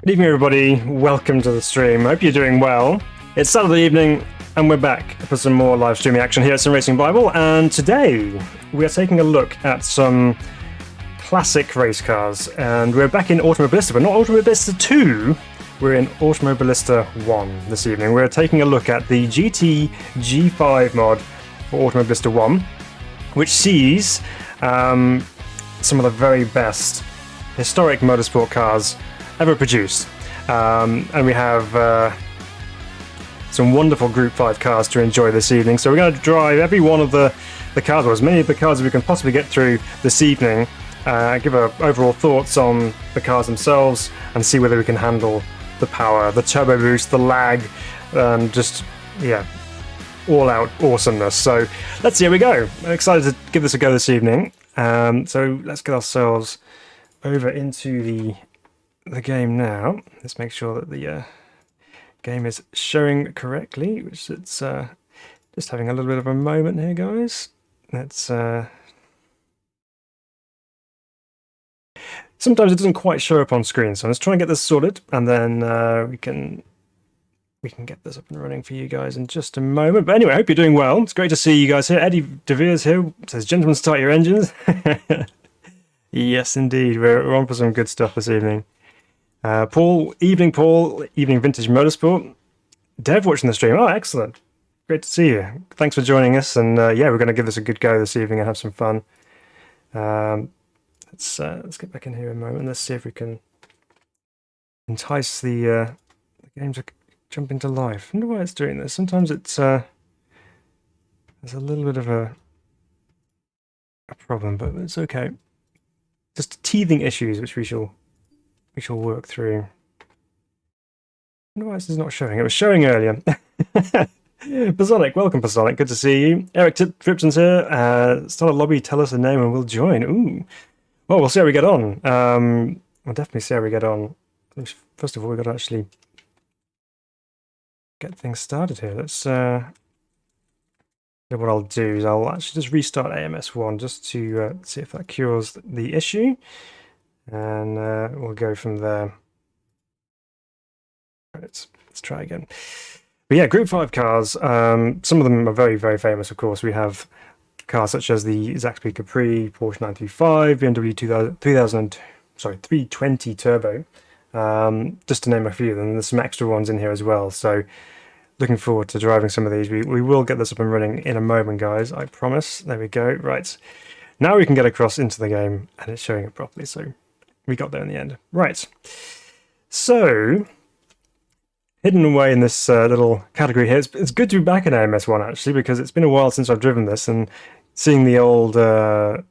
Good evening, everybody. Welcome to the stream. Hope you're doing well. It's Saturday evening, and we're back for some more live streaming action here at Simracing Bible. And today, we are taking a look at some classic race cars. And we're back in Automobilista, but not Automobilista 2. We're in Automobilista 1 this evening. We're taking a look at the GTG5 mod for Automobilista 1, which sees some of the very best historic motorsport cars ever produced, and we have some wonderful Group 5 cars to enjoy this evening. So we're going to drive every one of the cars, or as many of the cars as we can possibly get through this evening, give our overall thoughts on the cars themselves, and see whether we can handle the power, the turbo boost, the lag, and just, yeah, all-out awesomeness. So let's see how we go. I'm excited to give this a go this evening. So let's get ourselves over into the game now. Let's make sure that the game is showing correctly, which it's just having a little bit of a moment here, guys. Let's sometimes it doesn't quite show up on screen, so let's try and get this sorted, and then we can get this up and running for you guys in just a moment. But anyway, I hope you're doing well. It's great to see you guys here. Eddie DeVere's here, says, "Gentlemen, start your engines." Yes, indeed. We're on for some good stuff this evening. Paul, evening Vintage Motorsport. Dev watching the stream. Oh, excellent. Great to see you. Thanks for joining us. And yeah, we're going to give this a good go this evening and have some fun. Let's get back in here a moment. Let's see if we can entice the game to jump into life. I wonder why it's doing this. Sometimes it's there's a little bit of a problem, but it's okay. Just teething issues, which we shall work through. I wonder why this is not showing. It was showing earlier. Pasonic, welcome Pasonic. Good to see you. Eric Tripton's here. Start a lobby, tell us a name and we'll join. Ooh. Well, we'll see how we get on. We'll definitely see how we get on. First of all, we've got to actually get things started here. Let's what I'll do is I'll actually just restart AMS1 just to see if that cures the issue. And we'll go from there. Let's try again. But yeah, Group 5 cars, some of them are very, very famous, of course. We have cars such as the Zaxby Capri, Porsche 935, BMW 320 Turbo, just to name a few. And there's some extra ones in here as well. So looking forward to driving some of these. We will get this up and running in a moment, guys, I promise. There we go. Right. Now we can get across into the game, and it's showing it properly. So we got there in the end. Right. So, hidden away in this little category here, it's good to be back in AMS1 actually, because it's been a while since I've driven this, and seeing the old the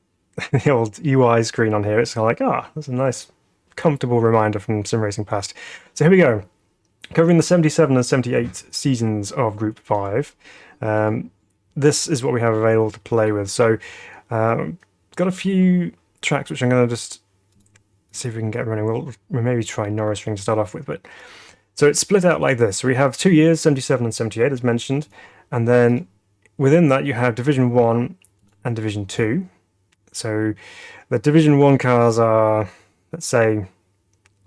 old UI screen on here, it's kind of like, that's a nice, comfortable reminder from Sim Racing Past. So here we go, covering the 77 and 78 seasons of Group 5. This is what we have available to play with. So, got a few tracks which I'm going to just see if we can get running. We'll maybe try Norris Ring to start off with, but so it's split out like this. So we have 2 years, 77 and 78, as mentioned, and then within that you have Division 1 and Division 2. So the Division 1 cars are, let's say,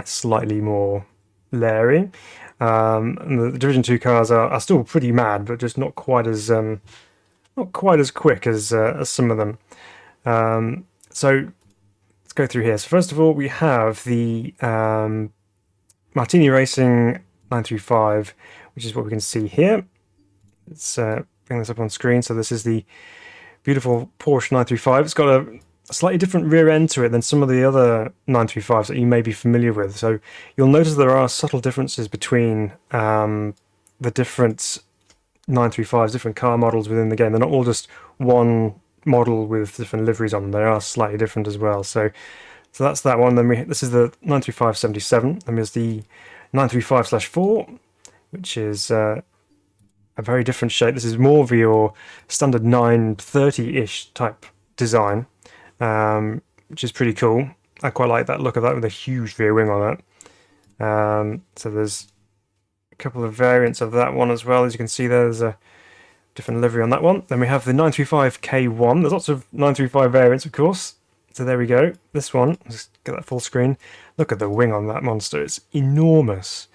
slightly more leery, and the Division 2 cars are still pretty mad, but just not quite as quick as some of them. So let's go through here. So first of all, we have the Martini Racing 935, which is what we can see here. Let's bring this up on screen. So this is the beautiful Porsche 935. It's got a slightly different rear end to it than some of the other 935s that you may be familiar with. So you'll notice there are subtle differences between the different 935s, different car models within the game. They're not all just one model with different liveries on them. They are slightly different as well. So that's that one. Then this is the 935-77. Then there's the 935/4, which is a very different shape. This is more of your standard 930-ish type design, which is pretty cool. I quite like that look of that with a huge rear wing on that. So there's a couple of variants of that one as well. As you can see, there's a different livery on that one. Then we have the 935K1. There's lots of 935 variants, of course. So there we go. This one, let's get that full screen. Look at the wing on that monster, it's enormous.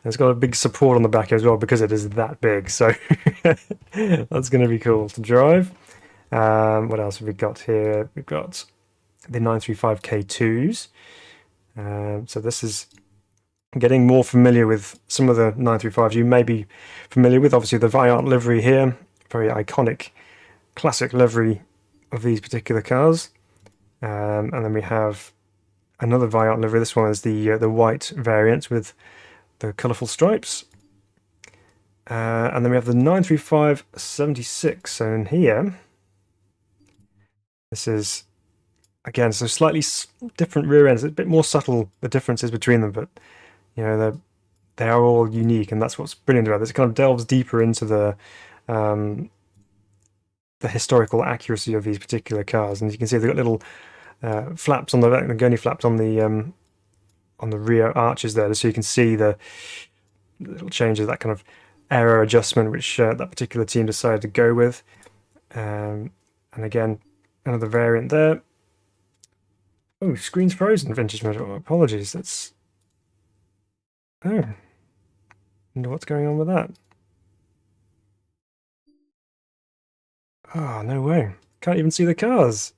And it's got a big support on the back as well because it is that big, so that's going to be cool to drive. What else have we got here? We've got the 935 K2s. So this is getting more familiar with some of the 935s you may be familiar with. Obviously the Viant livery here, very iconic, classic livery of these particular cars. And then we have another Viant livery. This one is the white variant with the colourful stripes. And then we have the 935 76. So in here, this is, again, so slightly different rear ends. It's a bit more subtle, the differences between them, but you know, they are all unique, and that's what's brilliant about this. It kind of delves deeper into the historical accuracy of these particular cars. And you can see they've got little flaps on the back, the gurney flaps on the rear arches there, so you can see the little changes, that kind of aero adjustment which that particular team decided to go with. And again, another variant there. Oh, screen's frozen, vintage mode. Oh, apologies. That's wonder what's going on with that. Oh, no way. Can't even see the cars.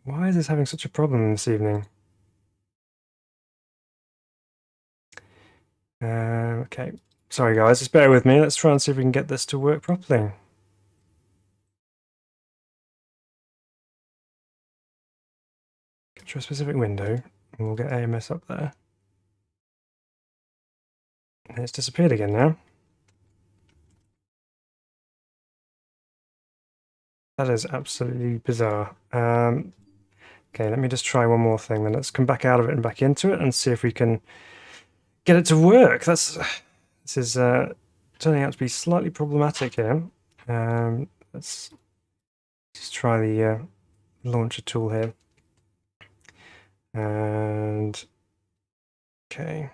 Why is this having such a problem this evening? Okay. Sorry guys, just bear with me. Let's try and see if we can get this to work properly. Capture a specific window, and we'll get AMS up there. And it's disappeared again now. That is absolutely bizarre. Okay, let me just try one more thing, then let's come back out of it and back into it and see if we can get it to work. This is turning out to be slightly problematic here. Let's just try the launcher tool here. And okay,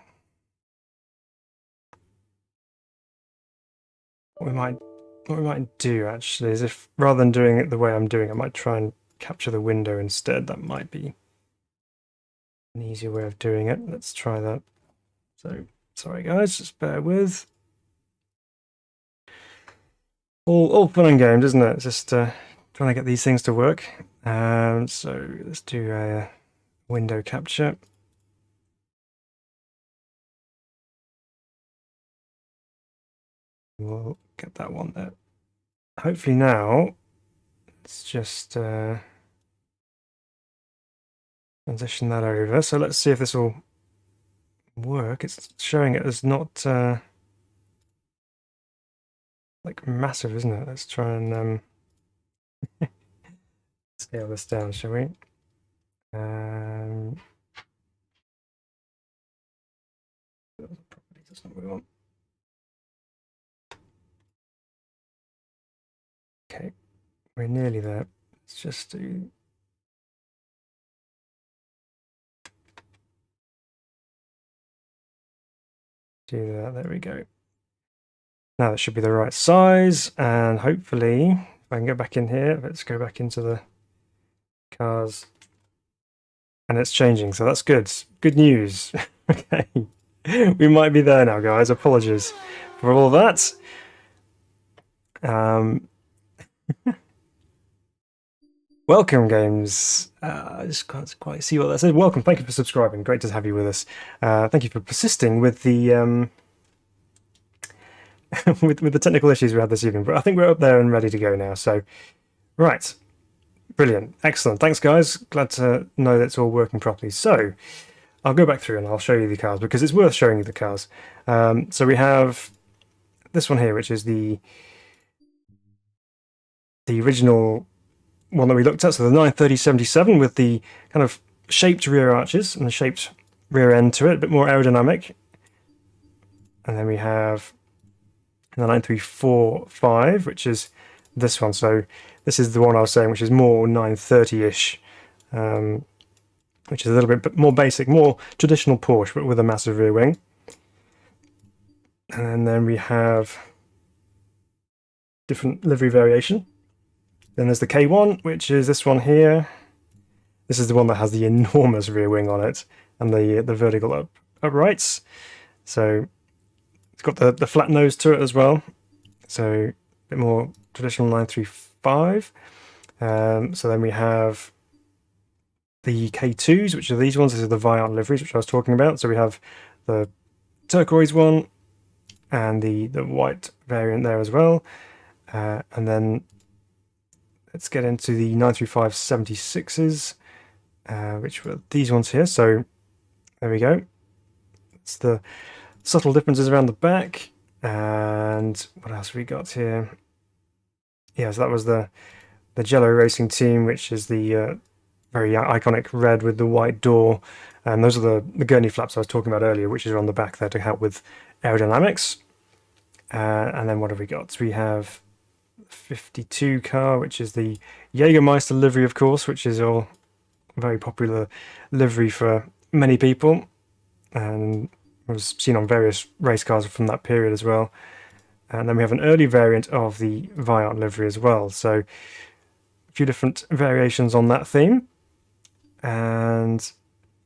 what we might do actually is, if rather than doing it the way I'm doing, I might try and capture the window instead. That might be an easier way of doing it. Let's try that. So sorry guys, just bear with. All fun and games, isn't it? It's just trying to get these things to work. So let's do a window capture. We'll get that one there. Hopefully now, let's just transition that over. So let's see if this will work. It's showing it as not like massive, isn't it? Let's try and scale this down, shall we? That's not what we want. Okay, we're nearly there. Let's just do that. There we go. Now that should be the right size, and hopefully, if I can go back in here, let's go back into the cars, and it's changing, so that's good. Good news. Okay, we might be there now, guys. Apologies for all that. Welcome, games. I just can't quite see what that said. Welcome. Thank you for subscribing. Great to have you with us. Thank you for persisting with the with the technical issues we had this evening. But I think we're up there and ready to go now. So, right, brilliant, excellent. Thanks, guys. Glad to know that it's all working properly. So, I'll go back through and I'll show you the cars because it's worth showing you the cars. So we have this one here, which is the original one that we looked at, so the 930-77 with the kind of shaped rear arches and the shaped rear end to it, a bit more aerodynamic. And then we have the 934-5, which is this one. So this is the one I was saying, which is more 930-ish, which is a little bit more basic, more traditional Porsche, but with a massive rear wing. And then we have different livery variation. Then there's the K1, which is this one here. This is the one that has the enormous rear wing on it and the vertical uprights. So it's got the flat nose to it as well. So a bit more traditional 935. So then we have the K2s, which are these ones. This is the Viant liveries, which I was talking about. So we have the turquoise one and the white variant there as well. And then let's get into the 935 76s, which were these ones here. So there we go. It's the subtle differences around the back. And what else have we got here? Yeah, so that was the Jello Racing team, which is the very iconic red with the white door. And those are the gurney flaps I was talking about earlier, which is on the back there to help with aerodynamics. And then what have we got? So we have 52 car, which is the Jägermeister livery, of course, which is a very popular livery for many people, and was seen on various race cars from that period as well. And then we have an early variant of the Viant livery as well. So a few different variations on that theme. And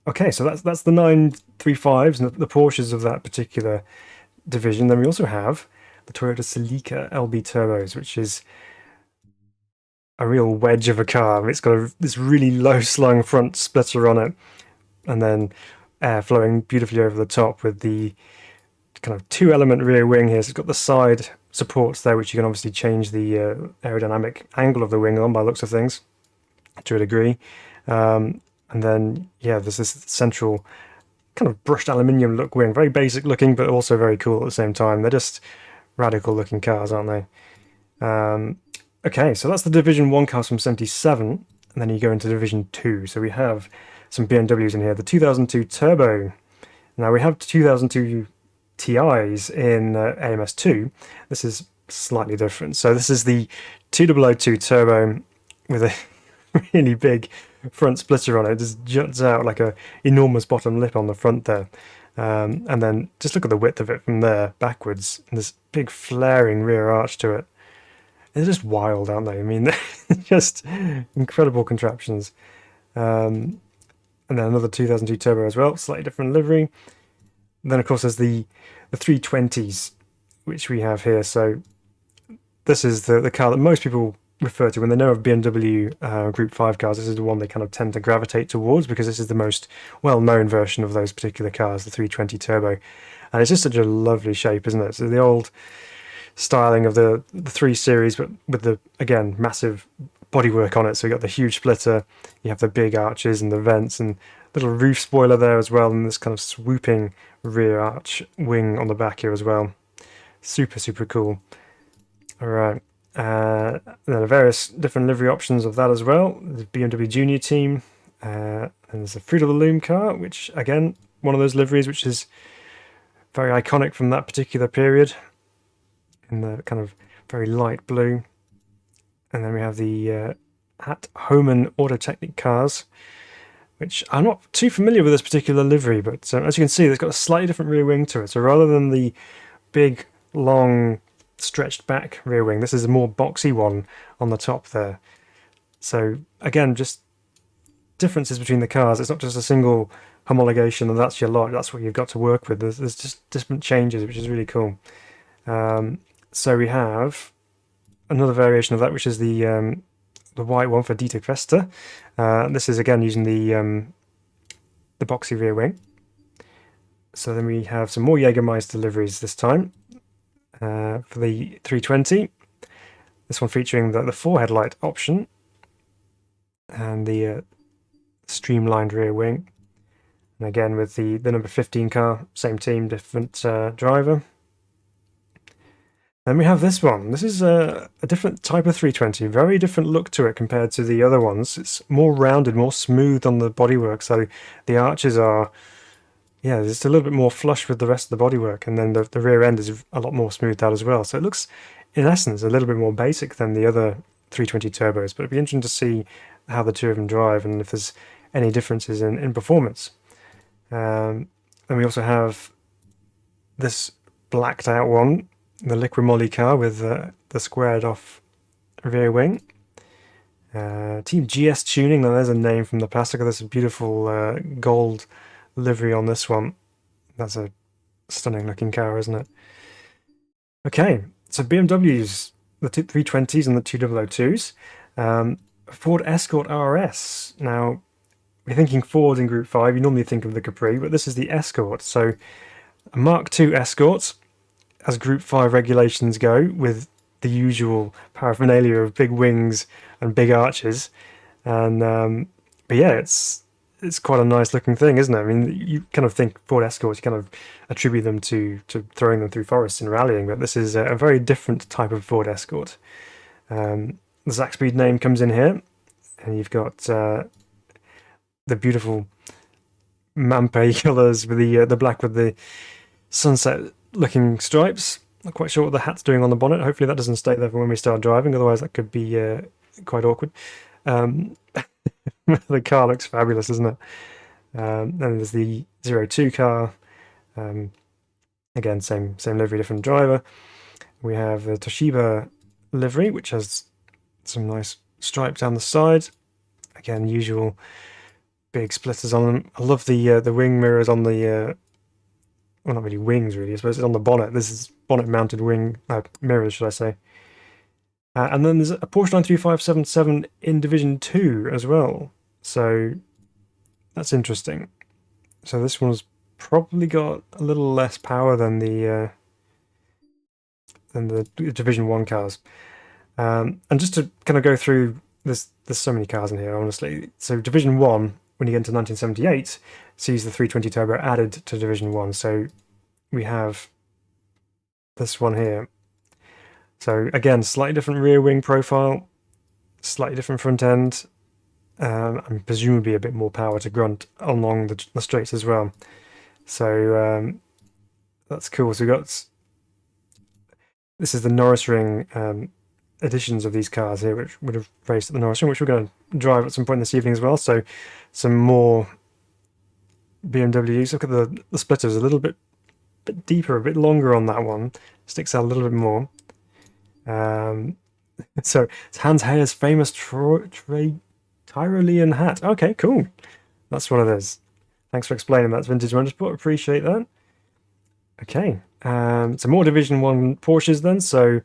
okay, so that's the 935s and the Porsches of that particular division. Then we also have the Toyota Celica LB turbos, which is a real wedge of a car. It's got this really low slung front splitter on it, and then air flowing beautifully over the top with the kind of two-element rear wing here. So it's got the side supports there, which you can obviously change the aerodynamic angle of the wing on by the looks of things to a degree. And then, yeah, there's this central kind of brushed aluminium look wing. Very basic looking, but also very cool at the same time. They're just radical looking cars, aren't they? Okay, so that's the Division 1 cars from 77, and then you go into Division 2. So we have some BMWs in here. The 2002 Turbo. Now we have 2002 TIs in AMS2. This is slightly different. So this is the 2002 Turbo with a really big front splitter on it. It just juts out like a enormous bottom lip on the front there. And then just look at the width of it from there backwards, and this big flaring rear arch to it. They're just wild, aren't they? I mean, they're just incredible contraptions. And then another 2002 Turbo as well, slightly different livery. And then, of course, there's the 320s, which we have here. So this is the car that most people refer to when they know of BMW Group 5 cars. This is the one they kind of tend to gravitate towards because this is the most well-known version of those particular cars, the 320 Turbo. And it's just such a lovely shape, isn't it? So the old styling of the 3 Series, but with the, again, massive bodywork on it. So you got the huge splitter, you have the big arches and the vents, and little roof spoiler there as well, and this kind of swooping rear arch wing on the back here as well. Super, super cool. All right. And there are various different livery options of that as well. The BMW Junior team, and there's a Fruit of the Loom car, which again, one of those liveries which is very iconic from that particular period, in the kind of very light blue. And then we have the At Homan Autotechnic cars, which I'm not too familiar with this particular livery, but as you can see, it's got a slightly different rear wing to it. So rather than the big, long, stretched back rear wing, this is a more boxy one on the top there. So again, just differences between the cars. It's not just a single homologation and that's your lot, that's what you've got to work with. There's just different changes, which is really cool. So we have another variation of that, which is the white one for Dieter Quester. This is again using the boxy rear wing. So then we have some more Jägermeister deliveries this time. For the 320, this one featuring the 4 headlight option and the streamlined rear wing, and again with the number 15 car, same team, different driver. Then we have this one. This is a different type of 320, very different look to it compared to the other ones. It's more rounded, more smooth on the bodywork, so the arches are, yeah, it's a little bit more flush with the rest of the bodywork, and then the rear end is a lot more smoothed out as well. So it looks, in essence, a little bit more basic than the other 320 turbos, but it'd be interesting to see how the two of them drive and if there's any differences in performance. Then we also have this blacked out one, the Liqui Moly car with the squared off rear wing. Team GS Tuning, now there's a name from the past. Look at this beautiful gold livery on this one. That's a stunning looking car, isn't it? Okay, so BMWs, the 320s and the 2002s. Ford Escort RS. Now, we're thinking Ford in Group 5. You normally think of the Capri, but this is the Escort. So, a Mark II Escort, as Group 5 regulations go, with the usual paraphernalia of big wings and big arches. And but yeah, it's quite a nice looking thing, isn't it? I mean, you kind of think Ford Escorts, you kind of attribute them to throwing them through forests and rallying, but this is a very different type of Ford Escort. The Zaxby's name comes in here, and you've got the beautiful Mampe colours with the black with the sunset looking stripes. Not quite sure what the hat's doing on the bonnet. Hopefully that doesn't stay there for when we start driving, otherwise that could be quite awkward. The car looks fabulous, isn't it? Then there's the 02 car. Again, same livery, different driver. We have the Toshiba livery, which has some nice stripes down the side. Again, usual big splitters on them. I love the wing mirrors on the well, not really wings, really. I suppose it's on the bonnet. This is bonnet-mounted wing mirrors, should I say? And then there's a Porsche 93577 in Division 2 as well. So that's interesting. So this one's probably got a little less power than the Division 1 cars. And just to kind of go through this, there's so many cars in here, honestly. So Division 1, when you get into 1978, sees the 320 turbo added to Division 1. So we have this one here. So again, slightly different rear wing profile, slightly different front end, and presumably a bit more power to grunt along the straights as well. So that's cool. So we got, this is the Norris Ring editions of these cars here, which would have raced at the Norris Ring, which we're going to drive at some point this evening as well. So some more BMWs. Look at the splitters, a little bit deeper, a bit longer on that one. Sticks out a little bit more. So it's Hans Heyer's famous Tyrolean hat. Okay, cool. That's what it is. Thanks for explaining that. It's Vintage Motorsport. Appreciate that. Okay, so more Division 1 Porsches then. So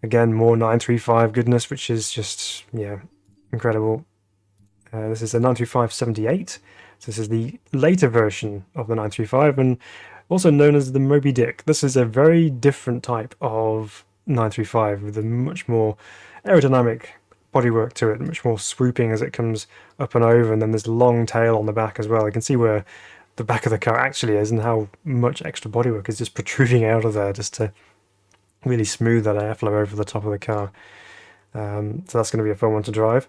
again, more 935 goodness, which is just, yeah, incredible. This is the 935-78. So this is the later version of the 935 and also known as the Moby Dick. This is a very different type of 935 with a much more aerodynamic bodywork to it, much more swooping as it comes up and over, and then there's a long tail on the back as well. You can see where the back of the car actually is and how much extra bodywork is just protruding out of there just to really smooth that airflow over the top of the car. So that's going to be a fun one to drive.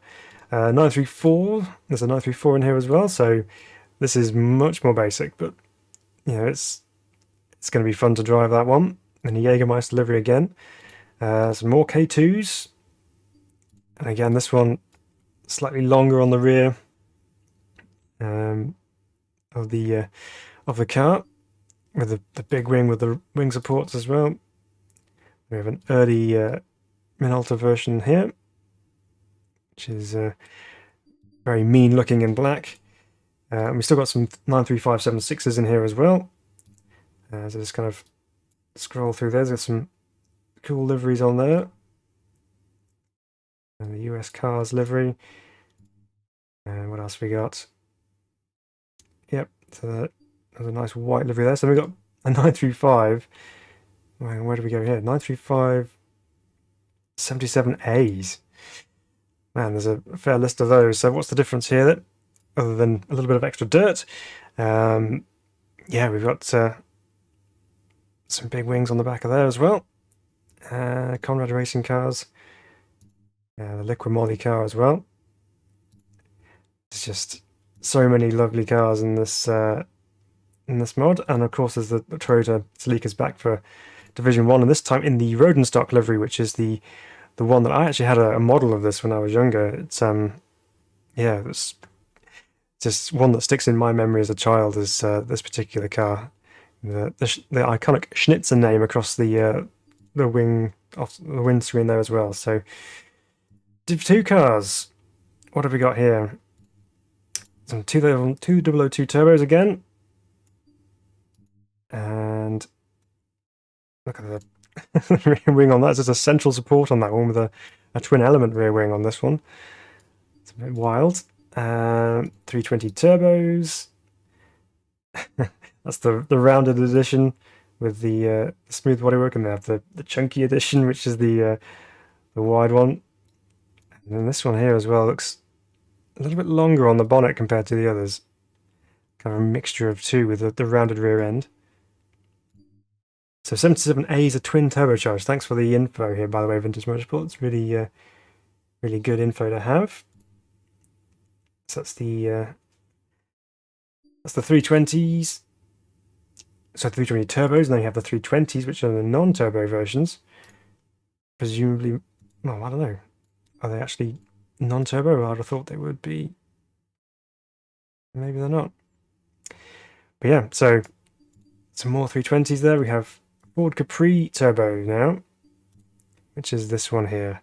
934, there's a 934 in here as well, so this is much more basic, but you know, it's going to be fun to drive that one. And the Jägermeister livery again. Some more K2s. And again, this one slightly longer on the rear of the car, with the big wing with the wing supports as well. We have an early Minolta version here, which is very mean looking in black. And we still got some 935-76s in here as well. So just kind of scroll through there. There's got some cool liveries on there. And the US Cars livery. And what else we got? Yep, so there's a nice white livery there. So we got a 935. Where do we go here? 935 77As. Man, there's a fair list of those. So what's the difference here that, other than a little bit of extra dirt? Yeah, we've got some big wings on the back of there as well. Conrad Racing cars. The Liqui Moly car as well. There's just so many lovely cars in this mod. And of course there's the Toyota Celica's back for Division 1, and this time in the Rodenstock livery, which is the one that I actually had a model of this when I was younger. It's yeah, it's just one that sticks in my memory as a child, is this particular car. The iconic Schnitzer name across the wing, off the windscreen there as well. So Div 2 cars, what have we got here? Some 2002 turbos again. And look at the rear wing on that. There's a central support on that one with a twin element rear wing on this one. It's a bit wild. 320 turbos. That's the rounded edition with the smooth bodywork, and they have the chunky edition, which is the wide one. And then this one here as well looks a little bit longer on the bonnet compared to the others. Kind of a mixture of two with the rounded rear end. So 77A is a twin turbocharged. Thanks for the info here, by the way, Vintage Motorsport. It's really, really good info to have. So that's the 320s. So 320 turbos, and then you have the 320s, which are the non-turbo versions. Presumably, well, I don't know. Are they actually non-turbo? I'd have thought they would be. Maybe they're not. But yeah, so some more 320s there. We have Ford Capri Turbo now, which is this one here,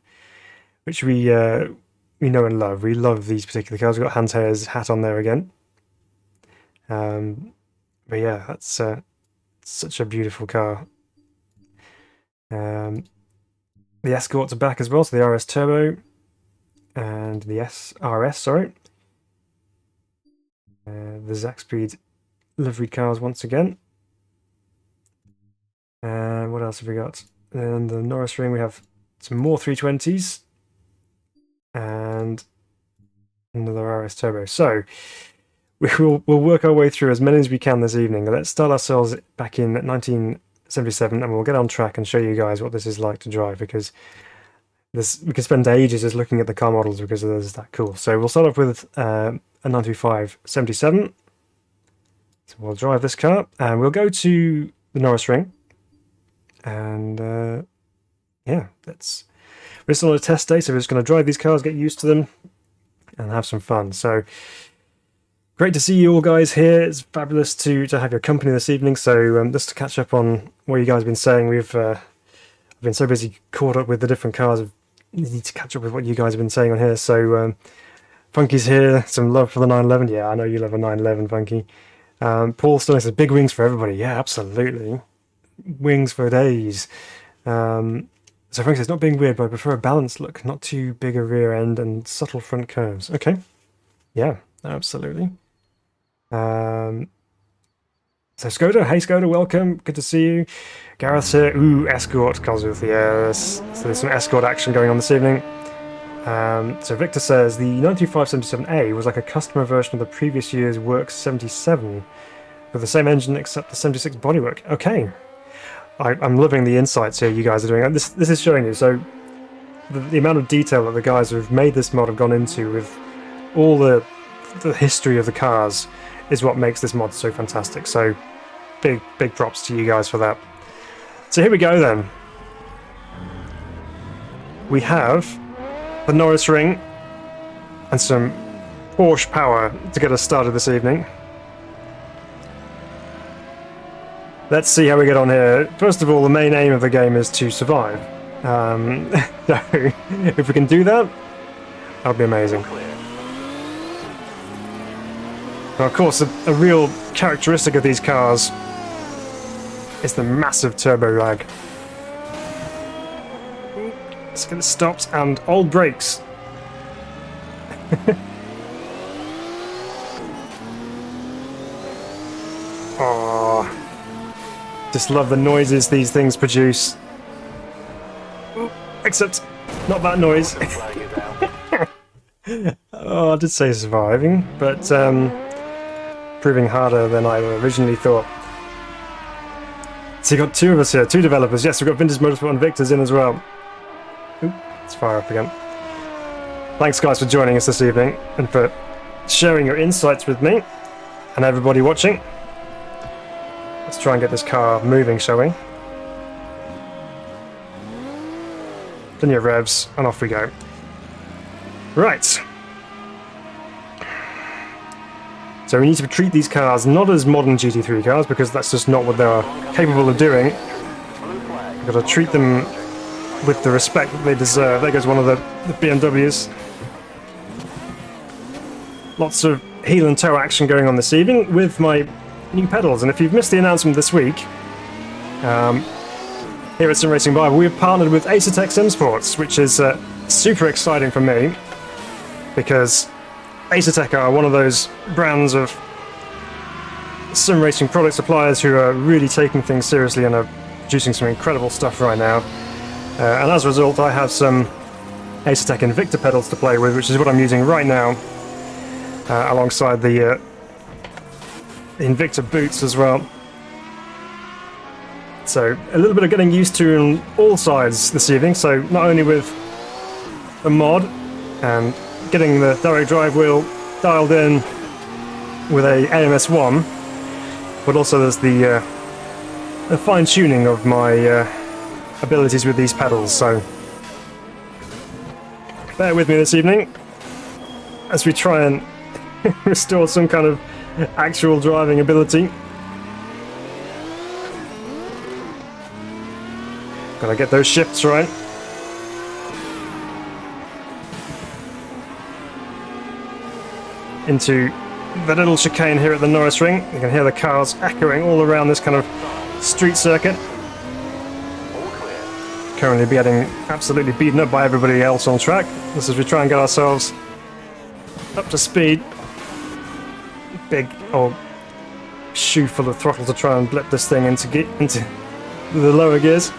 which we know and love. We love these particular cars. We've got Hans Hayer's hat on there again. But yeah, that's such a beautiful car. The Escorts are back as well, so the RS Turbo and the RS, sorry. The Zaxpeed liveried cars once again. What else have we got? And the Norris Ring, we have some more 320s and another RS Turbo. So we'll work our way through as many as we can this evening. Let's start ourselves back in 1977, and we'll get on track and show you guys what this is like to drive, because we can spend ages just looking at the car models because it is that cool. So we'll start off with a 925 77. So we'll drive this car, and we'll go to the Norris Ring. And yeah, we're still on a test day, so we're just going to drive these cars, get used to them, and have some fun. So great to see you all guys here. It's fabulous to have your company this evening. So just to catch up on what you guys have been saying, I've been so busy caught up with the different cars. I need to catch up with what you guys have been saying on here. So Funky's here, some love for the 911. Yeah, I know you love a 911, Funky. Paul Stoney says big wings for everybody. Yeah, absolutely. Wings for days. So Frank says, not being weird, but I prefer a balanced look, not too big a rear end and subtle front curves. Okay. Yeah, absolutely. So Skoda, hey Skoda, welcome. Good to see you. Gareth's here. Ooh, Escort, Cosworth, yes. So there's some Escort action going on this evening. So Victor says the 92577A was like a customer version of the previous year's Works 77 with the same engine except the 76 bodywork. Okay. I'm loving the insights here you guys are doing. This is showing you. So the amount of detail that the guys who have made this mod have gone into with all the history of the cars is what makes this mod so fantastic. So big props to you guys for that. So here we go then. We have the Norris Ring and some Porsche power to get us started this evening. Let's see how we get on here. First of all, the main aim of the game is to survive. So if we can do that, that'll be amazing. Now, of course, a real characteristic of these cars is the massive turbo lag. Let's get it stopped, and old brakes. Oh, just love the noises these things produce. Except not that noise. Oh, I did say surviving, but proving harder than I originally thought. So you got two of us here, two developers. Yes, we've got Vintage Motorsport and Victor's in as well. Oop, let's fire up again. Thanks guys for joining us this evening and for sharing your insights with me and everybody watching. Let's try and get this car moving, shall we? Then your revs, and off we go. Right. So we need to treat these cars not as modern GT3 cars, because that's just not what they're capable of doing. We've got to treat them with the respect that they deserve. There goes one of the BMWs. lots of heel and toe action going on this evening with my new pedals. And if you've missed the announcement this week, here at Sim Racing Bible, we've partnered with Acertech Sim Sports, which is super exciting for me because Acertech are one of those brands of sim racing product suppliers who are really taking things seriously and are producing some incredible stuff right now. And as a result, I have some Acertech Invicta pedals to play with, which is what I'm using right now, alongside the Invicta boots as well. So a little bit of getting used to on all sides this evening, so not only with the mod and getting the direct drive wheel dialed in with a AMS1, but also there's the fine-tuning of my abilities with these pedals, so bear with me this evening as we try and restore some kind of actual driving ability. Gotta get those shifts right. Into the little chicane here at the Norris Ring. You can hear the cars echoing all around this kind of street circuit. Currently getting absolutely beaten up by everybody else on track. This is we try and get ourselves up to speed. Big old shoe full of throttle to try and blip this thing into the lower gears.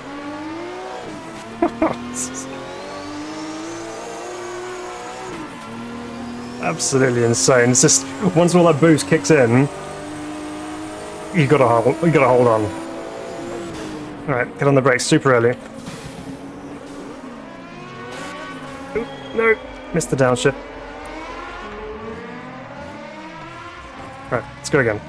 Absolutely insane. It's just once all that boost kicks in, you gotta hold on. All right, get on the brakes super early. Oop, no, missed the downshift. All right, let's go again.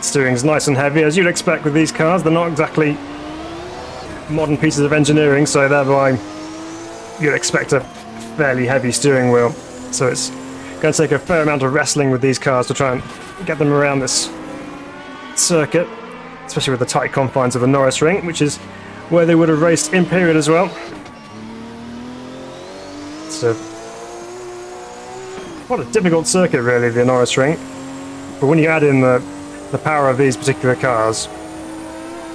Steering's nice and heavy, as you'd expect with these cars. They're not exactly modern pieces of engineering, so thereby you'd expect a fairly heavy steering wheel. So it's going to take a fair amount of wrestling with these cars to try and get them around this circuit, especially with the tight confines of the Norris Ring, which is where they would have raced in period as well. So what a difficult circuit really, the Norris Ring. But when you add in the power of these particular cars,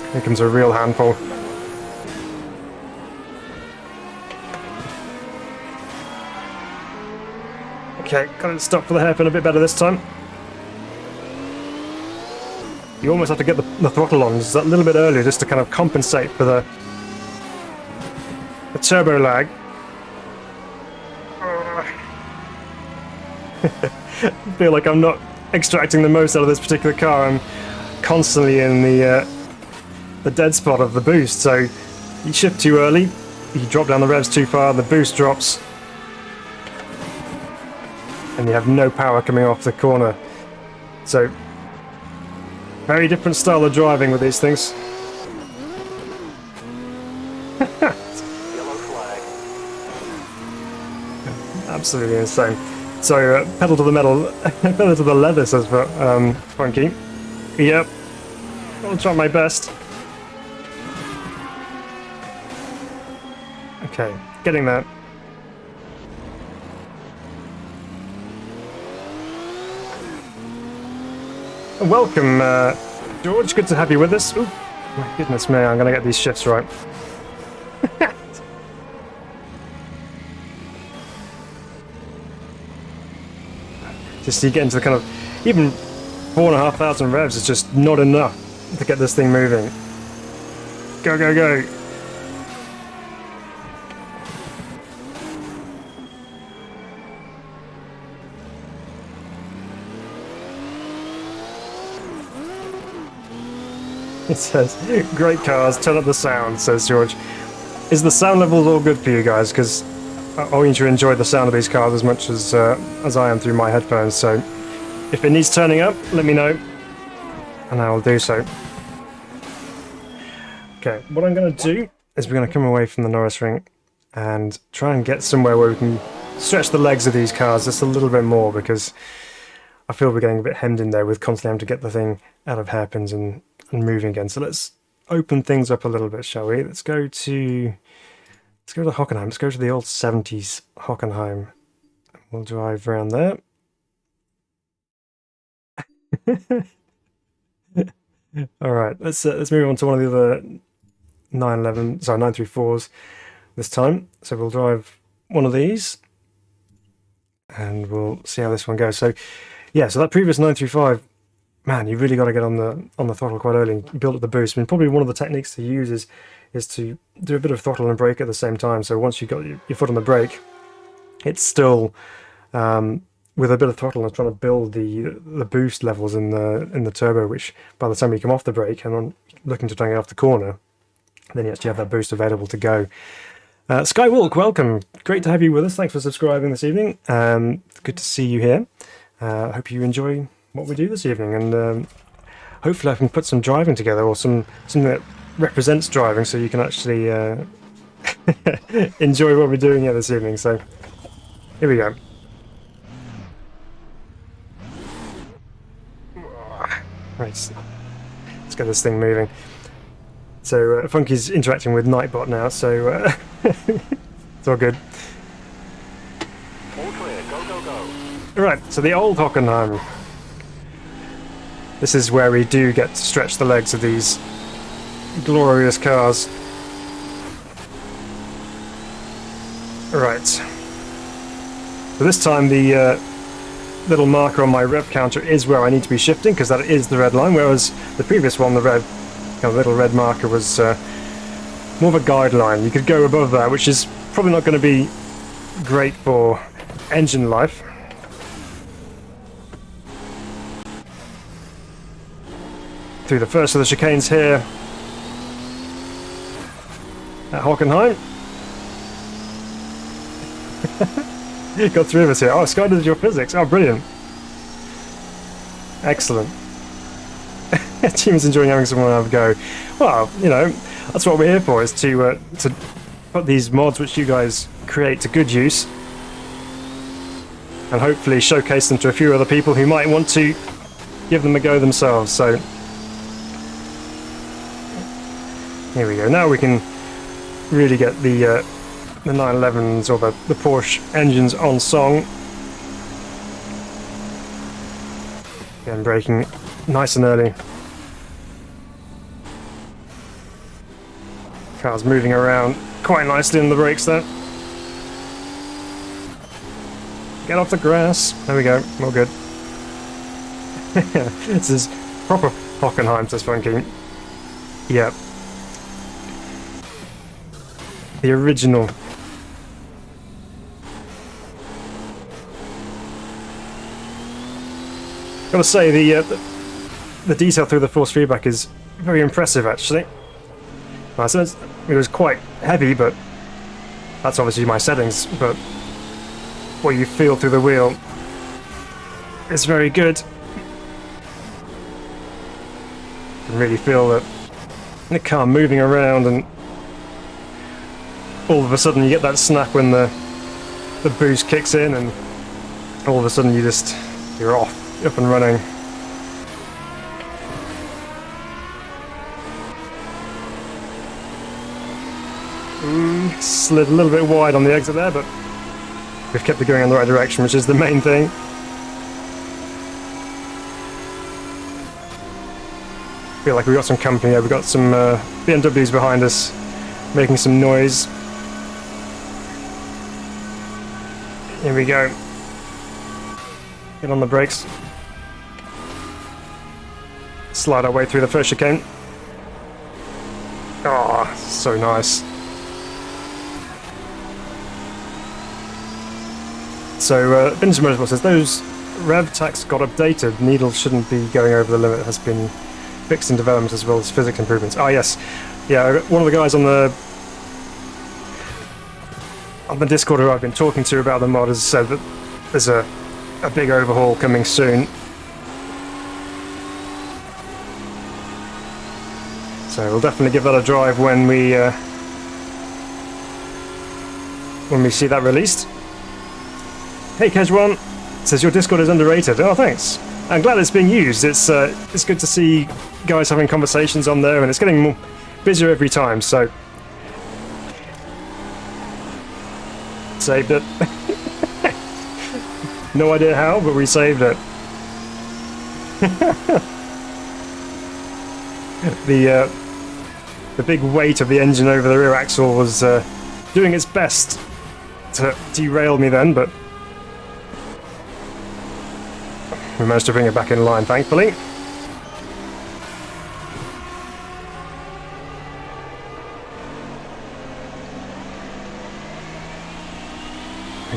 it becomes a real handful. Okay, got it stopped for the hairpin a bit better this time. You almost have to get the throttle on just a little bit earlier just to kind of compensate for the turbo lag. I feel like I'm not extracting the most out of this particular car. I'm constantly in the dead spot of the boost, so you shift too early, you drop down the revs too far, the boost drops, and you have no power coming off the corner. So very different style of driving with these things. Yellow flag. Absolutely insane. So, pedal to the metal, pedal to the leather, says Funky. Yep, I'll try my best. Okay, getting that. Welcome, George, good to have you with us. Ooh, my goodness me, I'm going to get these shifts right. Just you get into the kind of, even 4,500 revs is just not enough to get this thing moving. Go, go, go. It says, great cars, turn up the sound, says George. Is the sound levels all good for you guys? Because I want you to enjoy the sound of these cars as much as I am through my headphones, so if it needs turning up, let me know, and I will do so. Okay, what I'm going to do is we're going to come away from the Norris Ring and try and get somewhere where we can stretch the legs of these cars just a little bit more, because I feel we're getting a bit hemmed in there with constantly having to get the thing out of hairpins and moving again. So let's open things up a little bit, shall we? Let's go to Hockenheim. Let's go to the old 70s Hockenheim. We'll drive around there. All right, let's move on to one of the other 934s this time. So we'll drive one of these, and we'll see how this one goes. So, yeah, so that previous 935, man, you really got to get on the throttle quite early and build up the boost. I mean, probably one of the techniques to use is to do a bit of throttle and brake at the same time. So once you've got your foot on the brake, it's still with a bit of throttle and trying to build the boost levels in the turbo, which by the time you come off the brake and on looking to try and get off the corner, then you actually have that boost available to go. Skywalk, welcome. Great to have you with us. Thanks for subscribing this evening. Good to see you here. I hope you enjoy what we do this evening, and hopefully I can put some driving together, or something that represents driving, so you can actually enjoy what we're doing here this evening. So here we go. Right, let's get this thing moving. So Funky's interacting with Nightbot now, so it's all good. All clear. Go, go, go. Right, so the old Hockenheim. This is where we do get to stretch the legs of these glorious cars. Right. So this time the little marker on my rev counter is where I need to be shifting, because that is the red line, whereas the previous one, the little red marker, was more of a guideline. You could go above that, which is probably not going to be great for engine life. Through the first of the chicanes here at Hockenheim. Got three of us here. Oh, Sky did your physics. Oh, brilliant. Excellent. Team's enjoying having someone have a go. Well, you know, that's what we're here for, is to put these mods which you guys create to good use, and hopefully showcase them to a few other people who might want to give them a go themselves. So here we go. Now we can really get the 911s or the Porsche engines on song. Again, braking nice and early. Car's moving around quite nicely in the brakes there. Get off the grass. There we go. All good. This is proper Hockenheim, says Funky. Yep. The original. Gotta say, the detail through the force feedback is very impressive, actually. So it was quite heavy, but that's obviously my settings. But what you feel through the wheel is very good. You can really feel the car moving around, and all of a sudden you get that snap when the boost kicks in, and all of a sudden you're off. Up and running. Slid a little bit wide on the exit there, but we've kept it going in the right direction, which is the main thing. Feel like we've got some company here. We've got some BMWs behind us making some noise. Here we go. Get on the brakes. Slide our way through the first chicane. Oh, so nice. So, Vintage Motorsport says, those rev tacs got updated. Needles shouldn't be going over the limit. Has been fixed in development as well as physics improvements. Oh, yes. Yeah, one of the guys on the Discord who I've been talking to about the mod has said that there's a big overhaul coming soon. So we'll definitely give that a drive when we see that released. Hey Kejwan, says your Discord is underrated. Oh, thanks. I'm glad it's being used. It's good to see guys having conversations on there, and it's getting more busier every time. So saved it. No idea how, but we saved it. The big weight of the engine over the rear axle was doing its best to derail me then, but we managed to bring it back in line, thankfully.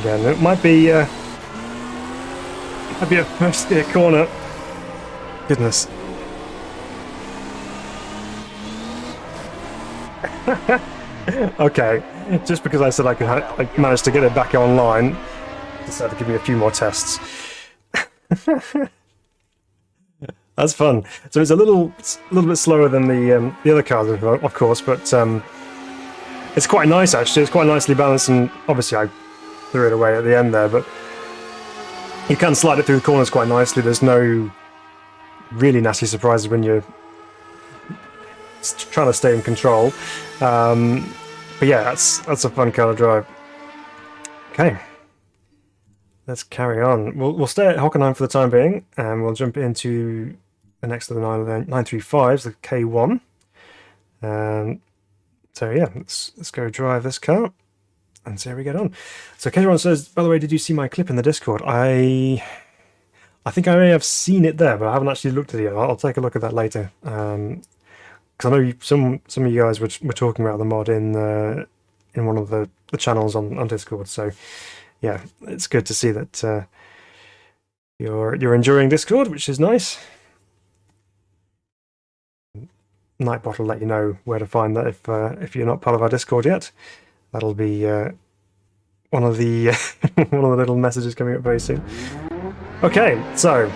Again, it might be a first gear corner. Goodness. Okay, just because I said I managed to get it back online, decided to give me a few more tests. That's fun. So it's a little bit slower than the other cars, of course, but it's quite nice actually. It's quite nicely balanced, and obviously I threw it away at the end there, but you can slide it through the corners quite nicely. There's no really nasty surprises when you're trying to stay in control. But yeah, that's a fun car to drive. Okay, let's carry on. We'll stay at Hockenheim for the time being, and we'll jump into the next of the 935s, the K1. So yeah, let's go drive this car and see how we get on. So K1 says, by the way, did you see my clip in the Discord? I think I may have seen it there, but I haven't actually looked at it yet. I'll take a look at that later. Because I know some of you guys were talking about the mod in one of the channels on Discord. So yeah, it's good to see that you're enjoying Discord, which is nice. Nightbot will let you know where to find that if you're not part of our Discord yet. That'll be one of the one of the little messages coming up very soon. Okay, so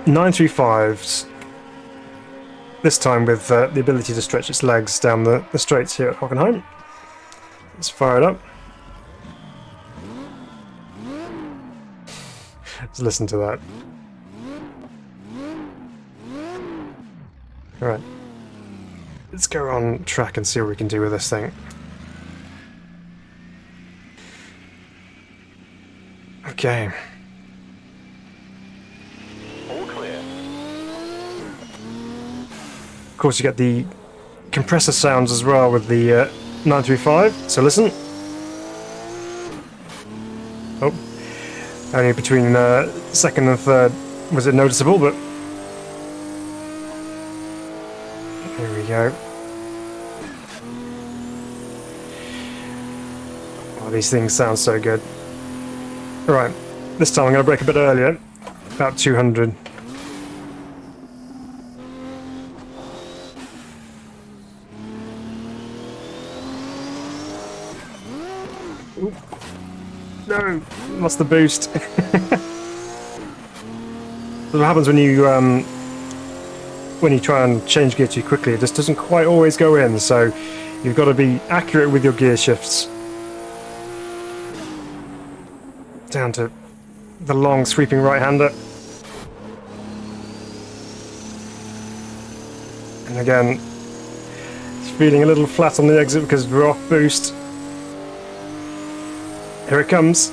935s. This time with the ability to stretch its legs down the straights here at Hockenheim. Let's fire it up. Let's listen to that. Alright. Let's go on track and see what we can do with this thing. Okay. All clear. Of course, you get the compressor sounds as well with the 935, so listen. Oh, only between second and third was it noticeable, but here we go. Oh, these things sound so good. Right, this time I'm going to brake a bit earlier, about 200. Ooh. No, lost the boost. That's what happens when you try and change gear too quickly. It just doesn't quite always go in, so you've got to be accurate with your gear shifts. Down to the long sweeping right-hander. And again, it's feeling a little flat on the exit because we're off boost. Here it comes.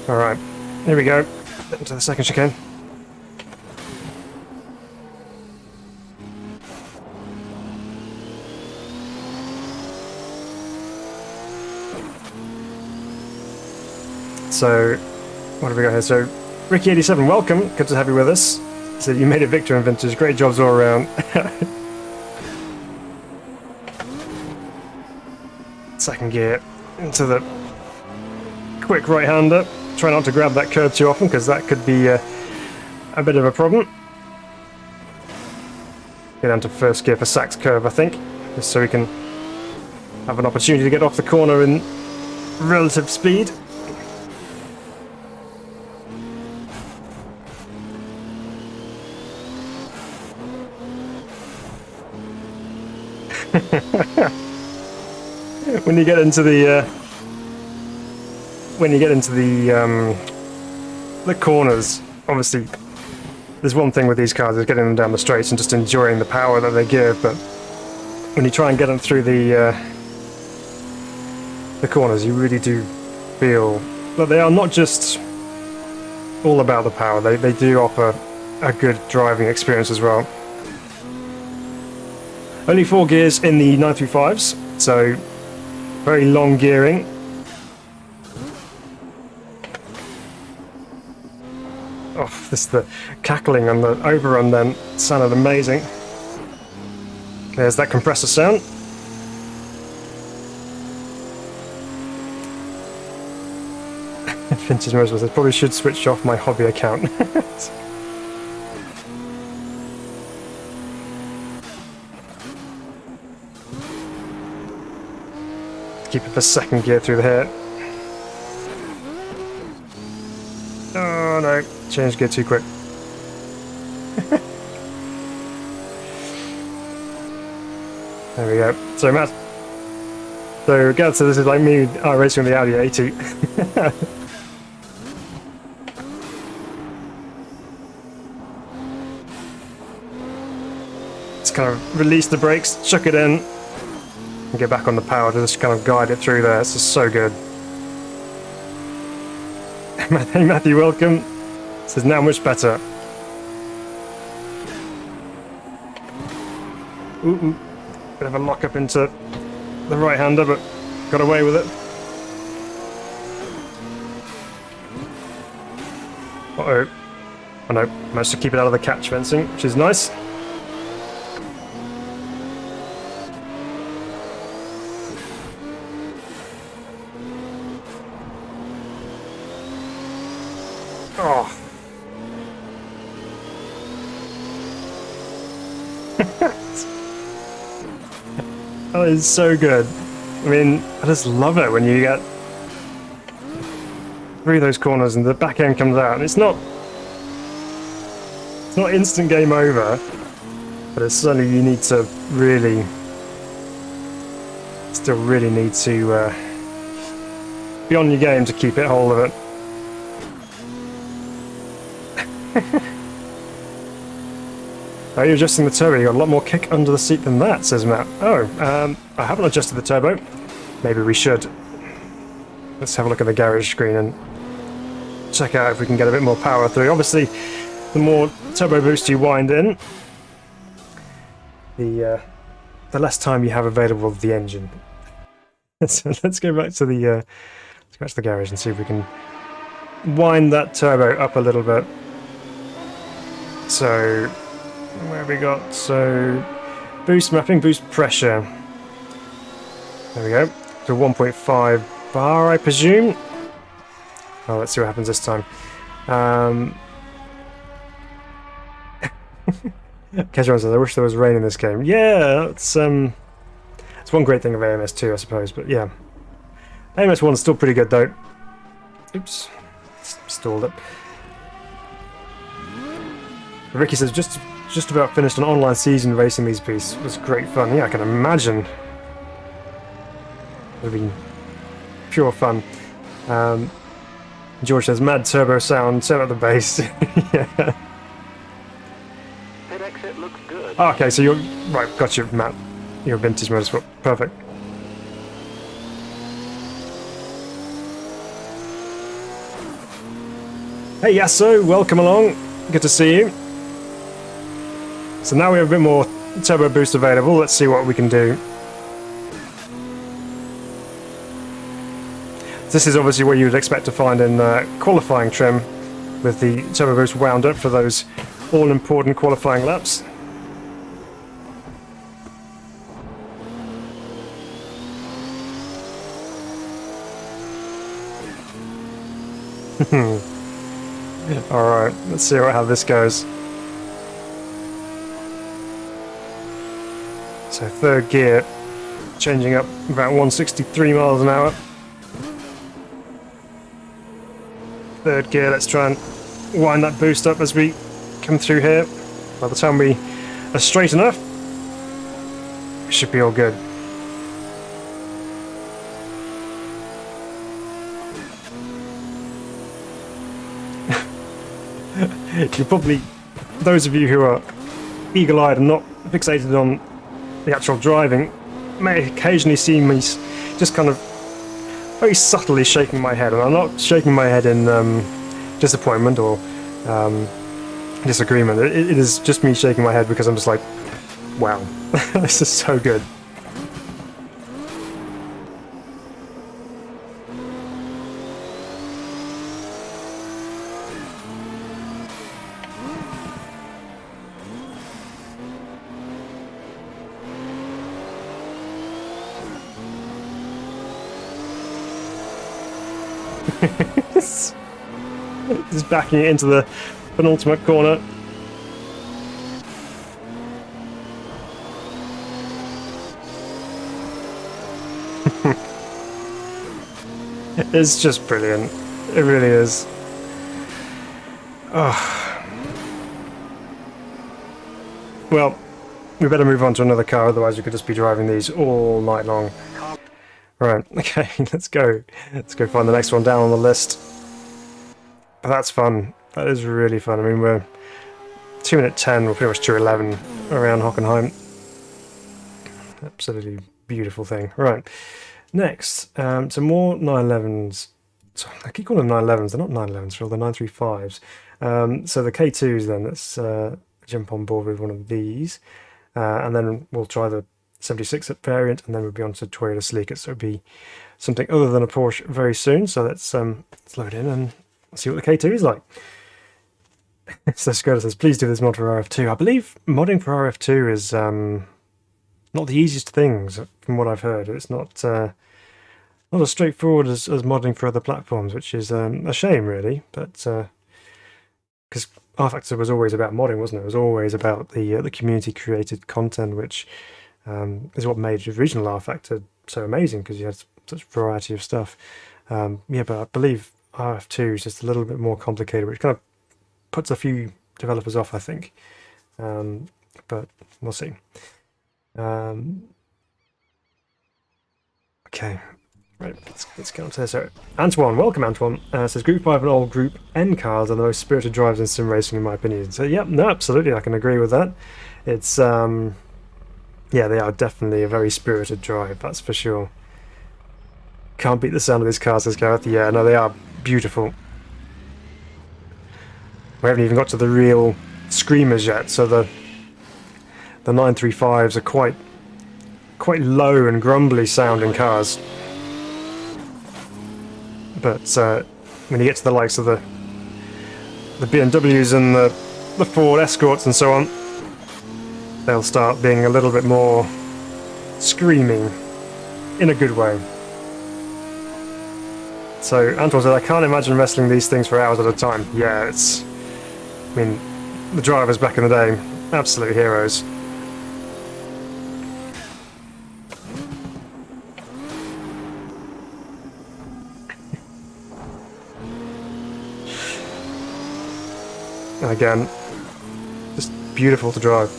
Alright, here we go. Into the second chicane. So, what have we got here? So, Ricky87, welcome. Good to have you with us. So you made it Victor in Vintage. Great jobs all around. Second gear into the quick right-hander. Try not to grab that curb too often because that could be a bit of a problem. Get down to first gear for Sax's curve, I think, just so we can have an opportunity to get off the corner in relative speed. when you get into the the corners, obviously there's one thing with these cars is getting them down the straights and just enjoying the power that they give, but when you try and get them through the corners, you really do feel that they are not just all about the power, they do offer a good driving experience as well. Only 4 gears in the 935s, so very long gearing. Oh, the cackling and the overrun then sounded amazing. There's that compressor sound. Vintage Motorsports, I probably should switch off my hobby account. Keep it for second gear through the hair. Oh no, changed gear too quick. There we go. So Matt, so Gad, so this is like me racing with the Audi A2. Just kind of release the brakes, chuck it in, and get back on the power to just kind of guide it through there. It's just so good. Hey Matthew, welcome. This is now much better. Ooh. Bit of a lock up into the right-hander, but got away with it. Uh-oh. Oh no, managed to keep it out of the catch fencing, which is nice. Oh. That is so good. I mean, I just love it when you get through those corners and the back end comes out. And it's not instant game over, but it's certainly you need to really, still really need to be on your game to keep it hold of it. Oh, you're adjusting the turbo, you got a lot more kick under the seat than that, says Matt. Oh, I haven't adjusted the turbo. Maybe we should. Let's have a look at the garage screen and check out if we can get a bit more power through. Obviously, the more turbo boost you wind in, the less time you have available with the engine. So let's go back to the garage and see if we can wind that turbo up a little bit. So where have we got? So boost mapping, boost pressure. There we go. To 1.5 bar, I presume. Oh, let's see what happens this time. Casual says, I wish there was rain in this game. Yeah, that's one great thing of AMS2, I suppose. But yeah, AMS1 is still pretty good though. Oops, stalled it. Ricky says, just about finished an online season racing these pieces. It was great fun. Yeah, I can imagine. It would have been pure fun. George says, mad turbo sound, set at the base. Yeah. Pit exit looks good. Oh, okay, so you're... Right, got you, Matt. You're Vintage Motorsport. Perfect. Hey, Yasso, welcome along. Good to see you. So now we have a bit more turbo boost available. Let's see what we can do. This is obviously what you would expect to find in qualifying trim, with the turbo boost wound up for those all-important qualifying laps. Alright, let's see how this goes. So third gear, changing up about 163 miles an hour. Third gear, let's try and wind that boost up as we come through here. By the time we are straight enough, we should be all good. You probably, those of you who are eagle-eyed and not fixated on the actual driving, may occasionally see me just kind of very subtly shaking my head, and I'm not shaking my head in disappointment or disagreement. It is just me shaking my head because I'm just like, wow, this is so good. Just backing it into the penultimate corner. It's just brilliant. It really is. Oh. Well, we better move on to another car, otherwise we could just be driving these all night long. Right, okay, let's go. Let's go find the next one down on the list. But that's fun. That is really fun. I mean, we're 2 minute 10, we're pretty much 2:11 around Hockenheim. Absolutely beautiful thing. Right, next, some more 911s. So I keep calling them 911s, they're not 911s, they're 935s. So the K2s then, let's jump on board with one of these. And then we'll try the 76 variant, and then we'll be on to Toyota Sleekers. So it'll be something other than a Porsche very soon. So let's load in and see what the K2 is like. So Skoda says, please do this mod for RF2. I believe modding for RF2 is not the easiest things, from what I've heard. It's not as straightforward as modding for other platforms, which is a shame, really. But because R-Factor was always about modding, wasn't it? It was always about the community-created content, which is what made the original R-Factor so amazing, because you had such a variety of stuff. Yeah, but I believe RF2 is just a little bit more complicated, which kind of puts a few developers off, I think. But we'll see. Okay, right, let's get on to this. So, Antoine, welcome Antoine, says Group 5 and all Group N cars are the most spirited drivers in sim racing, in my opinion. So, yeah, no, absolutely, I can agree with that. It's, yeah, they are definitely a very spirited drive, that's for sure. Can't beat the sound of these cars, says Gareth. Yeah, no, they are beautiful. We haven't even got to the real screamers yet, so the 935s are quite low and grumbly sounding cars. But when you get to the likes of the BMWs and the Ford Escorts and so on, they'll start being a little bit more screaming in a good way. So Antoine said, I can't imagine wrestling these things for hours at a time. Yeah, it's... I mean, the drivers back in the day, absolute heroes. And again, just beautiful to drive.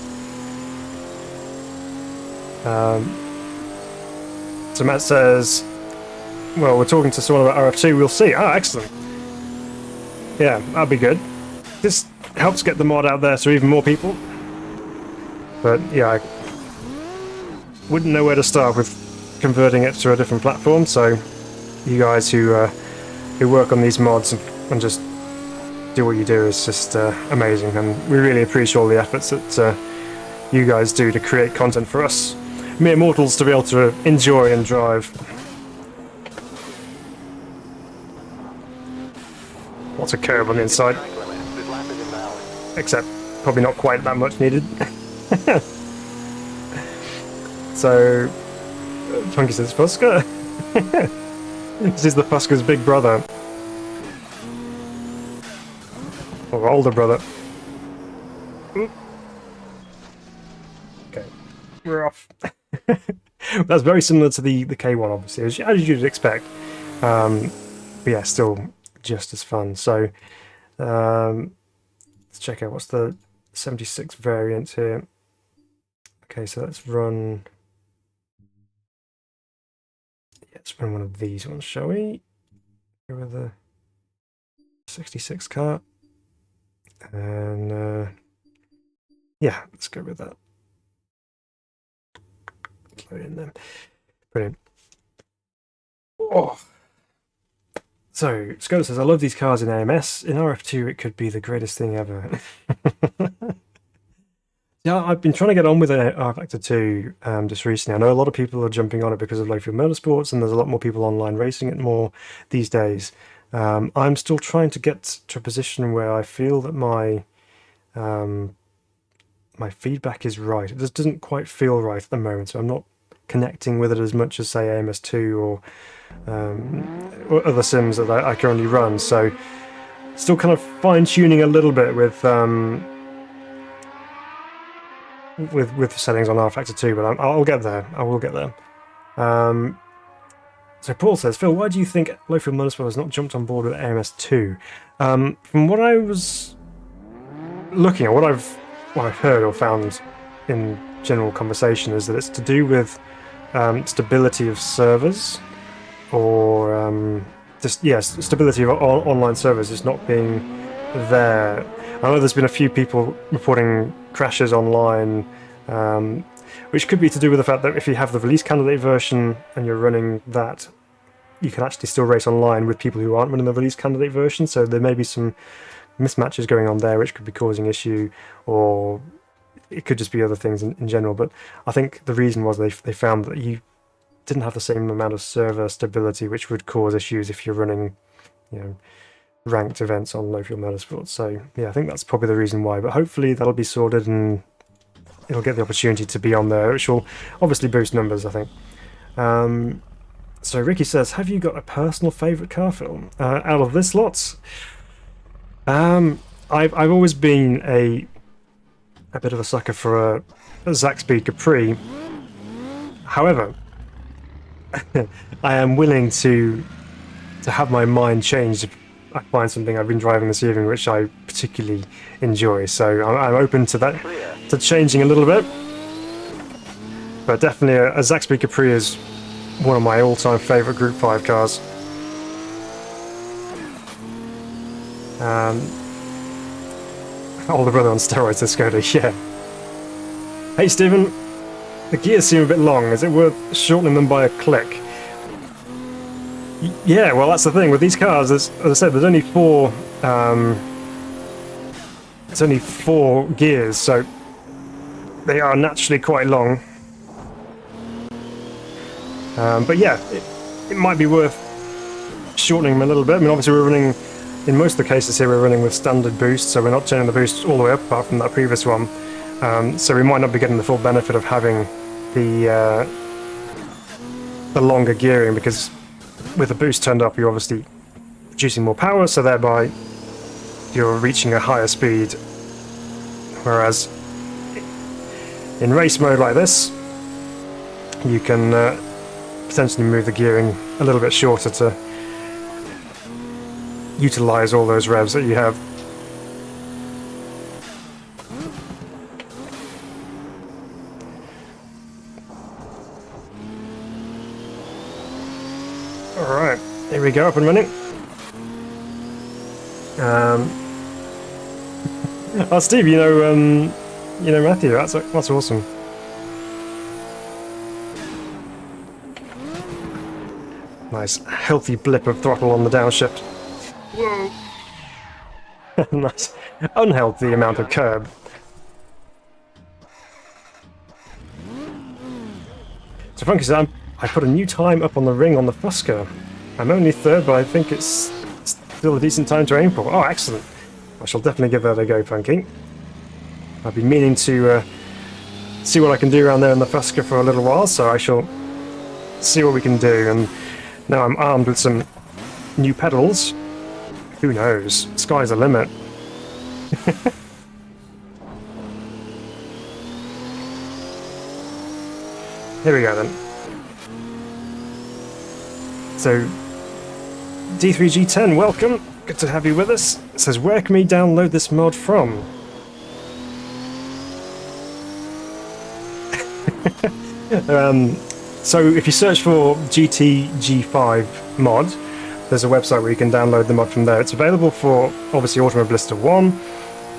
So Matt says, well, we're talking to someone about RF2, we'll see. Ah, excellent. Yeah, that'd be good. This helps get the mod out there to even more people. But yeah, I wouldn't know where to start with converting it to a different platform, so you guys who work on these mods and just do what you do is just amazing, and we really appreciate all the efforts that you guys do to create content for us mere mortals to be able to enjoy and drive. Lots of curve on the inside, except probably not quite that much needed. So Funky says Fusker. This is the Fusker's big brother, or older brother. Oop. Okay, we're off. That's very similar to the K1, obviously, as you'd expect. But yeah, still just as fun. So let's check out what's the 76 variant here. Okay, so let's run. Yeah, let's run one of these ones, shall we? Go with the 66 car. And yeah, let's go with that. Load in there. Brilliant. Oh. So, Skoda says, I love these cars in AMS. In RF2, it could be the greatest thing ever. Yeah, I've been trying to get on with R Factor 2 just recently. I know a lot of people are jumping on it because of low-fuel motorsports, and there's a lot more people online racing it more these days. I'm still trying to get to a position where I feel that my feedback is right. It just doesn't quite feel right at the moment, so I'm not connecting with it as much as, say, AMS2 or other sims that I currently run. So still kind of fine-tuning a little bit with settings on R Factor 2, but I'll get there. I will get there. So Paul says, Phil, why do you think Low Fuel Motorsport has not jumped on board with AMS2? From what I was looking at, what I've heard or found in general conversation is that it's to do with stability of servers, or stability of online servers just not being there. I know there's been a few people reporting crashes online, which could be to do with the fact that if you have the release candidate version and you're running that, you can actually still race online with people who aren't running the release candidate version, so there may be some mismatches going on there which could be causing issue, or it could just be other things in general. But I think the reason was they found that you didn't have the same amount of server stability, which would cause issues if you're running, ranked events on Low Fuel Motorsport. So yeah, I think that's probably the reason why, but hopefully that'll be sorted and it'll get the opportunity to be on there, which will obviously boost numbers, I think. So Ricky says, have you got a personal favourite car film out of this lot? I've always been a bit of a sucker for a Zaxby Capri. However, I am willing to have my mind changed if I find something I've been driving this evening which I particularly enjoy. So I'm open to that, to changing a little bit. But definitely a Zaxby Capri is one of my all-time favourite Group 5 cars. Older brother on steroids, let's go to, yeah. Hey Stephen, the gears seem a bit long. Is it worth shortening them by a click? Yeah, well that's the thing with these cars. As I said, there's only four. It's only 4 gears, so they are naturally quite long. But yeah, it might be worth shortening them a little bit. I mean, obviously we're running, in most of the cases here, we're running with standard boost, so we're not turning the boost all the way up apart from that previous one. So we might not be getting the full benefit of having the longer gearing, because with the boost turned up, you're obviously producing more power, so thereby you're reaching a higher speed. Whereas in race mode like this, you can potentially move the gearing a little bit shorter to utilize all those revs that you have. Alright, here we go, up and running. Oh, Steve, you know Matthew. That's awesome. Nice, healthy blip of throttle on the downshift. Whoa! Nice, unhealthy amount of curb. So Funky said, I put a new time up on the ring on the Fusca. I'm only third, but I think it's still a decent time to aim for. Oh, excellent. I shall definitely give that a go, Funky. I've been meaning to see what I can do around there in the Fusca for a little while, so I shall see what we can do. And now I'm armed with some new pedals. Who knows? Sky's the limit. Here we go then. So, D3G10, welcome. Good to have you with us. It says, where can we download this mod from? So if you search for GTG5 Mod, there's a website where you can download the mod from there. It's available for, obviously, Automobilista 1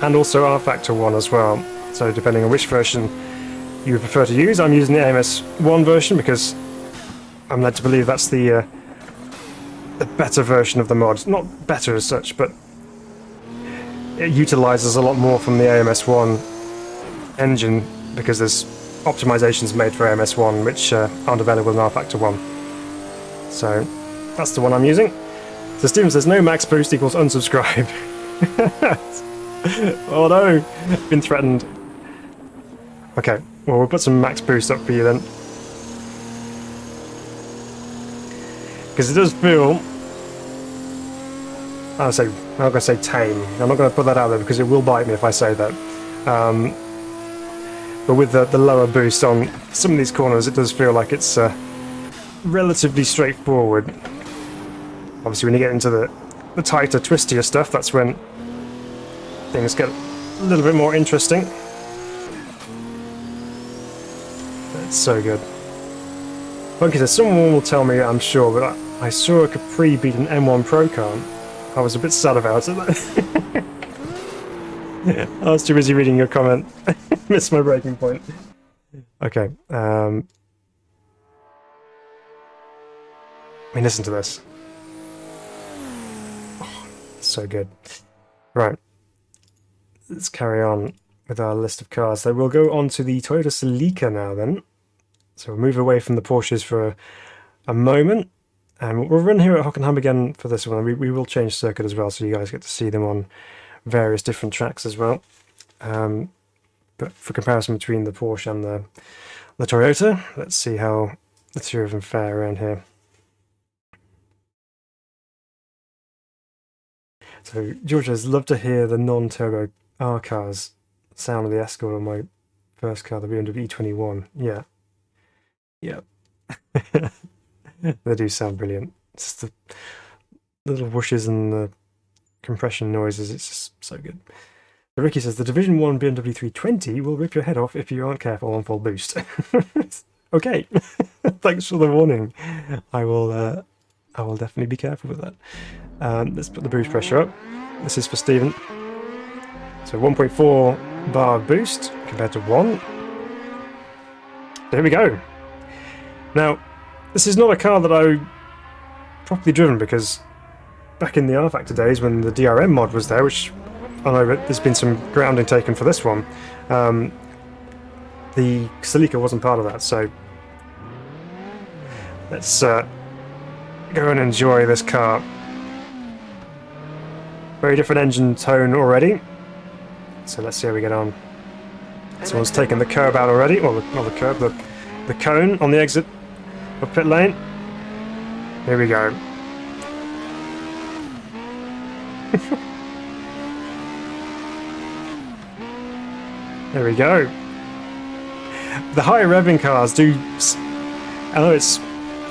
and also R-Factor 1 as well. So depending on which version you would prefer to use, I'm using the AMS 1 version because I'm led to believe that's the better version of the mod. Not better as such, but it utilises a lot more from the AMS 1 engine because there's optimizations made for AMS 1 which aren't available in R-Factor 1. So that's the one I'm using. So Steven says no max boost equals unsubscribe. Oh no, been threatened. Okay, well we'll put some max boost up for you then. Because it does feel, I'm not going to say tame. I'm not going to put that out there because it will bite me if I say that. But with the lower boost on some of these corners, it does feel like it's relatively straightforward. Obviously, when you get into the tighter, twistier stuff, that's when things get a little bit more interesting. It's so good. Funky says, someone will tell me, I'm sure, but I saw a Capri beat an M1 Pro car. I was a bit sad about it. I was too busy reading your comment. Missed my breaking point. Okay. I mean, listen to this. Oh, so good. Right. Let's carry on with our list of cars. So we'll go on to the Toyota Celica now then. So we'll move away from the Porsches for a moment. And we'll run here at Hockenheim again for this one. We will change circuit as well, so you guys get to see them on various different tracks as well. But for comparison between the Porsche and the Toyota, let's see how the two of them fare around here. So George says, love to hear the non-turbo R cars sound of the Escort on my first car, the BMW E21. Yeah. Yeah. They do sound brilliant. It's just the little whooshes and the compression noises, it's just so good. But Ricky says, the Division 1 BMW 320 will rip your head off if you aren't careful on full boost. Okay, thanks for the warning. I will definitely be careful with that. Let's put the boost pressure up. This is for Stephen. So 1.4 bar of boost compared to 1. There we go. Now, this is not a car that I properly driven because back in the R-Factor days when the DRM mod was there, which I know there's been some grounding taken for this one, the Celica wasn't part of that, so let's go and enjoy this car. Very different engine tone already, so let's see how we get on. Someone's taken the curb out already, well, not the curb, the cone on the exit of pit lane. Here we go. There we go. The higher revving cars do, I know it's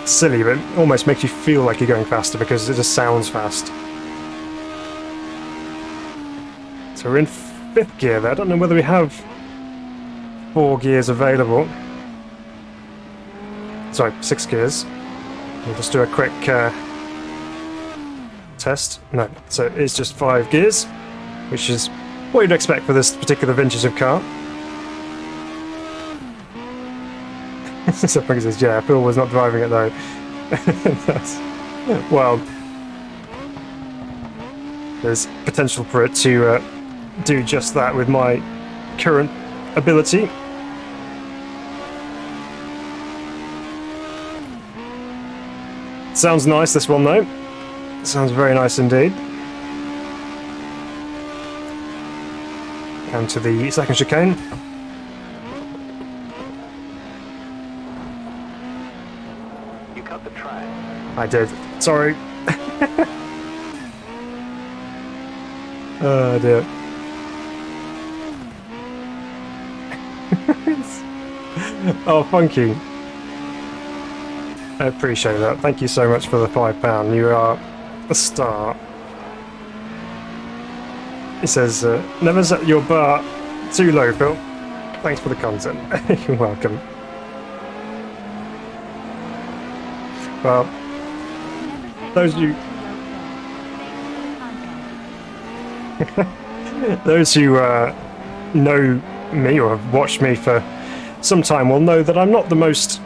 silly, but it almost makes you feel like you're going faster because it just sounds fast. So we're in 5th gear there. I don't know whether we have 4 gears available. Sorry, 6 gears. We'll just do a quick test. No, so it's just 5 gears, which is what you'd expect for this particular vintage of car. So Frankie says, yeah, Phil was not driving it though. Well, there's potential for it to do just that with my current ability. Sounds nice, this one though. Sounds very nice indeed. And to the second chicane. You cut the track. I did. Sorry. Oh dear. Oh, funky. I appreciate that. Thank you so much for the £5. You are a star. He says, never set your bar too low, Phil. Thanks for the content. You're welcome. Well, those of you Those who know me or have watched me for some time will know that I'm not the most,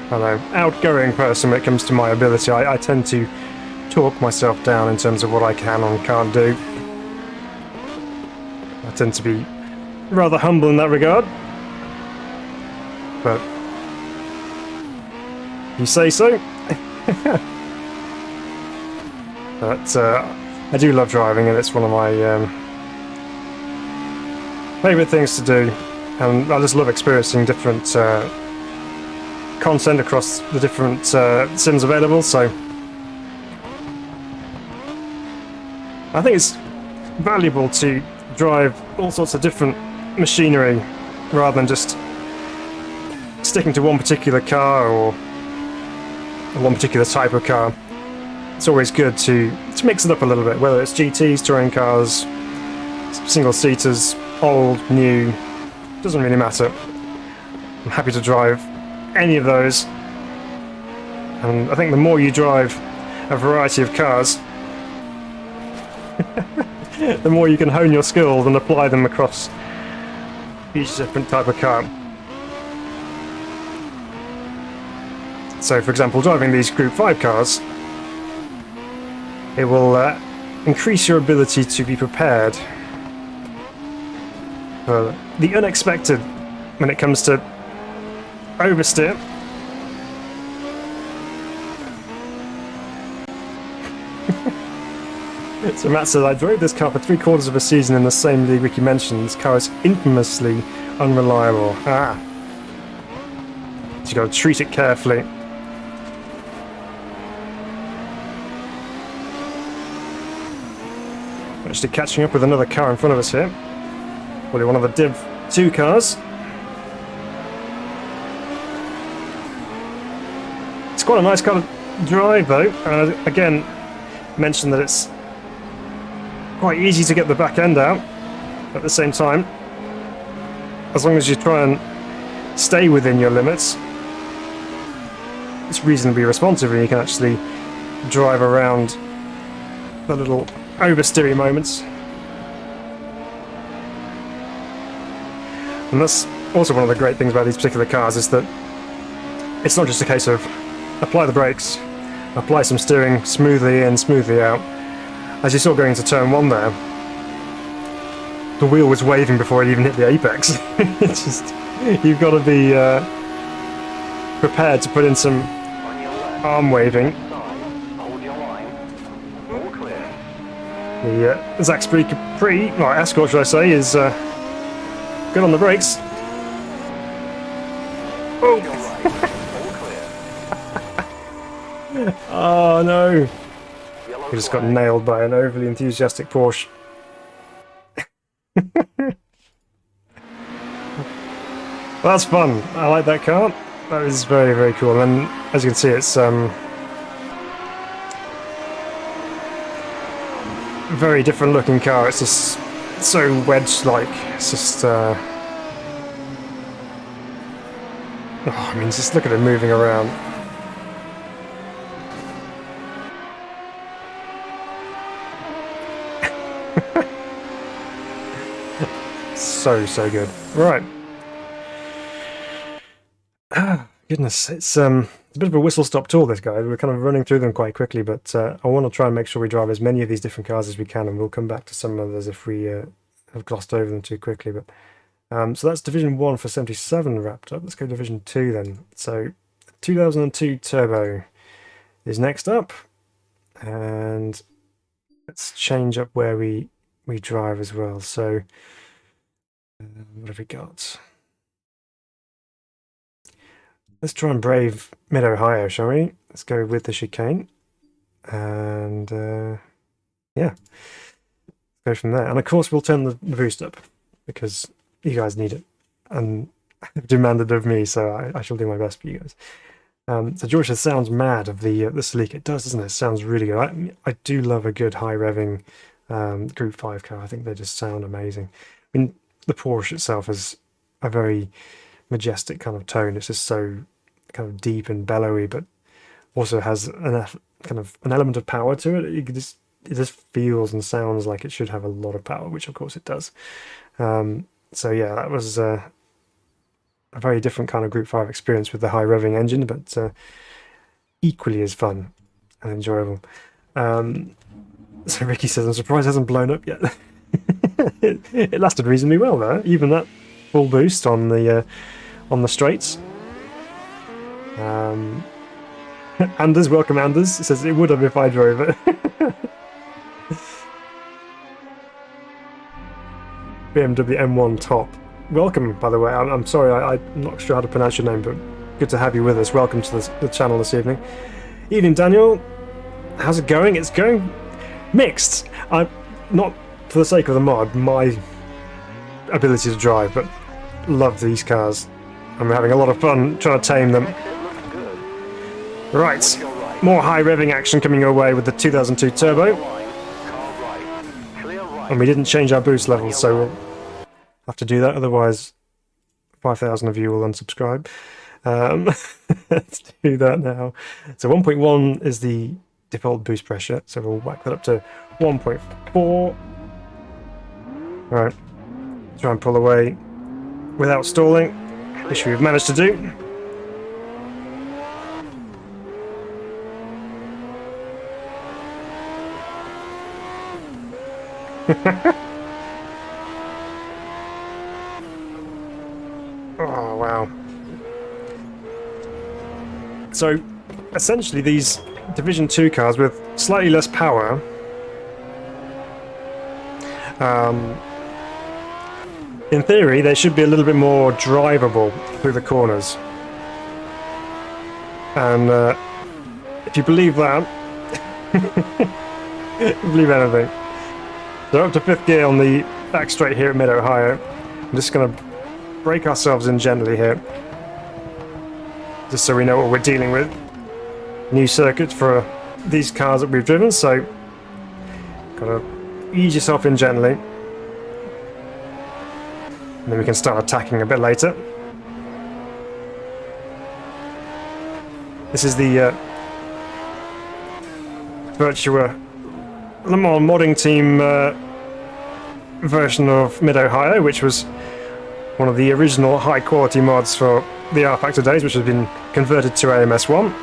I don't know, outgoing person when it comes to my ability. I tend to talk myself down in terms of what I can and can't do. I tend to be rather humble in that regard. But you say so. But I do love driving, and it's one of my favourite things to do. And I just love experiencing different content across the different sims available. So I think it's valuable to drive all sorts of different machinery rather than just sticking to one particular car or one particular type of car. It's always good to mix it up a little bit, whether it's GTs, touring cars, single-seaters, old, new, doesn't really matter. I'm happy to drive any of those, and I think the more you drive a variety of cars, the more you can hone your skills and apply them across each different type of car. So, for example, driving these Group 5 cars, it will increase your ability to be prepared for the unexpected when it comes to oversteer. So Matt says, I drove this car for 3/4 of a season in the same league Ricky mentioned. This car is infamously unreliable. So you got to treat it carefully. Actually catching up with another car in front of us here. Probably one of the Div 2 cars. It's quite a nice car to drive though. Again, mentioned that it's quite easy to get the back end out at the same time. As long as you try and stay within your limits, it's reasonably responsive and you can actually drive around the little oversteering moments. And that's also one of the great things about these particular cars, is that it's not just a case of apply the brakes, apply some steering smoothly in, smoothly out. As you saw going into turn 1 there, the wheel was waving before it even hit the apex. It's just, you've got to be prepared to put in some arm waving. The Zaxbury Capri, or Escort should I say, is good on the brakes. Oh! Oh no! We just got nailed by an overly enthusiastic Porsche. That's fun. I like that car. That is very, very cool. And as you can see, it's very different looking car. It's just so wedge-like. It's just oh, I mean, just look at it moving around. So good. Right. Ah, goodness, it's a bit of a whistle-stop tour, this guy. We're kind of running through them quite quickly, but I want to try and make sure we drive as many of these different cars as we can, and we'll come back to some others if we have glossed over them too quickly. But so that's Division 1 for 77 wrapped up. Let's go Division 2 then. So 2002 Turbo is next up, and let's change up where we drive as well. So what have we got? Let's try and brave Mid-Ohio, shall we? Let's go with the chicane. And yeah, go from there. And of course we'll turn the boost up, because you guys need it. And demanded of me, so I shall do my best for you guys. So George says, sounds mad of the Celica. It does, doesn't it? It sounds really good. I do love a good high revving Group 5 car. I think they just sound amazing. I mean, the Porsche itself is a very majestic kind of tone. It's just so kind of deep and bellowy, but also has kind of an element of power to it. You can just just feels and sounds like it should have a lot of power, which of course it does. So yeah, that was a very different kind of Group 5 experience with the high revving engine, but equally as fun and enjoyable. So Ricky says, I'm surprised it hasn't blown up yet. It lasted reasonably well though, even that full boost on the straights. Anders, welcome Anders. It says it would have if I drove it. BMW M1 Top. Welcome, by the way. I'm sorry, I'm not sure how to pronounce your name, but good to have you with us. Welcome to the channel this evening. Evening, Daniel. How's it going? It's going mixed. I'm not for the sake of the mod, my ability to drive, but love these cars. I'm having a lot of fun trying to tame them. Right, more high revving action coming your way with the 2002 Turbo. And we didn't change our boost levels, so we'll have to do that, otherwise 5,000 of you will unsubscribe. Let's do that now. So 1.1 is the default boost pressure, so we'll whack that up to 1.4. Alright, try and pull away without stalling, which we've managed to do. Oh wow. So essentially these Division 2 cars with slightly less power in theory they should be a little bit more drivable through the corners, and if you believe that believe anything. So up to 5th gear on the back straight here at Mid-Ohio. I'm just going to brake ourselves in gently here, just so we know what we're dealing with. New circuit for these cars that we've driven, so got to ease yourself in gently. And then we can start attacking a bit later. This is the Virtua Le Mans modding team version of Mid-Ohio, which was one of the original high quality mods for the R Factor days, which has been converted to AMS1.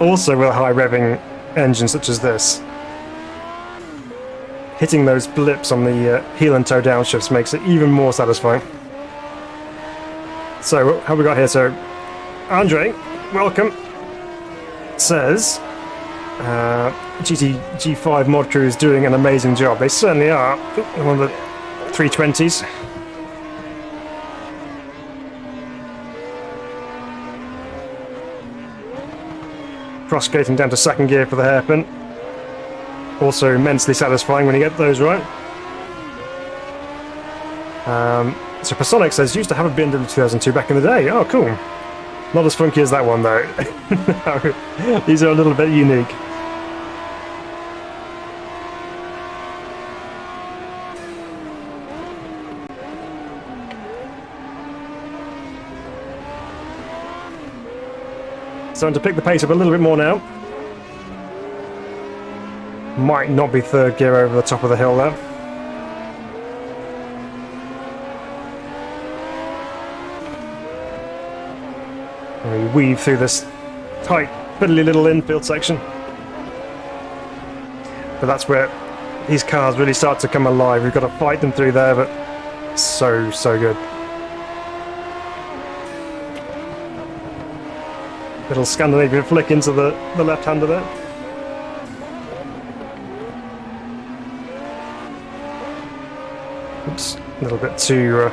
Also with a high revving engine such as this, hitting those blips on the heel and toe downshifts makes it even more satisfying. So what have we got here? So Andre, welcome, says GTG5 Mod crew is doing an amazing job. They certainly are. One of the 320s. Cross-skating down to 2nd gear for the hairpin. Also immensely satisfying when you get those right. So Personic says, used to have a BMW 2002 back in the day. Oh, cool. Not as funky as that one, though. No, these are a little bit unique. Starting to pick the pace up a little bit more now. Might not be 3rd gear over the top of the hill there. And we weave through this tight, fiddly little infield section. But that's where these cars really start to come alive. We've got to fight them through there, but so good. Little Scandinavian flick into the left-hander there. Oops, a little bit too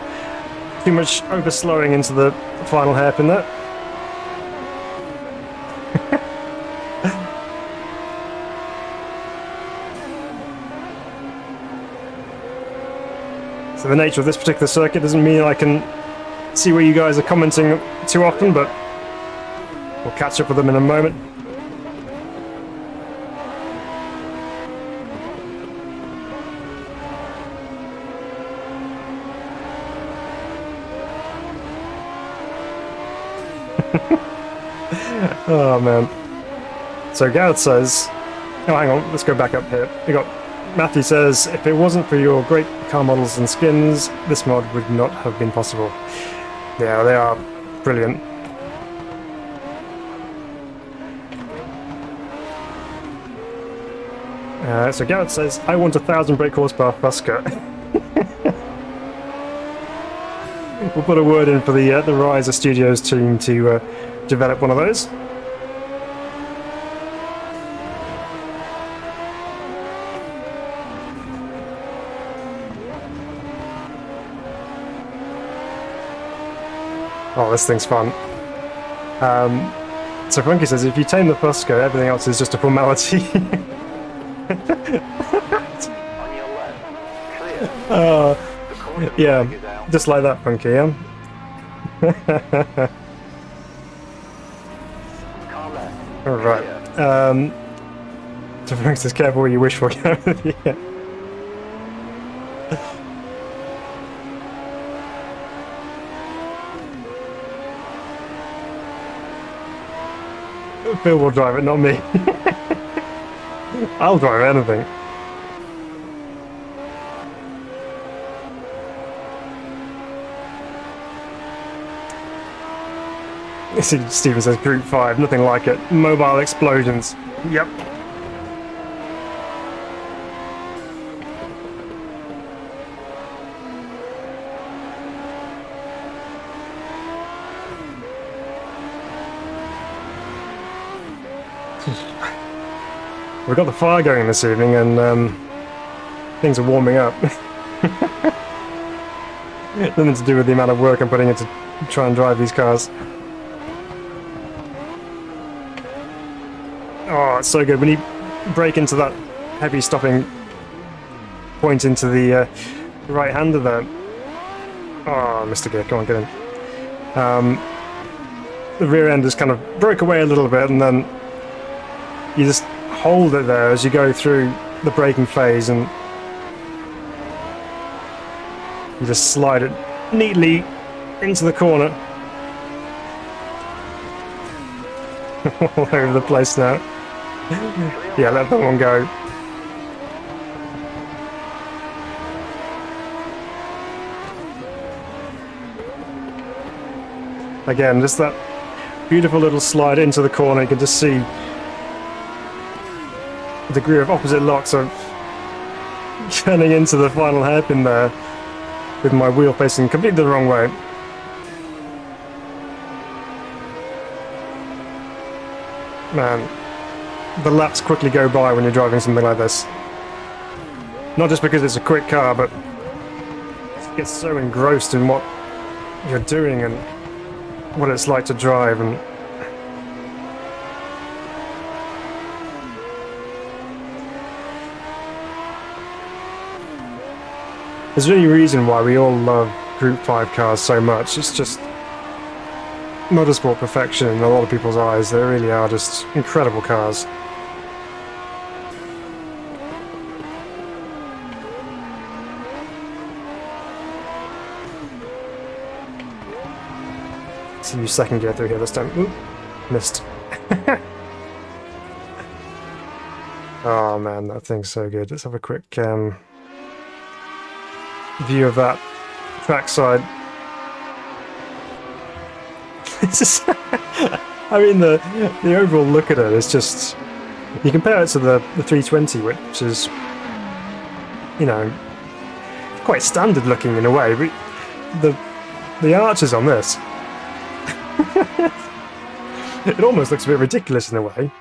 much overslowing into the final hairpin there. So the nature of this particular circuit doesn't mean I can see where you guys are commenting too often, but we'll catch up with them in a moment. Oh man. So Gareth says, oh hang on, let's go back up here. We got Matthew says, if it wasn't for your great car models and skins, this mod would not have been possible. Yeah, they are brilliant. So Gareth says, I want 1,000 brake horsepower Fusca. We'll put a word in for the Riser Studios team to develop one of those. Oh, this thing's fun. So Funky says, if you tame the Fusca, everything else is just a formality. On your left. Clear. The corner Yeah, flag is out. just like that, Funky, yeah? Car left. Alright. Clear. So Funky says, careful what you wish for, Gareth. Yeah. Phil will drive it, not me. I'll drive anything. Steven says Group 5, nothing like it. Mobile explosions. Yep. We've got the fire going this evening and things are warming up. Nothing to do with the amount of work I'm putting into try and drive these cars. Oh, it's so good. When you brake into that heavy stopping point into the right-hander there. Oh, Mr. Gear, come on, get in. The rear end just kind of broke away a little bit and then you just hold it there as you go through the braking phase and you just slide it neatly into the corner. All over the place now. Yeah, let that one go. Again, just that beautiful little slide into the corner. You can just see the degree of opposite locks of turning into the final hairpin there with my wheel facing completely the wrong way. Man, the laps quickly go by when you're driving something like this. Not just because it's a quick car, but you get so engrossed in what you're doing and what it's like to drive. And there's any reason why we all love Group 5 cars so much. It's just motorsport perfection in a lot of people's eyes. They really are just incredible cars. See you second gear through here this time. Oop, missed. Oh man, that thing's so good. Let's have a quick view of that trackside. This is I mean, the overall look at it is just, you compare it to the 320, which is, you know, quite standard looking in a way, but the arches on this, it almost looks a bit ridiculous in a way,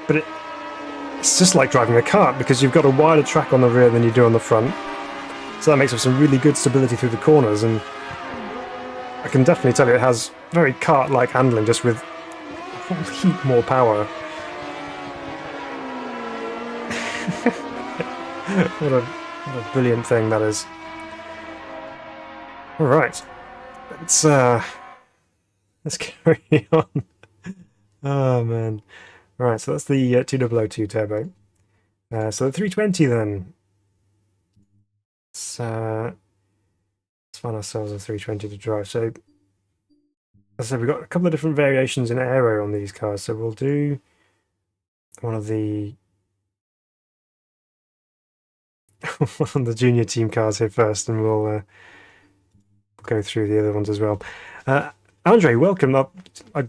but it's just like driving a kart because you've got a wider track on the rear than you do on the front, so that makes for some really good stability through the corners. And I can definitely tell you it has very kart-like handling, just with a whole heap more power. What a brilliant thing that is. Alright, let's carry on. Oh man. Right, so that's the 2002 turbo. So the 320 then. Let's find ourselves a 320 to drive. So as I said, we've got a couple of different variations in aero on these cars, so we'll do one of the one of the junior team cars here first, and we'll go through the other ones as well. Andre, welcome. I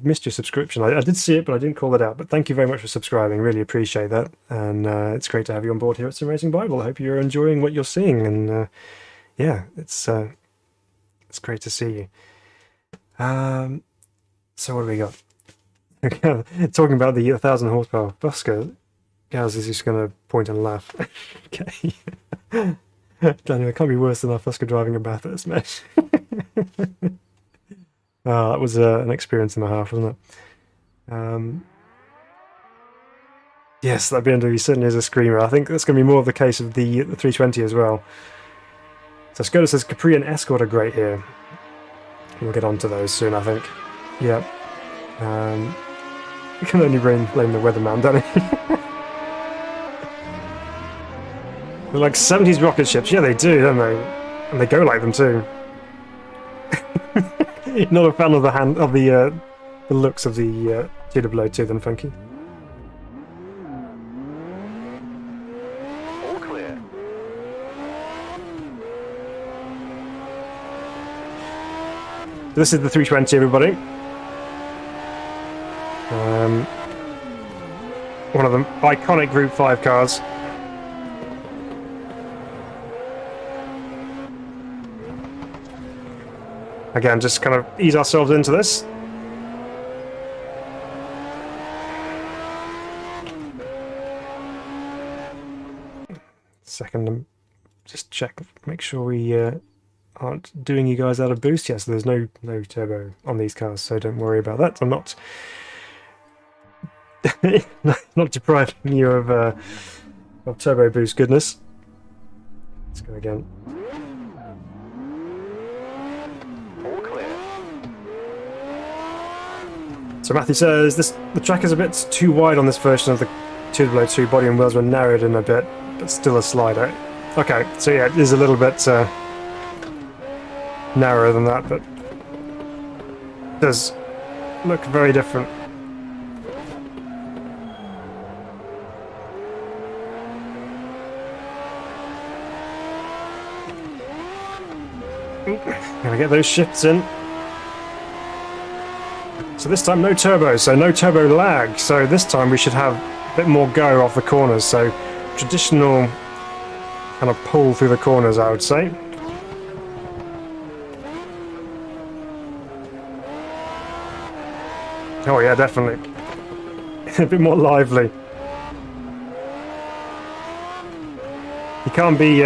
missed your subscription. I did see it, but I didn't call it out. But thank you very much for subscribing. Really appreciate that. And it's great to have you on board here at Simracing Bible. I hope you're enjoying what you're seeing. And yeah, it's great to see you. So what do we got? Talking about the 1,000 horsepower Busker. Gaz is just going to point and laugh. Okay. Daniel, it can't be worse than our Busker driving a Bathurst mesh. Oh, that was an experience and a half, wasn't it? Yes, that BMW certainly is a screamer. I think that's going to be more of the case of the 320 as well. So Skoda says Capri and Escort are great here. We'll get on to those soon, I think. Yep. You can only blame the weatherman, don't you? They're like 70s rocket ships. Yeah, they do, don't they? And they go like them too. Not a fan of the looks of the GW2 then, Funky. All clear. This is the 320, everybody. One of the iconic Group 5 cars. Again, just kind of ease ourselves into this. Second, just check, make sure we aren't doing you guys out of boost. Yes, there's no turbo on these cars, so don't worry about that. I'm not not depriving you of turbo boost goodness. Let's go again. So Matthew says the track is a bit too wide on this version of the 2W2. Body and wheels were narrowed in a bit, but still a slider. Okay, so yeah, it is a little bit narrower than that, but it does look very different. Gonna get those shifts in. So this time no turbo, so no turbo lag. So this time we should have a bit more go off the corners. So traditional kind of pull through the corners, I would say. Oh yeah, definitely. A bit more lively. You can't be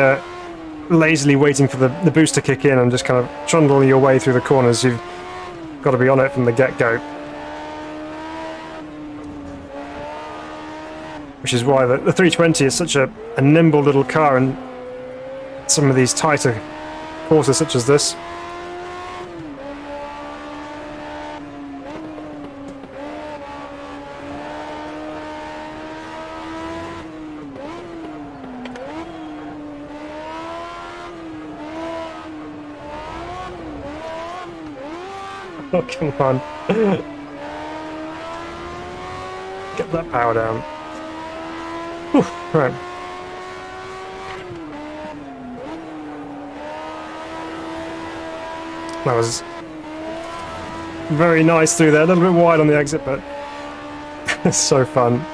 lazily waiting for the boost to kick in and just kind of trundle your way through the corners. You've got to be on it from the get-go. Which is why the 320 is such a nimble little car in some of these tighter courses such as this. Oh, come on. Get that power down. Whew, right. That was very nice through there. A little bit wide on the exit, but it's so fun.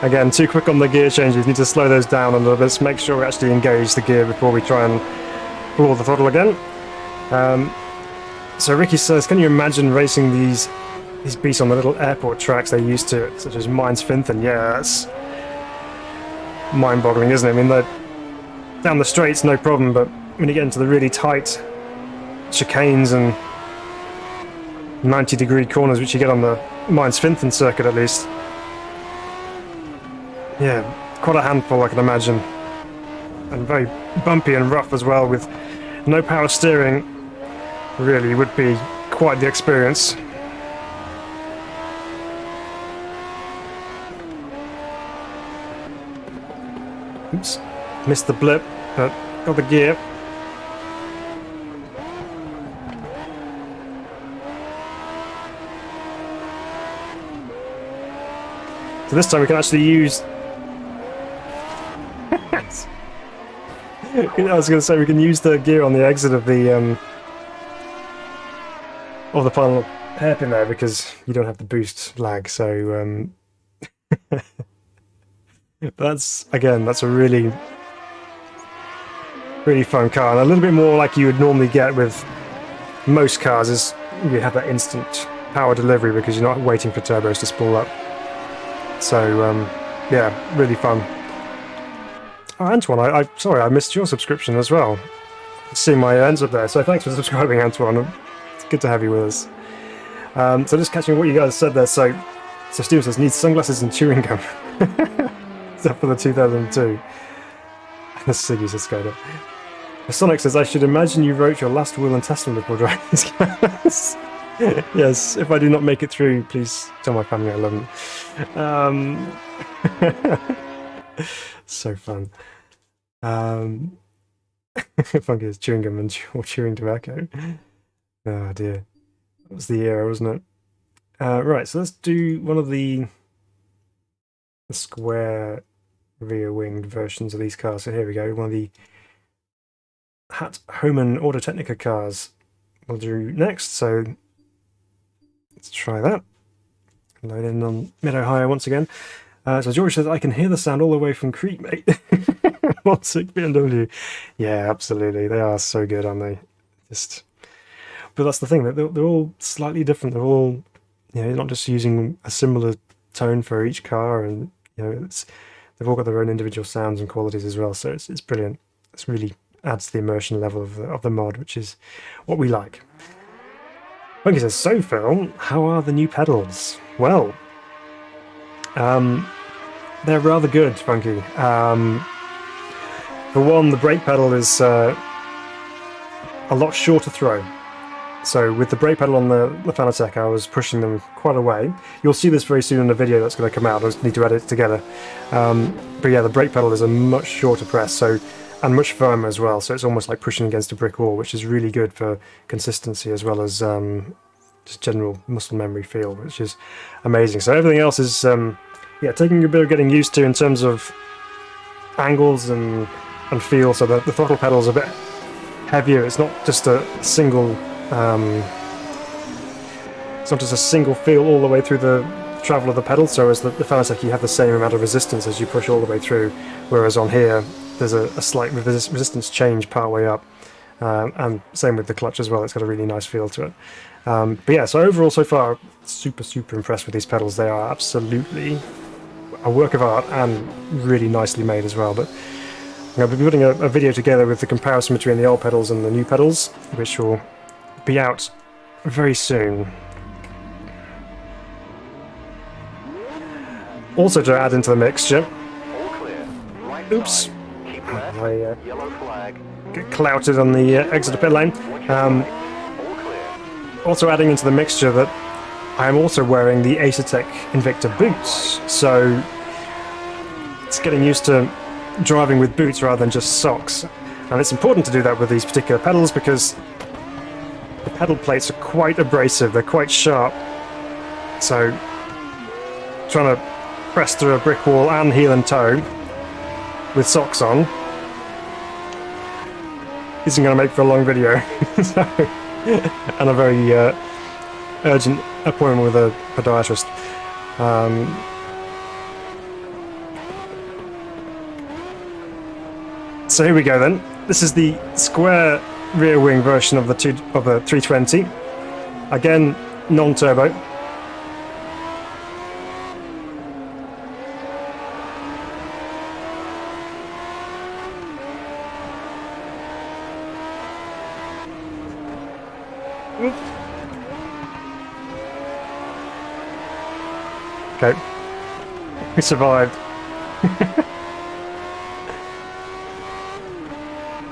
Again, too quick on the gear changes. Need to slow those down a little bit. Make sure we actually engage the gear before we try and floor the throttle again. So Ricky says, can you imagine racing these beasts on the little airport tracks they're used to, such as Mainz Finten? Yeah, that's mind-boggling, isn't it? I mean, they're down the straights, no problem, but when you get into the really tight chicanes and 90-degree corners, which you get on the Mainz Finten circuit at least, yeah, quite a handful, I can imagine. And very bumpy and rough as well, with no power steering. Really would be quite the experience. Oops, missed the blip, but got the gear. So this time we can actually use... I was going to say we can use the gear on the exit of the final hairpin there because you don't have the boost lag. So that's a really fun car, and a little bit more like you would normally get with most cars is you have that instant power delivery because you're not waiting for turbos to spool up. So yeah, really fun. Oh, Antoine, sorry I missed your subscription as well. See my ends up there, so thanks for subscribing, Antoine. It's good to have you with us. So just catching what you guys said there. So Steven says needs sunglasses and chewing gum. Except for the 2002. Siggy says Skoda. Sonic says I should imagine you wrote your last will and testament before driving these cars. Yes, if I do not make it through, please tell my family I love them. So fun. Funky is chewing gum or chewing tobacco. Oh dear. That was the era, wasn't it? Right, so let's do one of the square rear-winged versions of these cars. So here we go, one of the Hat Homan Auto Technica cars we'll do next. So let's try that. Load in on mid-Ohio once again. So George says, I can hear the sound all the way from Crete, mate. 1.6 BMW. Yeah, absolutely. They are so good, aren't they? But that's the thing, they're all slightly different. They're all, you're not just using a similar tone for each car, and they've all got their own individual sounds and qualities as well. So it's brilliant. It's really adds to the immersion level of the mod, which is what we like. Funky says, so Phil, how are the new pedals? Well, they're rather good, Funky. For one, the brake pedal is a lot shorter throw. So with the brake pedal on the Fanatec, I was pushing them quite a way. You'll see this very soon in the video that's going to come out. I just need to edit it together. But yeah, the brake pedal is a much shorter press, and much firmer as well. So it's almost like pushing against a brick wall, which is really good for consistency as well as just general muscle memory feel, which is amazing. So everything else is taking a bit of getting used to in terms of angles and feel. So the throttle pedal is a bit heavier. It's not just a single feel all the way through the travel of the pedal. So as the Fanatec, you have the same amount of resistance as you push all the way through, whereas on here there's a slight resistance change part way up, and same with the clutch as well. It's got a really nice feel to it. But yeah, so overall so far, super impressed with these pedals. They are absolutely a work of art and really nicely made as well. But I'm going to be putting a video together with the comparison between the old pedals and the new pedals, which will be out very soon. Also to add into the mixture, oops, I get clouted on the exit of pit lane. Also adding into the mixture that I am also wearing the Acertec Invicta boots, so it's getting used to driving with boots rather than just socks. And it's important to do that with these particular pedals because the pedal plates are quite abrasive, they're quite sharp, so trying to press through a brick wall and heel and toe with socks on isn't going to make for a long video. And a very urgent appointment with a podiatrist. So here we go then. This is the square rear wing version of the 320. Again, non-turbo. Okay, we survived.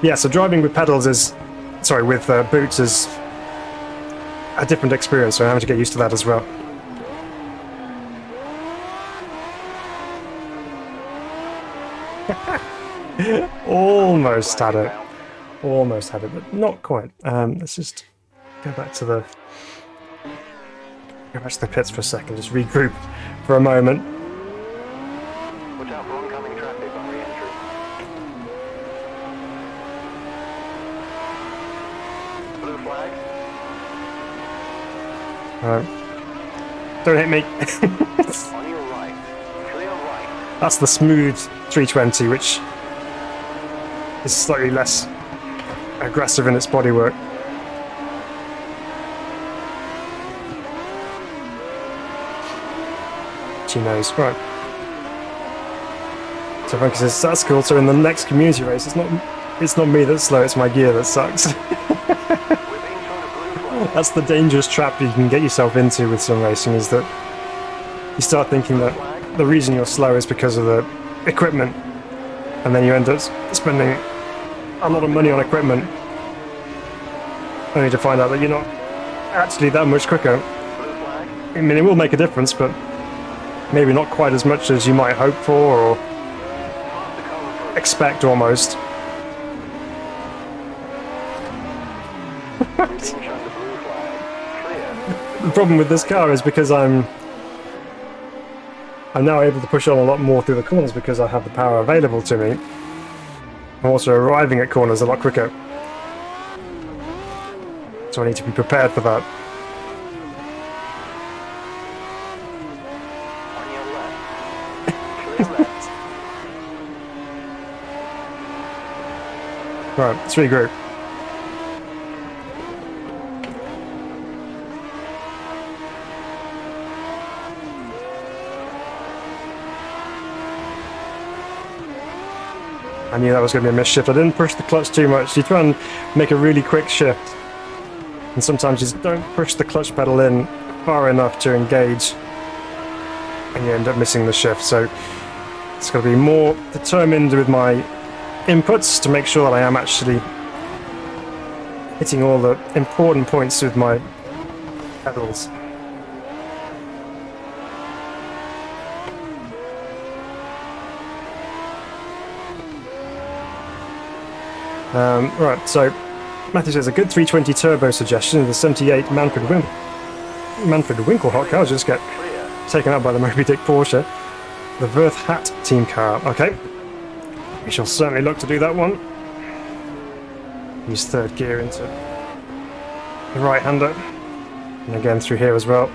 Yeah, so driving with pedals is, sorry, with boots is a different experience, so I'm having to get used to that as well. Almost had it. Almost had it, but not quite. Let's just go back to the pits for a second, just regroup for a moment. Watch out for oncoming traffic on re-entry. Blue flag. Don't hit me. On your right. Clear right. That's the smooth 320, which is slightly less aggressive in its bodywork. She knows. Right. So Frankie says, that's cool. So in the next community race, it's not me that's slow, it's my gear that sucks. We're being shown a blue flag. That's the dangerous trap you can get yourself into with sim racing, is that you start thinking that the reason you're slow is because of the equipment, and then you end up spending a lot of money on equipment only to find out that you're not actually that much quicker. Blue flag. I mean, it will make a difference, but maybe not quite as much as you might hope for or Faster car approach. expect almost. We're being shown the blue flag. Clear. The problem with this car is because I'm now able to push on a lot more through the corners because I have the power available to me. I'm also arriving at corners a lot quicker. So I need to be prepared for that. On your left. Clear left. Right, let's regroup. I knew that was going to be a missed shift. I didn't push the clutch too much. You try and make a really quick shift, and sometimes you just don't push the clutch pedal in far enough to engage, and you end up missing the shift. So it's got to be more determined with my inputs to make sure that I am actually hitting all the important points with my pedals. Right, so Matthew says a good 320 turbo suggestion is the 78 Manfred Winkelhock car. Just get Clear. taken out by the Moby Dick Porsche. The Verth Hat team car. Okay, we shall certainly look to do that one. Use third gear into the right-hander, and again through here as well.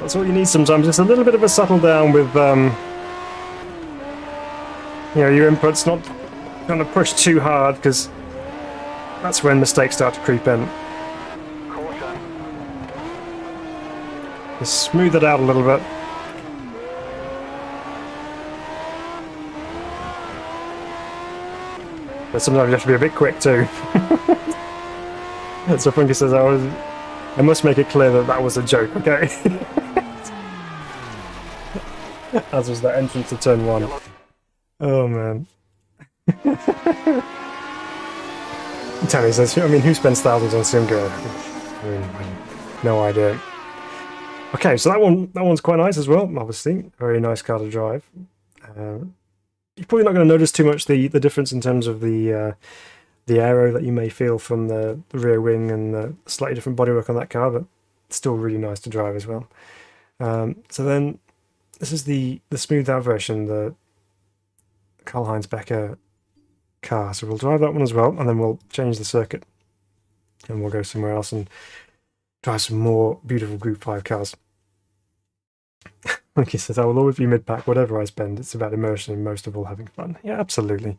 That's what you need sometimes, just a little bit of a settle down with, your inputs, not trying to push too hard, because that's when mistakes start to creep in. Caution. Just smooth it out a little bit. But sometimes you have to be a bit quick too. So Funky says, I must make it clear that that was a joke, okay? As was that entrance to turn one. Oh man. Tanny says, I mean, who spends thousands on SimGo? I mean, no idea. Okay, so that one's quite nice as well, obviously. Very nice car to drive. You're probably not going to notice too much the difference in terms of the aero that you may feel from the rear wing and the slightly different bodywork on that car, but it's still really nice to drive as well. So then, this is the smoothed out version, the Karl-Heinz Becker car. So we'll drive that one as well, and then we'll change the circuit, and we'll go somewhere else and drive some more beautiful Group 5 cars. Like he says, I will always be mid-pack, whatever I spend. It's about immersion and most of all having fun. Yeah, absolutely.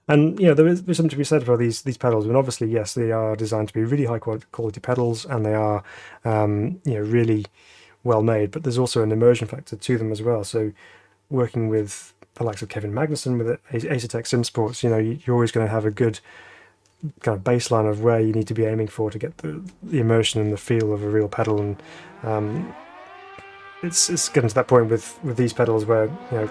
And there's something to be said for these pedals. And obviously, yes, they are designed to be really high quality pedals, and they are really well made. But there's also an immersion factor to them as well. So working with the likes of Kevin Magnussen with Acertec Sim Sports, you're always going to have a good kind of baseline of where you need to be aiming for to get the emotion and the feel of a real pedal. And it's getting to that point with these pedals where, you know,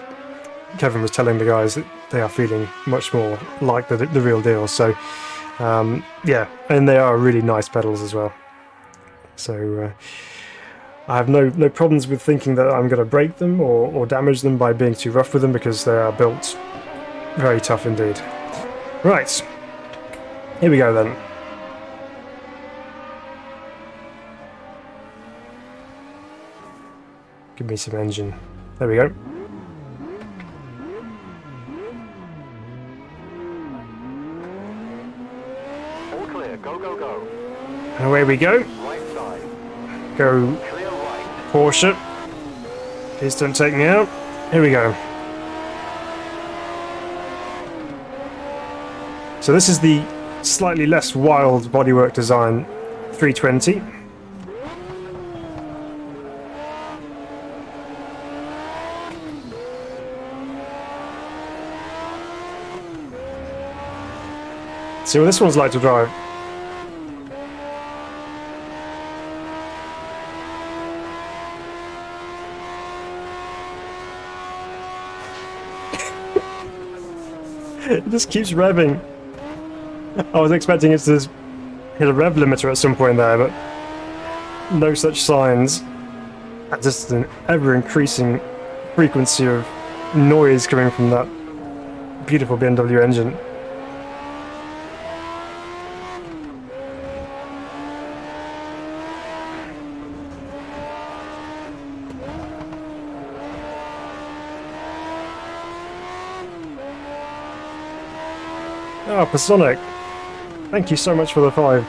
Kevin was telling the guys that they are feeling much more like the real deal. So yeah, and they are really nice pedals as well. So I have no problems with thinking that I'm going to break them or damage them by being too rough with them, because they are built very tough indeed. Right, here we go then. Give me some engine. There we go. All clear. Go, go, go. And away we go. Right side. Go Clear right. Porsche. Please don't take me out. Here we go. So this is the slightly less wild bodywork design 320. See what this one's like to drive. It just keeps revving. I was expecting it to hit a rev limiter at some point there, but no such signs. Just an ever-increasing frequency of noise coming from that beautiful BMW engine. Oh, Pasonic, thank you so much for the £5.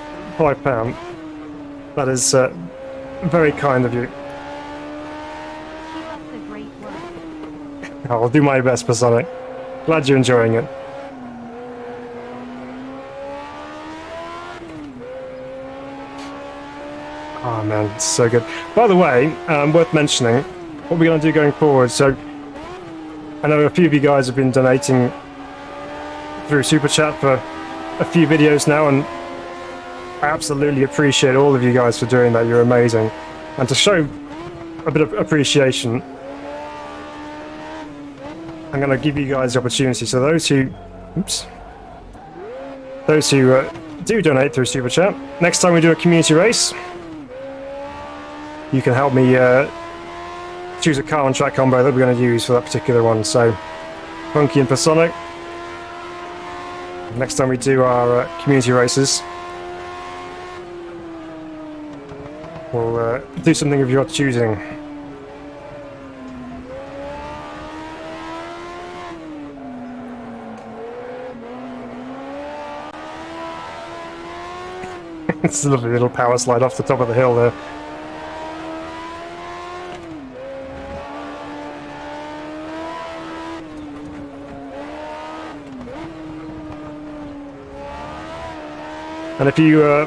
That is very kind of you. Keep up the great work. I'll do my best, Pasonic. Glad you're enjoying it. Oh man, it's so good. By the way, worth mentioning, what we're going to do going forward. So, I know a few of you guys have been donating through Super Chat for a few videos now, and I absolutely appreciate all of you guys for doing that. You're amazing. And to show a bit of appreciation, I'm going to give you guys the opportunity. So those who do donate through Super Chat, next time we do a community race, you can help me choose a car and track combo that we're going to use for that particular one. So Funky and Pasonic, next time we do our community races, we'll do something of your choosing. It's a lovely little power slide off the top of the hill there. And if you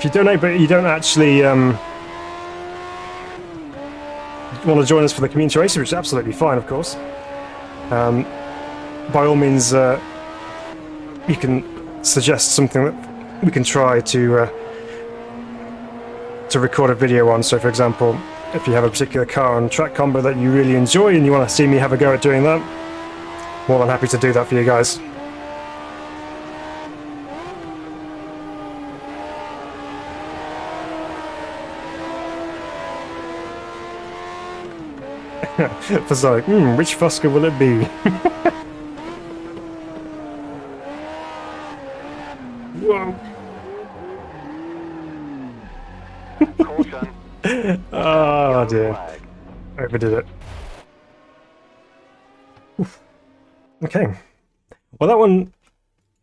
donate but you don't actually want to join us for the community race, which is absolutely fine, of course, by all means you can suggest something that we can try to record a video on. So for example, if you have a particular car and track combo that you really enjoy and you want to see me have a go at doing that, more than happy to do that for you guys. It's like, which Fusca will it be? Whoa! Caution. Oh dear, Flag. overdid it. Oof. Okay, well that one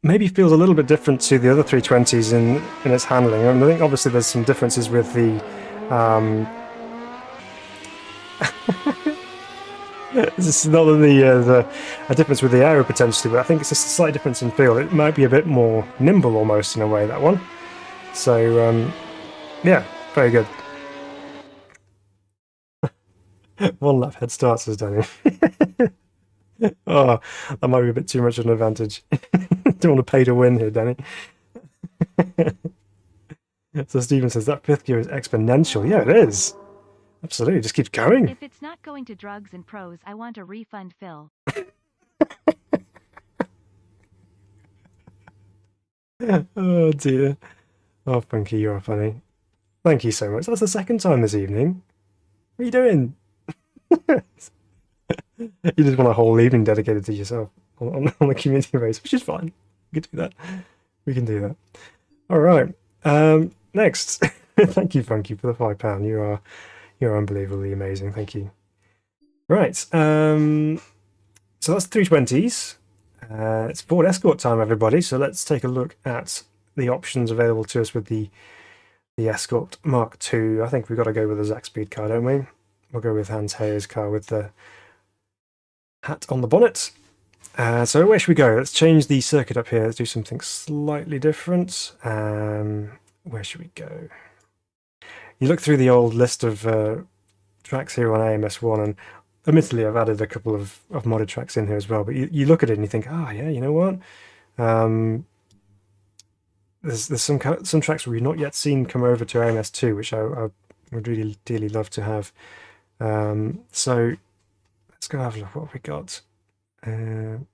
maybe feels a little bit different to the other 320s in its handling. I think obviously there's some differences with the this is not only a difference with the aero potentially, but I think it's just a slight difference in feel. It might be a bit more nimble almost in a way, that one. So yeah, very good. One lap head start, says Danny. Oh, that might be a bit too much of an advantage. Don't want to pay to win here, Danny. So Stephen says that fifth gear is exponential. Yeah, it is. Absolutely, it just keeps going. If it's not going to drugs and pros, I want a refund, Phil. Oh dear. Oh, Funky, you are funny. Thank you so much. That's the second time this evening. What are you doing? You just want a whole evening dedicated to yourself on the community race, which is fine. We can do that. We can do that. All right. Next. Thank you, Funky, for the £5. You're unbelievably amazing. Thank you. Right. So that's 320s. It's Ford Escort time, everybody. So let's take a look at the options available to us with the Escort Mark II. I think we've got to go with the Zack Speed car, don't we? We'll go with Hans Hayer's car with the hat on the bonnet. So where should we go? Let's change the circuit up here. Let's do something slightly different. Where should we go? You look through the old list of tracks here on AMS1, and admittedly I've added a couple of modded tracks in here as well, but you look at it and you think, yeah, you know what? There's some tracks we've not yet seen come over to AMS2, which I would really dearly love to have. So let's go have a look. What have we got? I'm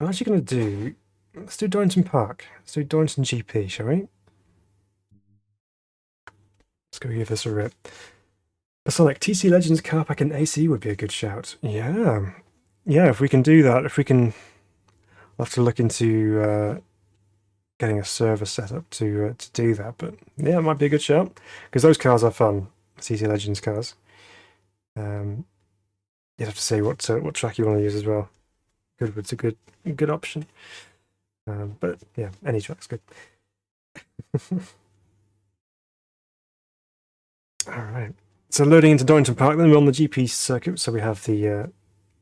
actually going to do... Let's do Dorrington Park. Let's do Dorrington GP, shall we? Let's go give this a rip. A Sonic TC Legends car pack in AC would be a good shout. Yeah. Yeah, if we can do that, if we can... I'll have to look into getting a server set up to do that, but yeah, it might be a good shout, because those cars are fun, TC Legends cars. You'd have to say what track you want to use as well. Goodwood's a good option. But yeah, any track's good. Alright, so loading into Dorrington Park, then we're on the GP circuit, so we have the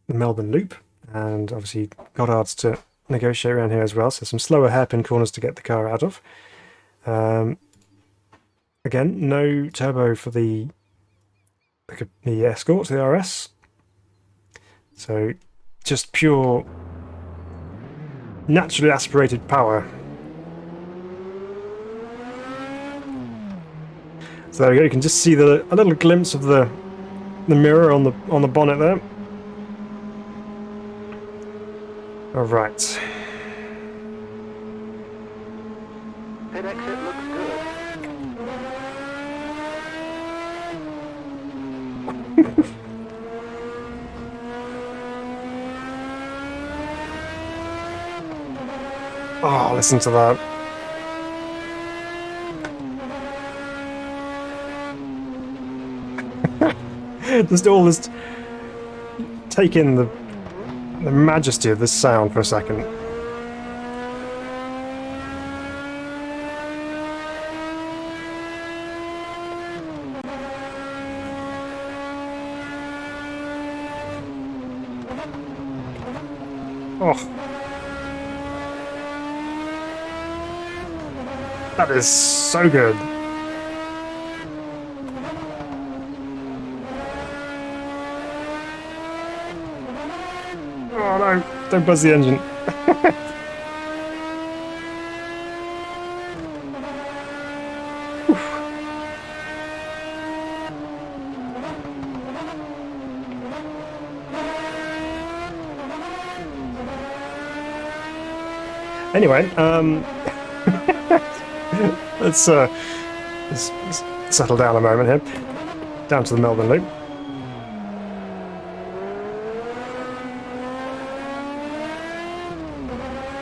Melbourne Loop, and obviously Goddard's to negotiate around here as well, so some slower hairpin corners to get the car out of. Again, no turbo for the Escort, the RS, so just pure naturally aspirated power. So there we go, you can just see a little glimpse of the mirror on the bonnet there. Alright. Pit exit looks good. Oh, listen to that. Just all this... Take in the majesty of this sound for a second. Oh. That is so good. Oh no, don't buzz the engine. Anyway, let's settle down a moment here. Down to the Melbourne Loop.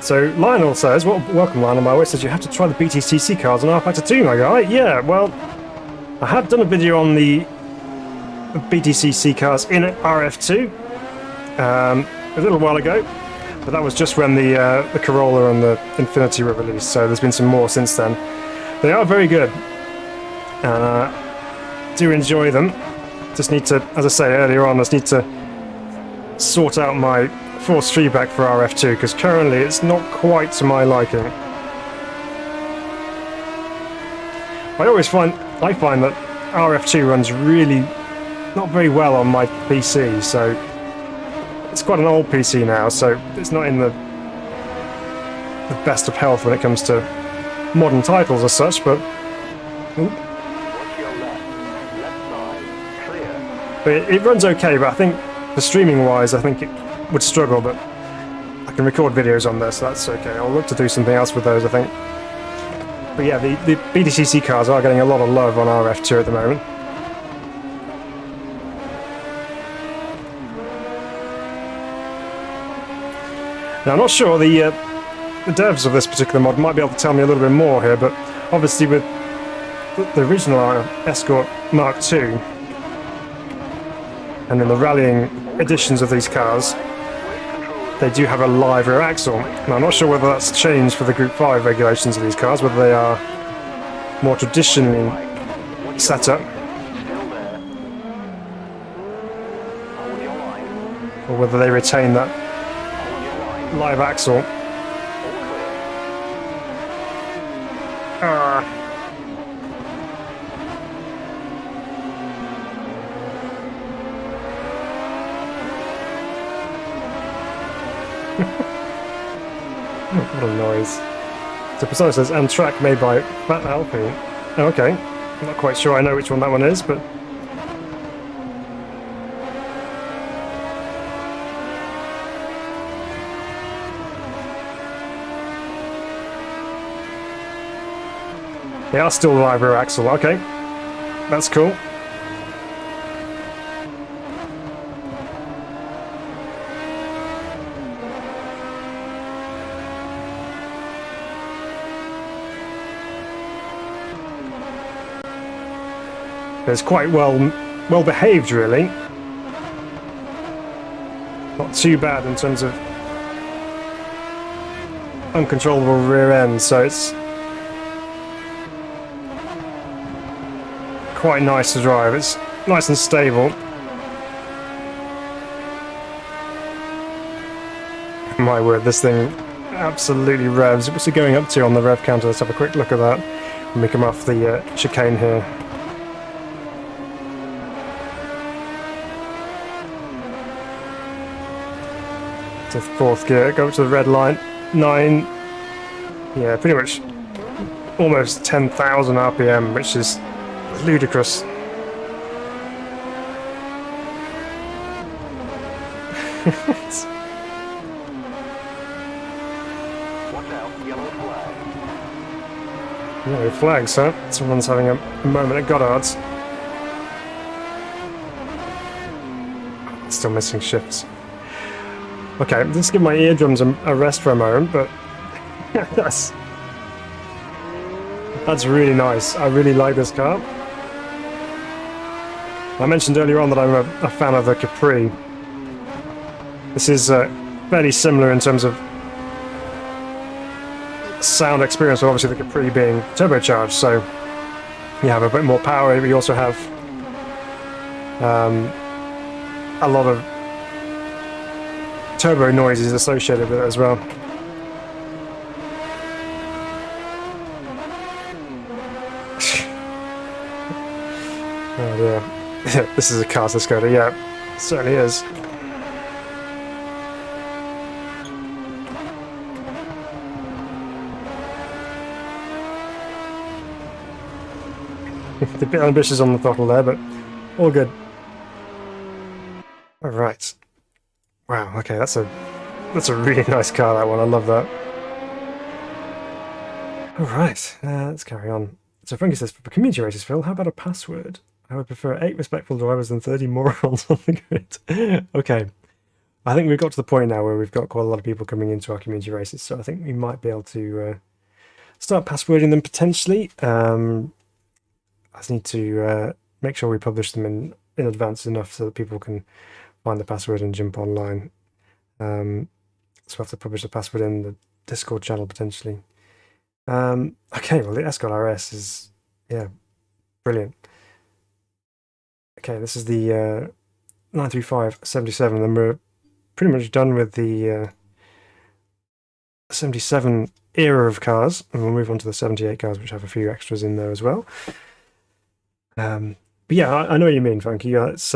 So Lionel says, welcome Lionel, by the way, says you have to try the BTCC cars on R-Factor 2, my guy. Yeah, well, I have done a video on the BTCC cars in RF2 a little while ago, but that was just when the Corolla and the Infiniti were released, so there's been some more since then. They are very good, and I do enjoy them. Just need to, as I say earlier on, just need to sort out my forced feedback for RF2, because currently it's not quite to my liking. I find that RF2 runs really, not very well on my PC, so it's quite an old PC now, so it's not in the best of health when it comes to modern titles as such, but Watch your left. Left side. Clear. but it runs okay. But I think for streaming wise, I think it would struggle, but I can record videos on this, so that's okay. I'll look to do something else with those, I think. But yeah, the BDCC cars are getting a lot of love on RF2 at the moment. Now, I'm not sure the devs of this particular mod might be able to tell me a little bit more here, but obviously with the original Escort Mark II and then the rallying editions of these cars, they do have a live rear axle. Now, I'm not sure whether that's changed for the Group 5 regulations of these cars, whether they are more traditionally set up, Still there. Hold your line. or whether they retain that Hold your line. live axle. All clear. Ah. What a noise. So Persona says, and track made by Fat Alpine. Oh, okay. I'm not quite sure I know which one that one is, but... They are still live rear axle, okay. That's cool. It's quite well behaved, really. Not too bad in terms of uncontrollable rear end, so it's quite nice to drive. It's nice and stable. My word, this thing absolutely revs. What's it going up to on the rev counter? Let's have a quick look at that when we come off the chicane here. To fourth gear, go up to the red line. 9. Yeah, pretty much almost 10,000 RPM, which is ludicrous. Watch out. Yellow flag. Yellow flags, huh? Someone's having a moment at Goddard's. Still missing shifts. Okay, let's give my eardrums a rest for a moment, but that's really nice. I really like this car. I mentioned earlier on that I'm a fan of the Capri. This is fairly similar in terms of sound experience, but obviously the Capri being turbocharged, so you have a bit more power, but you also have a lot of turbo noises associated with it as well. Oh dear. This is a Casa Skoda, yeah, it certainly is. A bit ambitious on the throttle there, but all good. Alright. Wow, okay, that's a really nice car, that one. I love that. Alright, let's carry on. So Frankie says, for community races, Phil, how about a password? I would prefer 8 respectful drivers than 30 morons on the grid. Okay. I think we've got to the point now where we've got quite a lot of people coming into our community races, so I think we might be able to start passwording them potentially. I just need to make sure we publish them in advance enough so that people can find the password and jump online. So we'll have to publish the password in the Discord channel potentially. Okay, well the Escort RS is, yeah, brilliant. Okay, this is the 935-77, and we're pretty much done with the 77 era of cars, and we'll move on to the 78 cars, which have a few extras in there as well. But yeah, I know what you mean, Funky. It's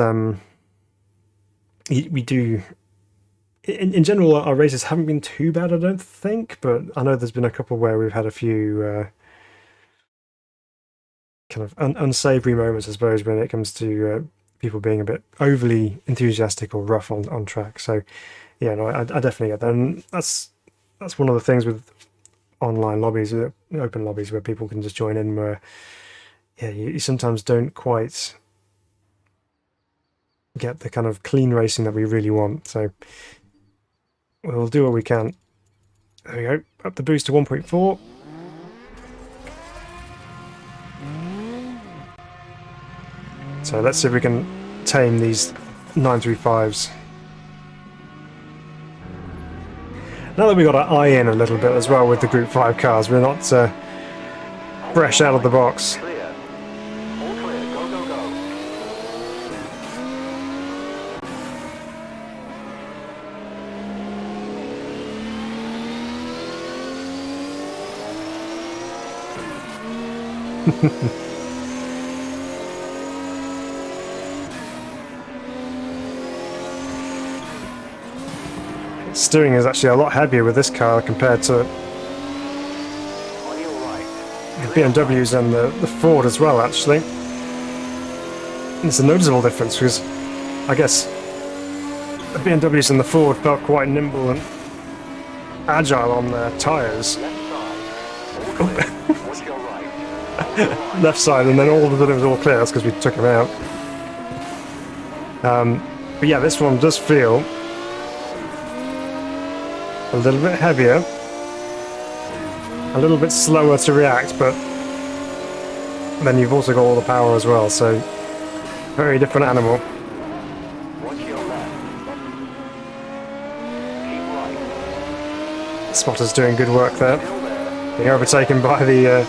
we do. In general, our races haven't been too bad, I don't think. But I know there's been a couple where we've had a few kind of unsavory moments, I suppose, when it comes to people being a bit overly enthusiastic or rough on track. So yeah, no, I definitely get that. And that's one of the things with online lobbies, open lobbies, where people can just join in. Where yeah, you sometimes don't quite get the kind of clean racing that we really want. So we'll do what we can. There we go. Up the boost to 1.4. So let's see if we can tame these 935s. Now that we've got our eye in a little bit as well with the Group 5 cars, we're not fresh out of the box. Clear. All clear. Go, go, go. Steering is actually a lot heavier with this car compared to On your right. the BMWs and the Ford as well, actually. It's a noticeable difference because I guess the BMWs and the Ford felt quite nimble and agile on their tyres. Left side. All clear. Watch your right. On your right. Left side, and then all of a sudden it was all clear. That's because we took them out. But yeah, this one does feel a little bit heavier, a little bit slower to react, but then you've also got all the power as well, so very different animal. Watch your left. Keep right. Spotter's doing good work there, Still there. being overtaken by the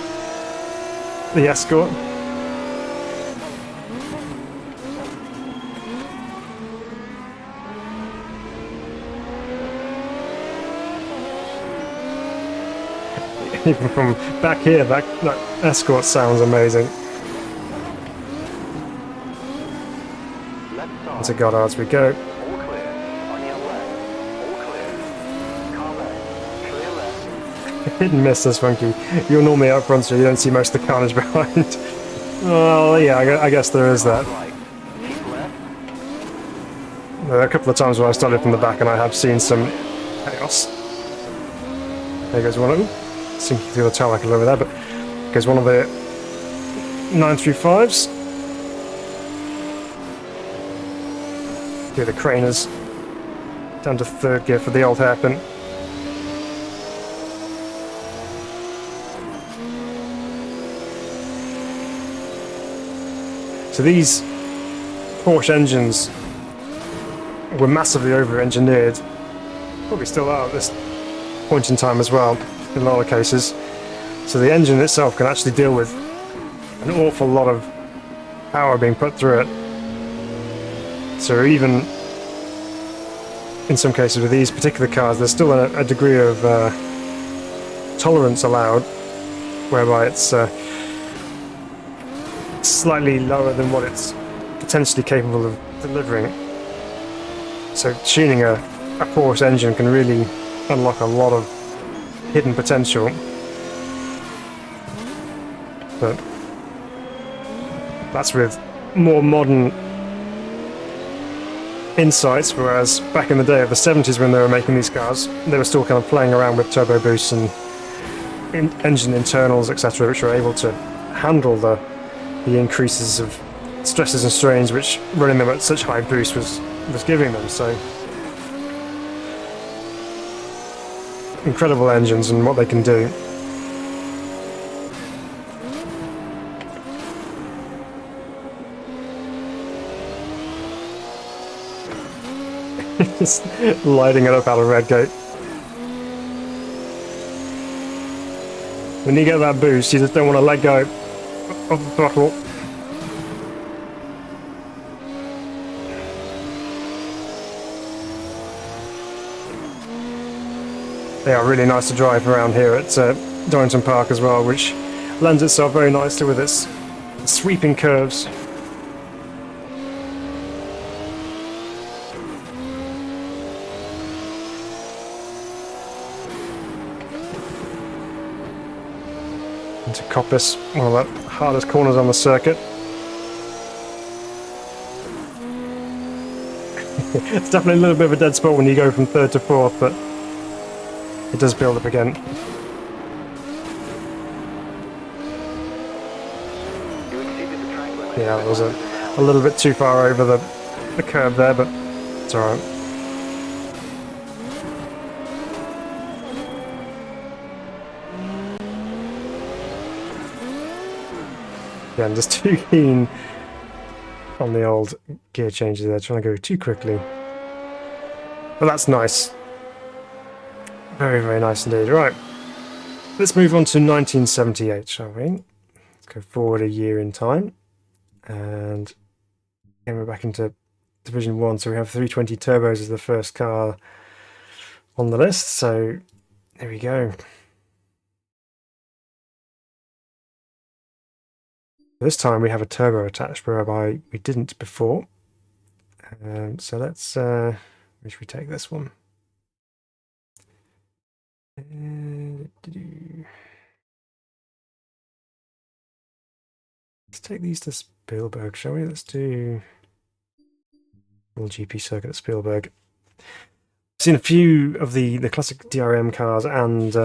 Escort. Even from back here, that Escort sounds amazing. Left side. Into Goddard's we go. All clear. On your left. All clear. Car left. Clear left. Hit and miss this Funky. You're normally up front, so you don't see most of the carnage behind. Well, yeah, I guess there is that. Right. Keep left. There are a couple of times where I started from the back and I have seen some chaos. There goes one of them. Sinking through the tarmac a little bit there, but goes one of the 935s. Do the craners. Down to third gear for the old hairpin. So these Porsche engines were massively over-engineered. Probably still are at this point in time as well, in a lot of cases. So the engine itself can actually deal with an awful lot of power being put through it. So even in some cases with these particular cars, there's still a degree of tolerance allowed, whereby it's slightly lower than what it's potentially capable of delivering. So tuning a Porsche engine can really unlock a lot of hidden potential. But that's with more modern insights, whereas back in the day of the 70s when they were making these cars, they were still kind of playing around with turbo boosts and engine internals, etc., which were able to handle the increases of stresses and strains which running them at such high boost was giving them. So incredible engines and what they can do. Just lighting it up out of Redgate. When you get that boost, you just don't want to let go of the throttle. They are really nice to drive around here at Dorrington Park as well, which lends itself very nicely with its sweeping curves. into Coppice, one of the hardest corners on the circuit. It's definitely a little bit of a dead spot when you go from third to fourth, but it does build up again. You exceeded the track limit. Yeah, it was a little bit too far over the curb there, but it's alright. Yeah, I'm just too keen on the old gear changes there, trying to go too quickly. But that's nice. Very, very nice indeed. Right, let's move on to 1978, shall we? Let's go forward a year in time. And then we're back into Division 1, so we have 320 turbos as the first car on the list, so there we go. This time we have a turbo attached, whereby we didn't before. So let's, where should we take this one? Let's take these to Spielberg, shall we? Let's do little GP circuit at Spielberg. I've seen a few of the classic DRM cars and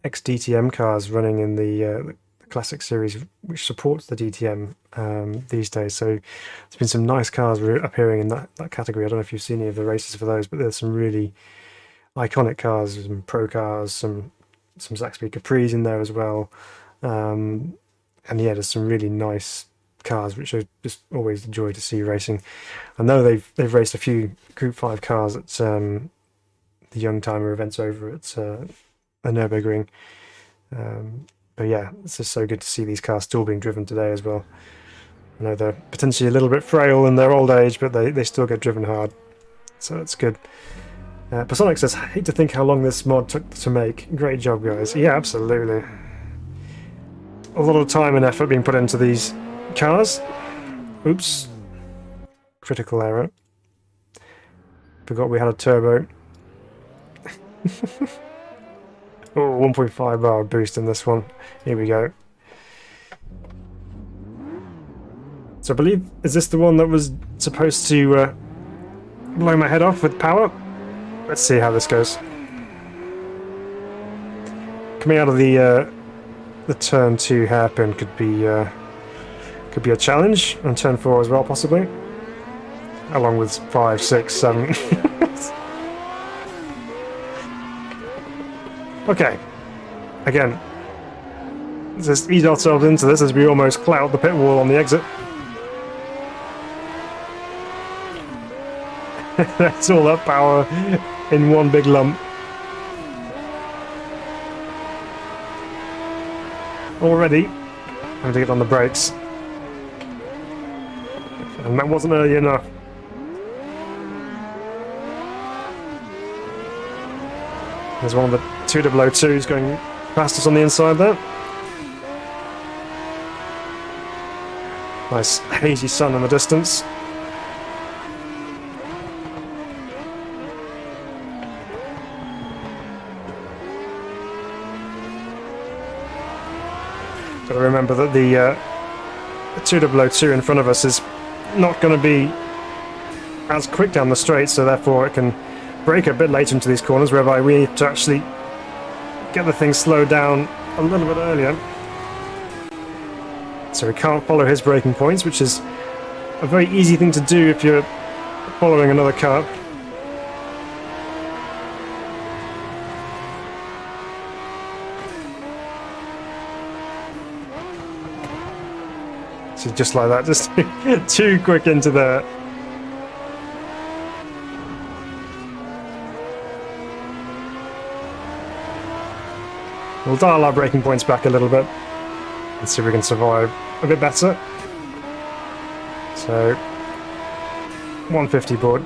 ex-DTM cars running in the classic series, which supports the DTM these days. So there's been some nice cars appearing in that category. I don't know if you've seen any of the races for those, but there's some really iconic cars, some pro cars, some Zaxby Capris in there as well. And yeah, there's some really nice cars which are just always a joy to see racing. I know they've raced a few Group 5 cars at the Youngtimer events over at the Nürburgring. But yeah, it's just so good to see these cars still being driven today as well. I know they're potentially a little bit frail in their old age, but they still get driven hard. So that's good. Pasonic says, I hate to think how long this mod took to make. Great job, guys. Yeah, absolutely. A lot of time and effort being put into these cars. Oops. Critical error. Forgot we had a turbo. Oh, 1.5 bar boost in this one. Here we go. So I believe, is this the one that was supposed to blow my head off with power? Let's see how this goes. Coming out of the turn 2 hairpin could be a challenge, and turn 4 as well possibly, along with 5, 6, 7. Okay, again, let's just ease ourselves into this as we almost clout the pit wall on the exit. That's all that power in one big lump. Already having to get on the brakes, and that wasn't early enough. There's one of the 2002s going past us on the inside there. Nice hazy sun in the distance. Got to remember that the 2002 in front of us is not going to be as quick down the straight, so therefore it can brake a bit later into these corners, whereby we need to actually get the thing slowed down a little bit earlier. So we can't follow his braking points, which is a very easy thing to do if you're following another car. So just like that, just too quick into there. We'll dial our braking points back a little bit and see if we can survive a bit better. So, 150 board.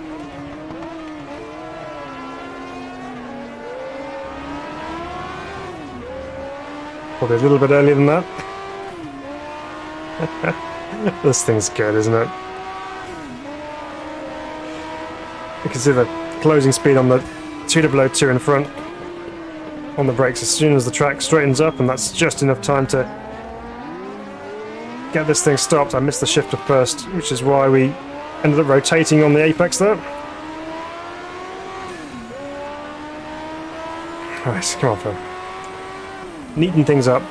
Probably a little bit earlier than that. This thing's good, isn't it? You can see the closing speed on the 2002 in front. on the brakes as soon as the track straightens up, and that's just enough time to get this thing stopped. I missed the shifter first, which is why we ended up rotating on the apex there. Nice, come on, Phil. Neaten things up.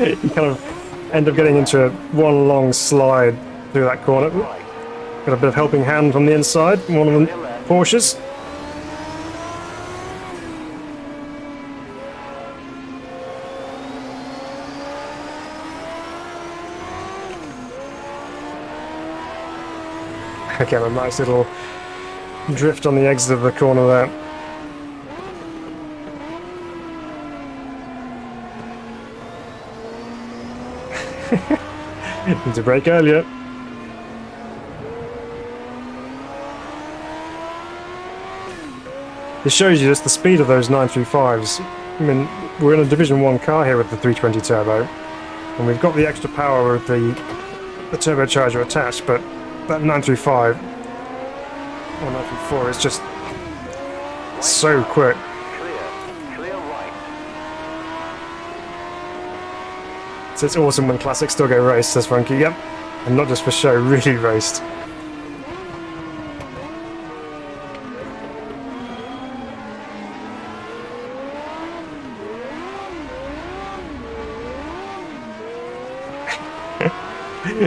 You kind of end up getting into one long slide through that corner. Got a bit of helping hand from the inside, one of the Porsches. Again, a nice little drift on the exit of the corner there. Need to brake earlier. This shows you just the speed of those 935s. I mean, we're in a Division 1 car here with the 320 turbo, and we've got the extra power of the turbocharger attached, but that 935 or 934 is just so quick. Clear right. So it's awesome when classics still go race, says Frankie. Yep, and not just for show, really raced.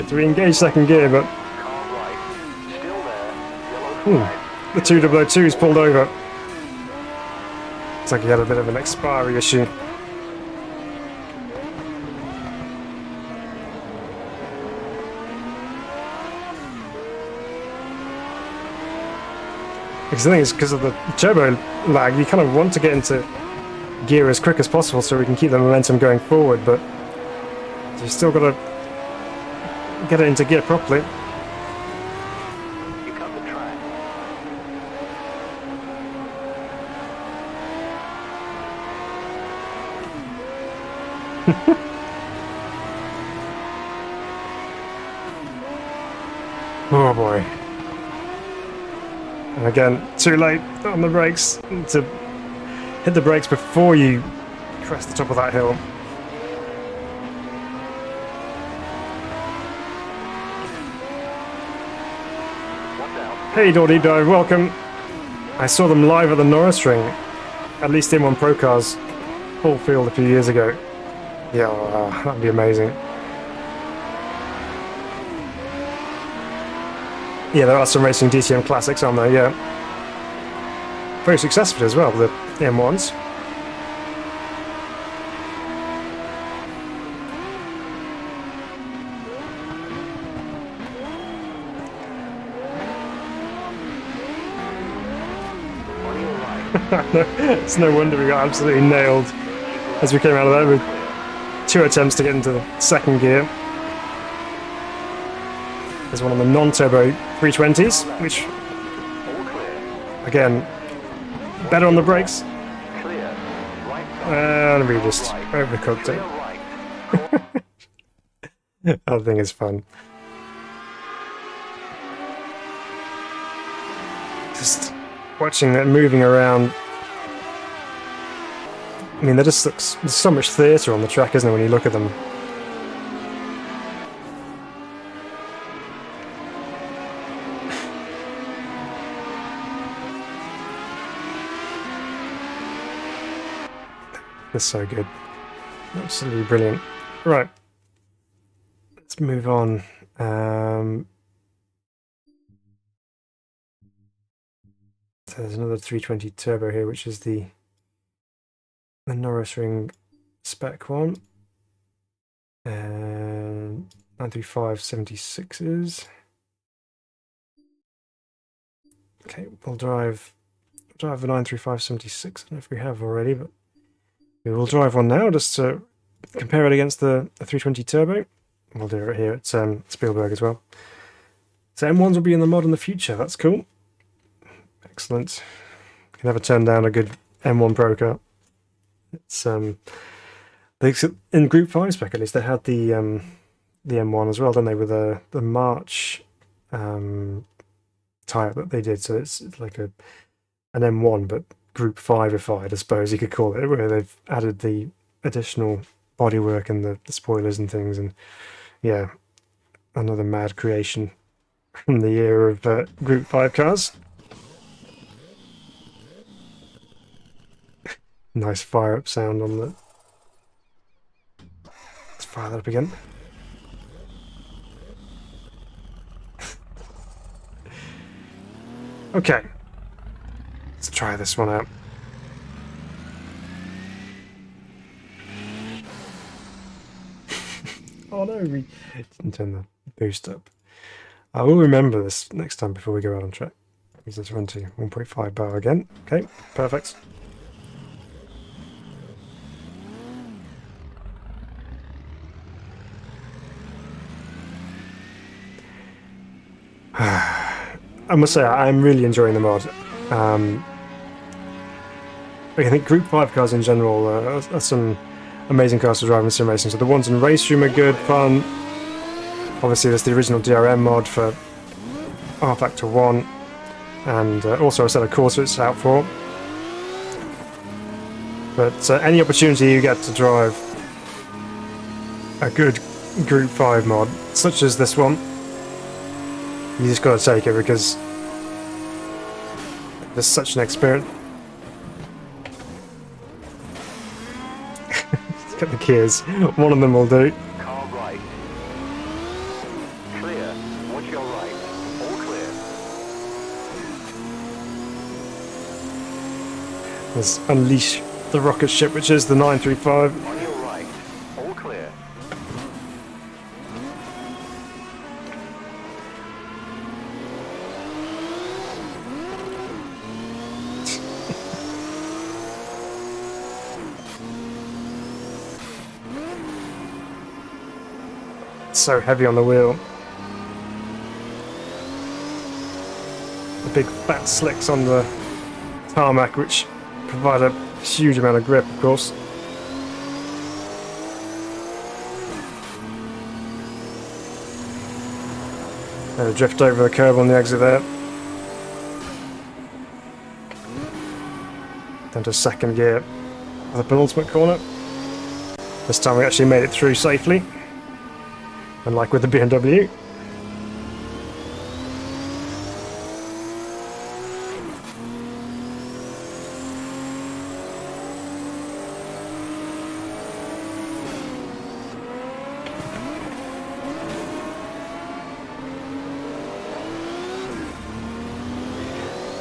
So we engage second gear, but Car right. Still there. Yellow flag. the 2002's pulled over. Looks like he had a bit of an expiry issue. Because I think it's because of the turbo lag, you kind of want to get into gear as quick as possible so we can keep the momentum going forward, but you've still got to get it into gear properly. You cut the track. Oh boy. And again, too late on the brakes to hit the brakes before you crest the top of that hill. Watch out. Hey Dawdy Dive, welcome. I saw them live at the Norris Ring, at least in one Pro Cars full field a few years ago. Yeah, that'd be amazing. Yeah, there are some racing DTM classics on there, yeah. Very successful as well, the M1s. On your right. It's no wonder we got absolutely nailed as we came out of there with 2 attempts to get into the second gear. There's one on the non-turbo 320s, which, All clear. again, better on the brakes. Clear. Right side. And we just overcooked Clear it. right. That thing is fun. Just watching it moving around. I mean, there just looks, there's so much theatre on the track, isn't there, when you look at them? They're so good. Absolutely brilliant. Right. Let's move on. So there's another 320 turbo here, which is the Norris Ring spec one. And 935 76s. Okay, we'll drive the 935 76. I don't know if we have already, but we will drive one now just to compare it against the 320 turbo. We'll do it here at Spielberg as well. So M1s will be in the mod in the future. That's cool. Excellent. Can never turn down a good M1 Pro car. It's they in Group 5 spec at least they had the M1 as well, didn't they, with the March type that they did. So it's like an M1 but Group 5ified, I suppose you could call it, where they've added the additional bodywork and the spoilers and things, and yeah, another mad creation from the era of Group 5 cars. Nice fire up sound on the... Let's fire that up again. Okay, let's try this one out. Oh no, we didn't turn the boost up. I will remember this next time before we go out on track. Let's run to 1.5 bar again. Okay, perfect. I must say, I'm really enjoying the mod. I think Group 5 cars in general are some amazing cars to drive in sim racing. So the ones in Race Room are good fun. Obviously, there's the original DRM mod for R-Factor 1, and also a set of Corsa it's out for. But any opportunity you get to drive a good Group 5 mod, such as this one, you just got to take it, because there's such an experience. Let's get the gears. One of them will do. Car right. Clear. Watch your right. All clear. Let's unleash the rocket ship, which is the 935. On your right. All clear. It's so heavy on the wheel. The big fat slicks on the tarmac, which provide a huge amount of grip, of course. And a drift over the curb on the exit there. Down to second gear for the penultimate corner. This time we actually made it through safely, unlike with the BMW.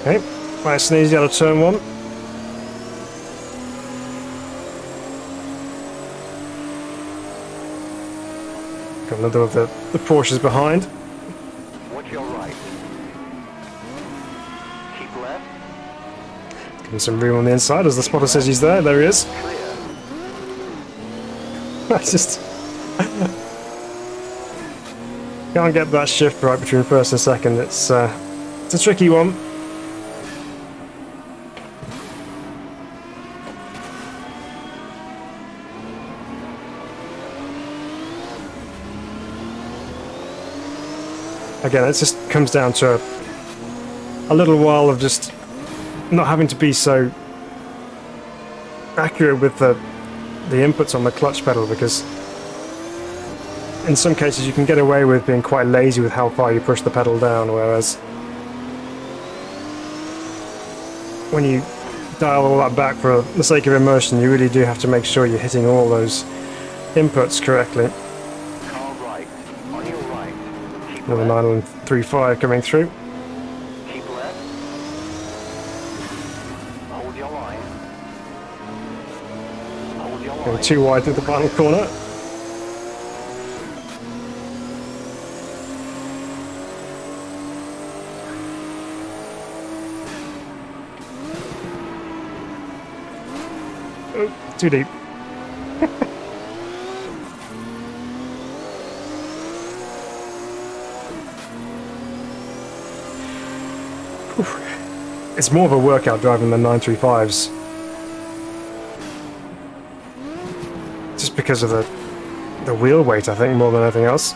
Okay, nice and easy out of turn one. Got another of the Porsches behind. Watch your right. Keep left. Give him some room on the inside as the spotter says he's there. There he is. Clear. I just can't get that shift right between first and second. It's a tricky one. Again, it just comes down to a little while of just not having to be so accurate with the inputs on the clutch pedal, because in some cases you can get away with being quite lazy with how far you push the pedal down, whereas when you dial all that back for the sake of immersion, you really do have to make sure you're hitting all those inputs correctly. Car right. On your right. Keep Another left. 935 coming through. Keep left. Hold your line. Hold your Going line. too wide through the final corner. Oh, too deep. It's more of a workout driving than 935s. because of the wheel weight, I think, more than anything else.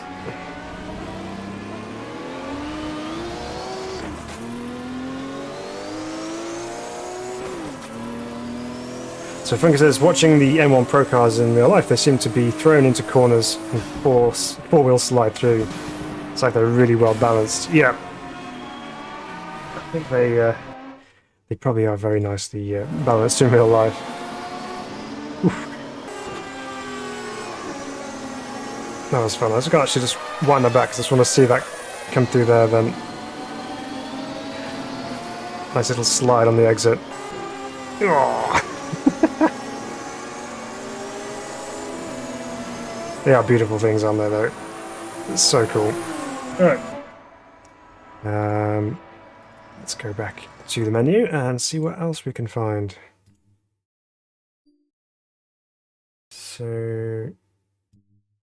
So Funky says, watching the M1 Pro cars in real life, they seem to be thrown into corners and four-wheel slide through. It's like they're really well balanced. Yeah. I think they probably are very nicely balanced in real life. Oof. That was fun. I was going to actually just wind my back because I just want to see that come through there then. Nice little slide on the exit. Oh. They are beautiful things on there though. It's so cool. Alright. Let's go back to the menu and see what else we can find. So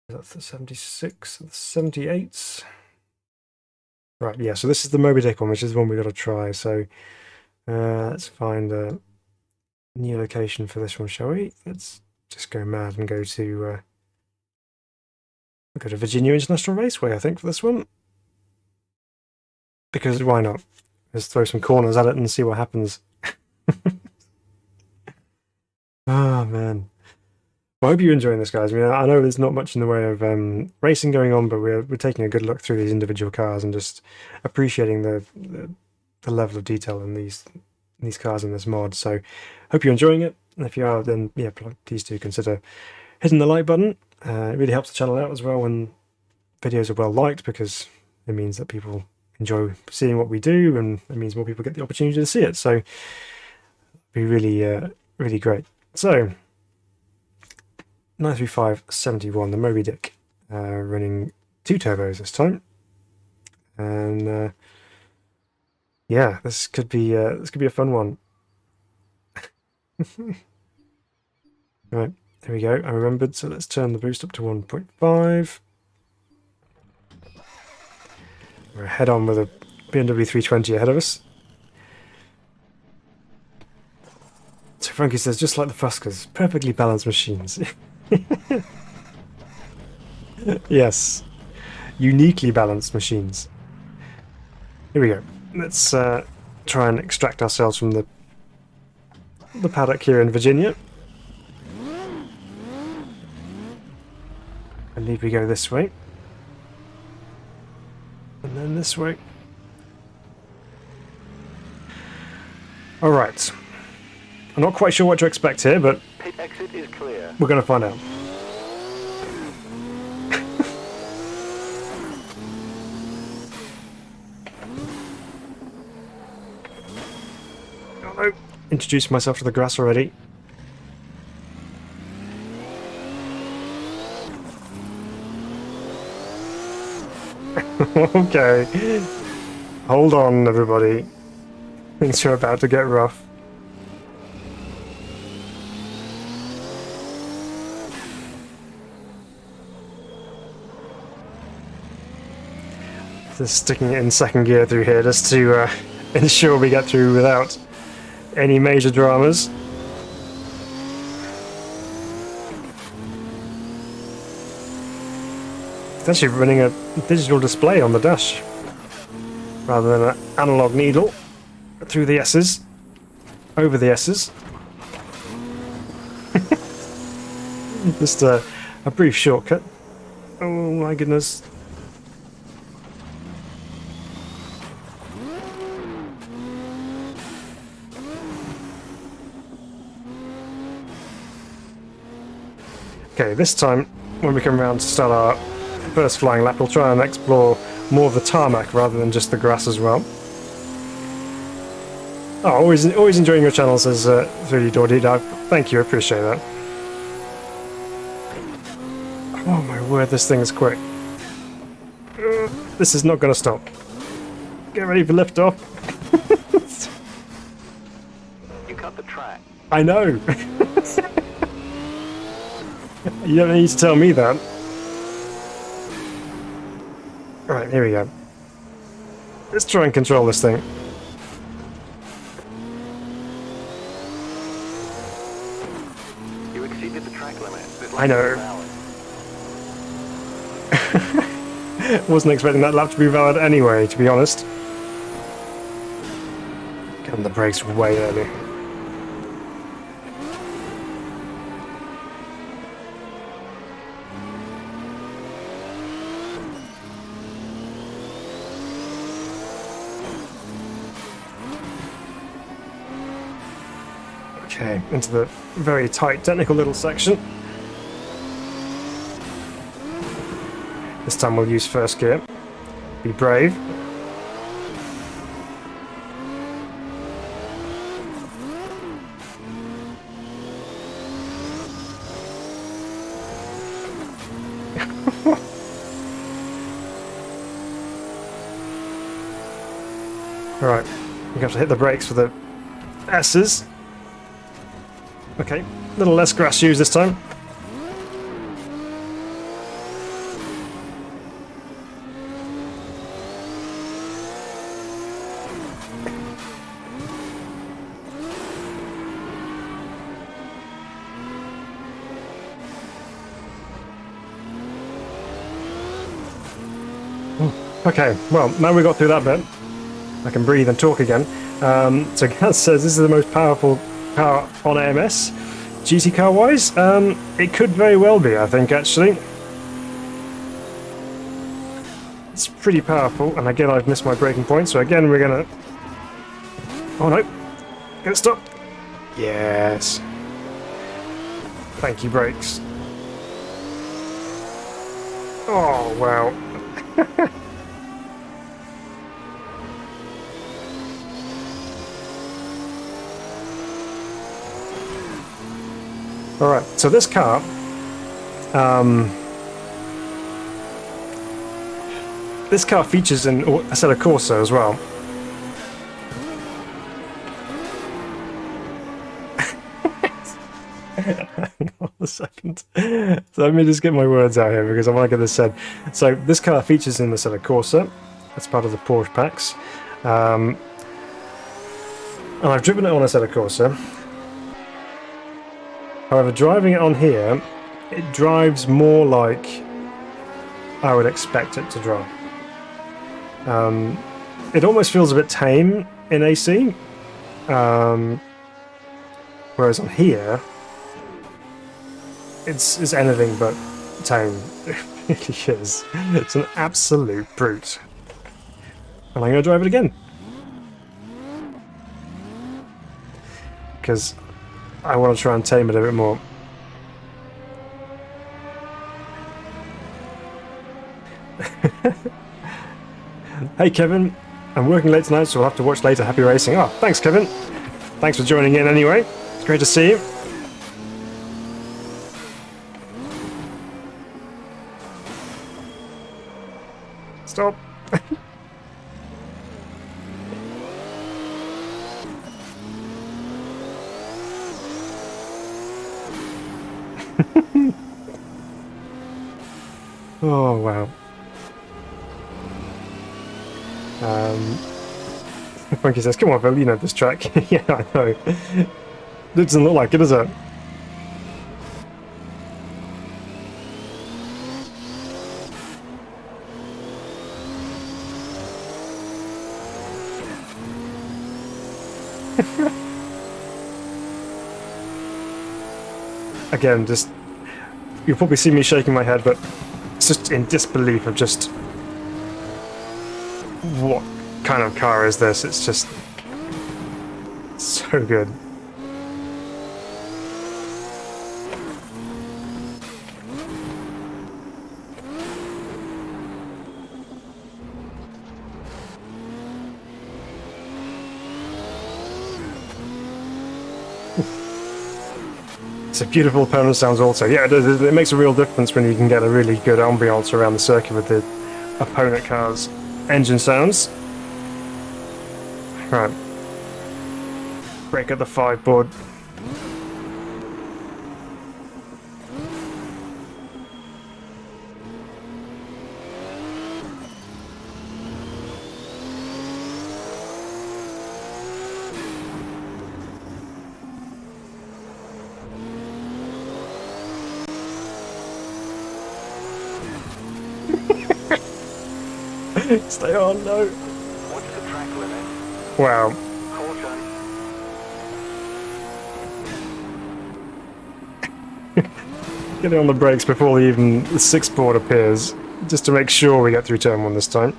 that's the 76, the 78s. Right, yeah, so this is the Moby Dick one, which is the one we've got to try. So let's find a new location for this one, shall we? Let's just go mad and go to Virginia International Raceway, I think, for this one. Because why not? Just throw some corners at it and see what happens. Oh, man. Well, I hope you're enjoying this, guys. I mean, I know there's not much in the way of racing going on, but we're taking a good look through these individual cars and just appreciating the level of detail in these cars in this mod. So, hope you're enjoying it. And if you are, then yeah, please do consider hitting the like button. It really helps the channel out as well when videos are well liked, because it means that people enjoy seeing what we do, and it means more people get the opportunity to see it. So, it'd be really, really great. So. 93571, the Moby Dick, running 2 turbos this time, and yeah, this could be a fun one. Right, there we go. I remembered, so let's turn the boost up to 1.5. We're head on with a BMW 320 ahead of us. So Frankie says, just like the Fuscas, perfectly balanced machines. Yes, uniquely balanced machines. Here we go. Let's try and extract ourselves from the paddock here in Virginia. I believe we go this way, and then this way. All right. I'm not quite sure what to expect here, but Pit exit is clear. we're going to find out. Oh, introduced myself to the grass already. Okay. Hold on, everybody. Things are about to get rough. Just sticking it in second gear through here just to ensure we get through without any major dramas. It's actually running a digital display on the dash rather than an analog needle through the S's, over the S's. Just a brief shortcut. Oh my goodness. Okay, this time, when we come around to start our first flying lap, we'll try and explore more of the tarmac rather than just the grass as well. Oh, always enjoying your channel, says 3D Dawdy. Thank you, I appreciate that. Oh my word, this thing is quick. This is not going to stop. Get ready for liftoff. You cut the track. I know. You don't need to tell me that. Alright, here we go. Let's try and control this thing. You exceeded the track limit. I know. Wasn't expecting that lap to be valid anyway, to be honest. Getting the brakes way early. Okay, into the very tight technical little section. This time we'll use first gear. Be brave. Alright, we have to hit the brakes for the S's. Okay, a little less grass used this time. Okay, well, now we got through that bit, I can breathe and talk again. So Gaz says this is the most powerful car on AMS. GT car wise, it could very well be, I think, actually. It's pretty powerful, and again I've missed my braking point, so again we're gonna... Oh no! Gonna stop! Yes! Thank you, brakes. Oh, wow. Alright, so this car, features in a set of Corsa as well. Hang on a second. So let me just get my words out here because I want to get this said. So this car features in the set of Corsa. That's part of the Porsche packs. And I've driven it on a set of Corsa. However, driving it on here, it drives more like I would expect it to drive. It almost feels a bit tame in AC, whereas on here, it's anything but tame. It really is. It's an absolute brute. And I'm going to drive it again. Because I want to try and tame it a bit more. Hey Kevin, I'm working late tonight, so we'll have to watch later. Happy racing. Oh, thanks Kevin. Thanks for joining in anyway. It's great to see you. Stop. Oh wow. Frankie says, come on Phil, you know this track. Yeah, I know. It doesn't look like it, does it? Again, just... You'll probably see me shaking my head, but it's just in disbelief of just... What kind of car is this? It's just... so good. It's a beautiful opponent sounds also. Yeah, it makes a real difference when you can get a really good ambiance around the circuit with the opponent car's engine sounds. Right. Break at the 5 board. Stay on, no. What's the track limit? Wow. Caution. Getting on the brakes before even the sixth board appears, just to make sure we get through turn one this time.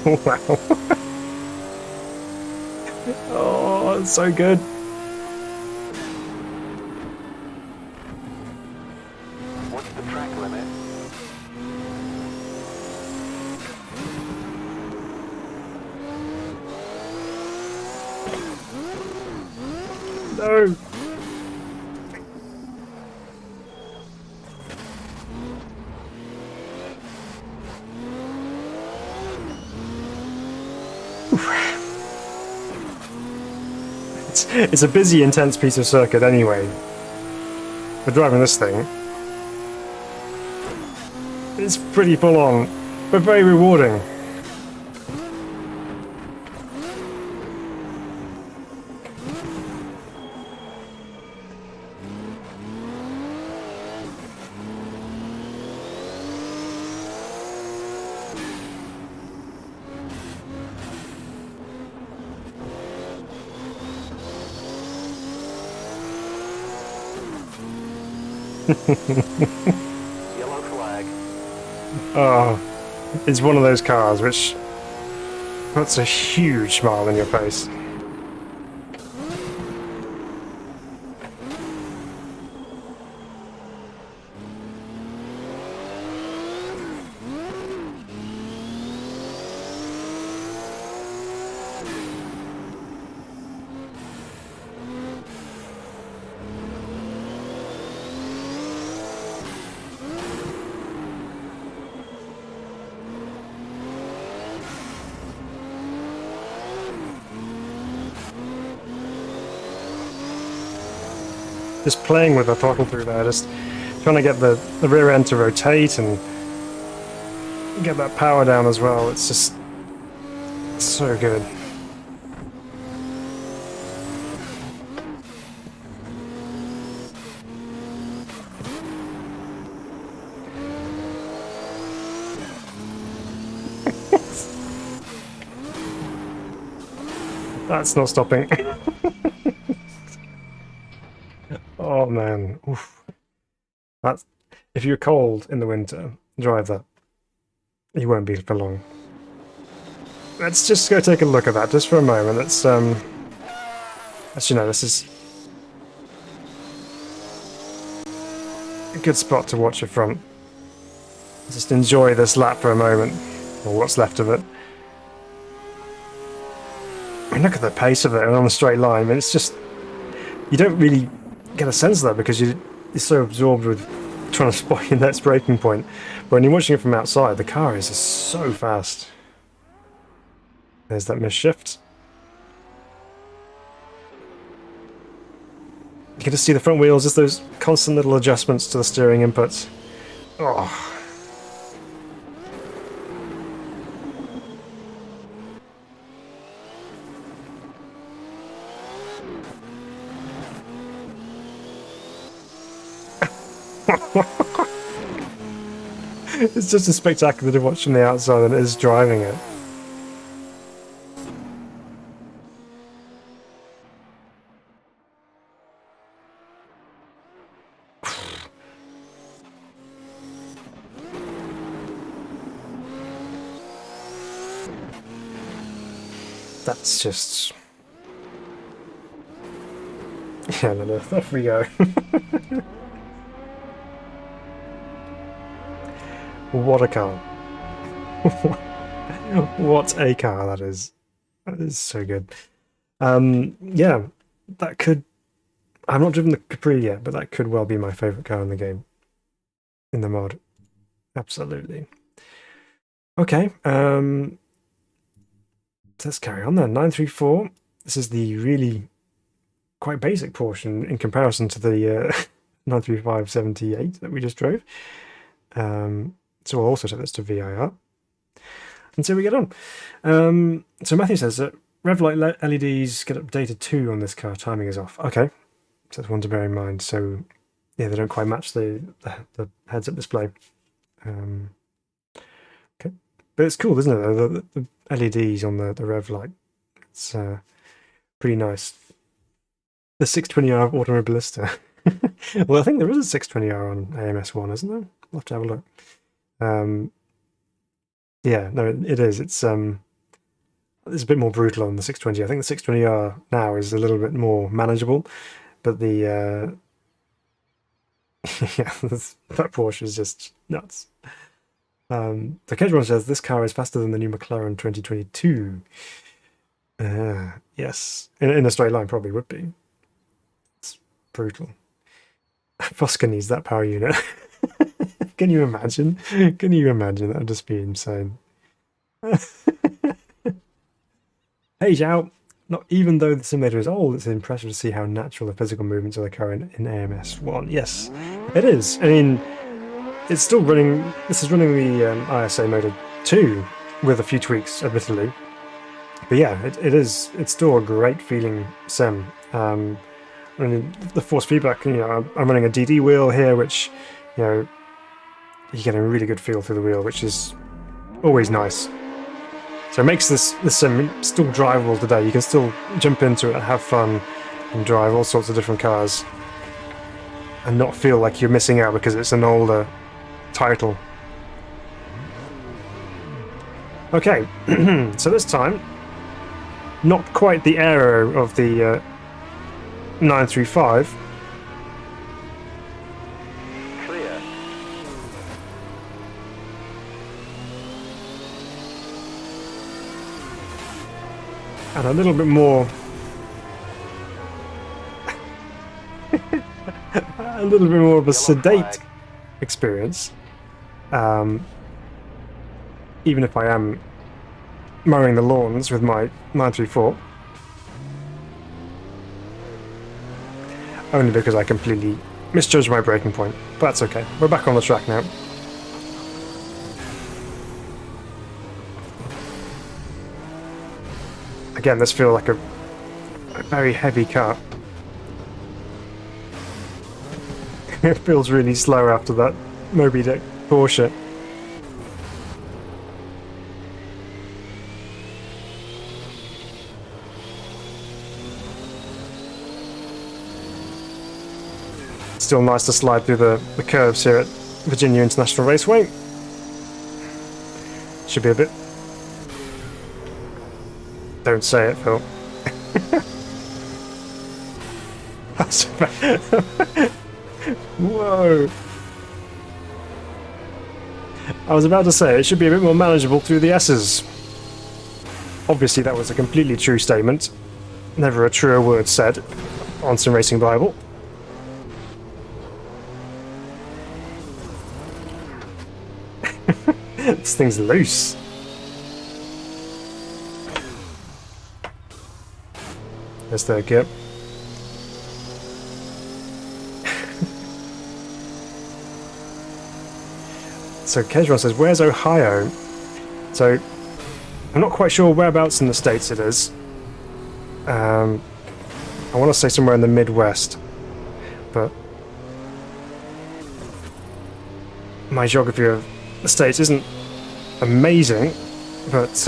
Oh, wow. Oh, it's so good. What's the track limit? No. It's a busy, intense piece of circuit anyway. For driving this thing, it's pretty full on, but very rewarding. Yellow flag. Oh, it's one of those cars which puts a huge smile on your face. Just playing with the throttle through there, just trying to get the rear end to rotate and get that power down as well. It's just so good. That's not stopping. Oh man, oof. That's, if you're cold in the winter, drive that. You won't be for long. Let's just go take a look at that just for a moment. Let's as you know, this is a good spot to watch it from. Just enjoy this lap for a moment, or what's left of it. I mean, look at the pace of it and on a straight line. I mean, it's just, you don't really get a sense of that because you're so absorbed with trying to spot your next braking point. But when you're watching it from outside, the car is just so fast. There's that misshift. You can just see the front wheels, just those constant little adjustments to the steering inputs. Oh. It's just as spectacular to watch from the outside than it is driving it. That's just... yeah, no, off we go. What a car. What a car that is. That is so good. Yeah, that could... I've not driven the Capri yet, but that could well be my favourite car in the game. In the mod. Absolutely. Okay, let's carry on then. 934. This is the really quite basic portion in comparison to the 93578 that we just drove. So we'll also set this to VIR. And so we get on. So Matthew says that rev light LEDs get updated too on this car. Timing is off. Okay, so that's one to bear in mind. So yeah, they don't quite match the heads-up display. Okay, but it's cool, isn't it? The LEDs on the rev light. It's pretty nice. The 620R Automobilista. Well, I think there is a 620R on AMS1, isn't there? I'll have to have a look. Yeah, no, it is. It's a bit more brutal on the 620. I think the 620R now is a little bit more manageable, but the yeah, that Porsche is just nuts. So Kedron says this car is faster than the new McLaren 2022. Yes, in a straight line probably would be. It's brutal. Fosca needs that power unit. Can you imagine? Can you imagine? That would just be insane. Hey, Zhao. Not even though the simulator is old, it's impressive to see how natural the physical movements of the car in AMS1. Yes, it is. I mean, it's still running. This is running the ISA Motor 2 with a few tweaks, admittedly. But yeah, it is. It's still a great feeling sim. I mean, the force feedback. You know, I'm running a DD wheel here, which, you know, you get a really good feel through the wheel, which is always nice. So it makes this sim still drivable today. You can still jump into it and have fun and drive all sorts of different cars and not feel like you're missing out because it's an older title. Okay, so this time, not quite the aero of the 935. Clear. And a little bit more a little bit more of a Yellow sedate flag. experience, even if I am mowing the lawns with my 934, only because I completely misjudged my braking point, but that's okay. We're back on the track now. Again, this feels like a very heavy car. It feels really slow after that Moby Dick Porsche. Still nice to slide through the curves here at Virginia International Raceway. Should be a bit... Don't say it, Phil. That's Whoa! I was about to say, it should be a bit more manageable through the S's. Obviously that was a completely true statement. Never a truer word said on Sim Racing Bible. This thing's loose. There's third gear. So Kezron says, where's Ohio? So I'm not quite sure whereabouts in the States it is. I want to say somewhere in the Midwest, but my geography of the States isn't amazing, but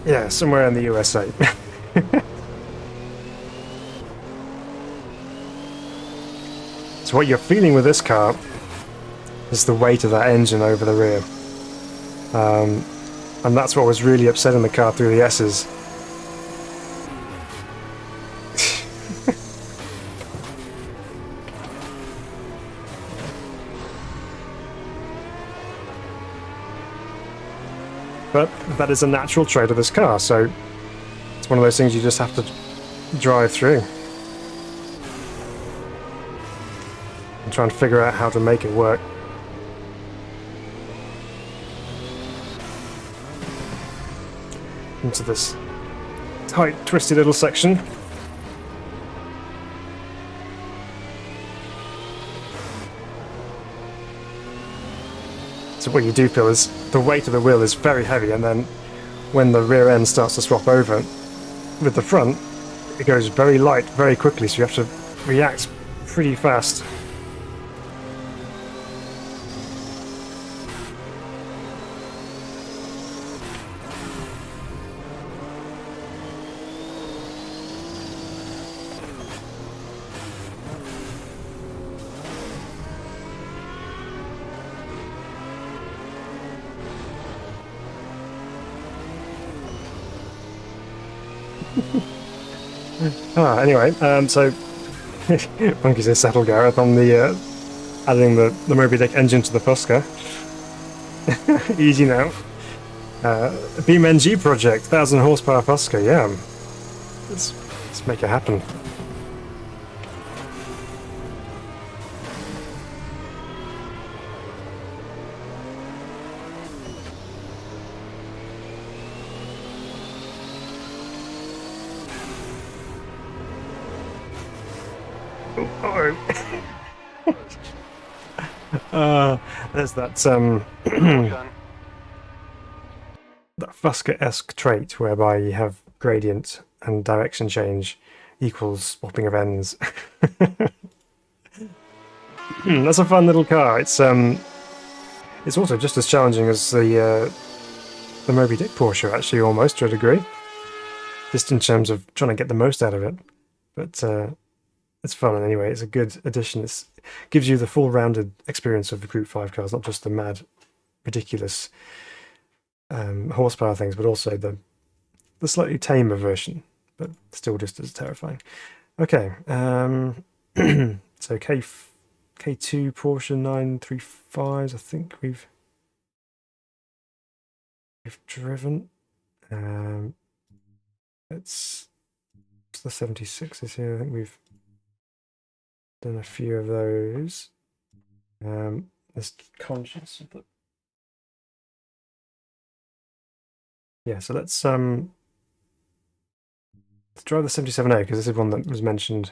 yeah, somewhere in the USA. So what you're feeling with this car is the weight of that engine over the rear. And that's what was really upsetting the car through the S's. But that is a natural trait of this car, so it's one of those things you just have to drive through and try and figure out how to make it work. into this tight, twisty little section. So what you do feel is the weight of the wheel is very heavy, and then when the rear end starts to swap over with the front, it goes very light very quickly, so you have to react pretty fast. Anyway, so Monkey's a settle Gareth on the adding the Moby Dick engine to the Fusca. Easy now. Beam NG project, 1000 horsepower Fusca, yeah. Let's make it happen. There's that Done. that Fusca-esque trait whereby you have gradient and direction change equals swapping of ends. That's a fun little car. It's also just as challenging as the Moby Dick Porsche, actually, almost to a degree. Just in terms of trying to get the most out of it. But it's fun anyway. It's a good addition. It gives you the full rounded experience of the Group 5 cars, not just the mad, ridiculous horsepower things, but also the slightly tamer version, but still just as terrifying. Okay, so K2 Porsche 935s, I think we've driven. It's the 76s here. I think we've done a few of those. Just conscious of the. Yeah, so let's drive the 77A, because this is one that was mentioned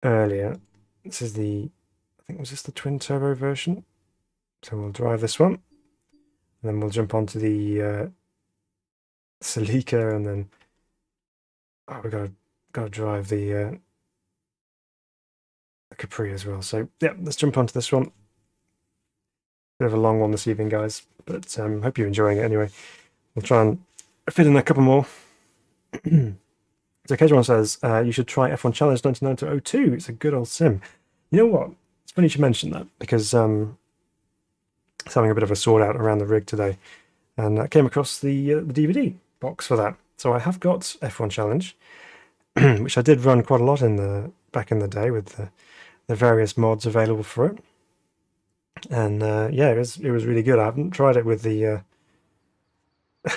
earlier. This is the, I think, was this the twin turbo version? So we'll drive this one, and then we'll jump onto the Celica, and then we've got to drive the Capri as well. So yeah, let's jump onto this one. Bit of a long one this evening, guys, but hope you're enjoying it anyway. We'll try and fit in a couple more. So K1 says, you should try F1 Challenge 99-02. It's a good old sim. You know what? It's funny you should mention that, because it's having a bit of a sort out around the rig today, and I came across the DVD box for that. So I have got F1 Challenge, which I did run quite a lot back in the day with the various mods available for it. And yeah, it was really good. I haven't tried it with the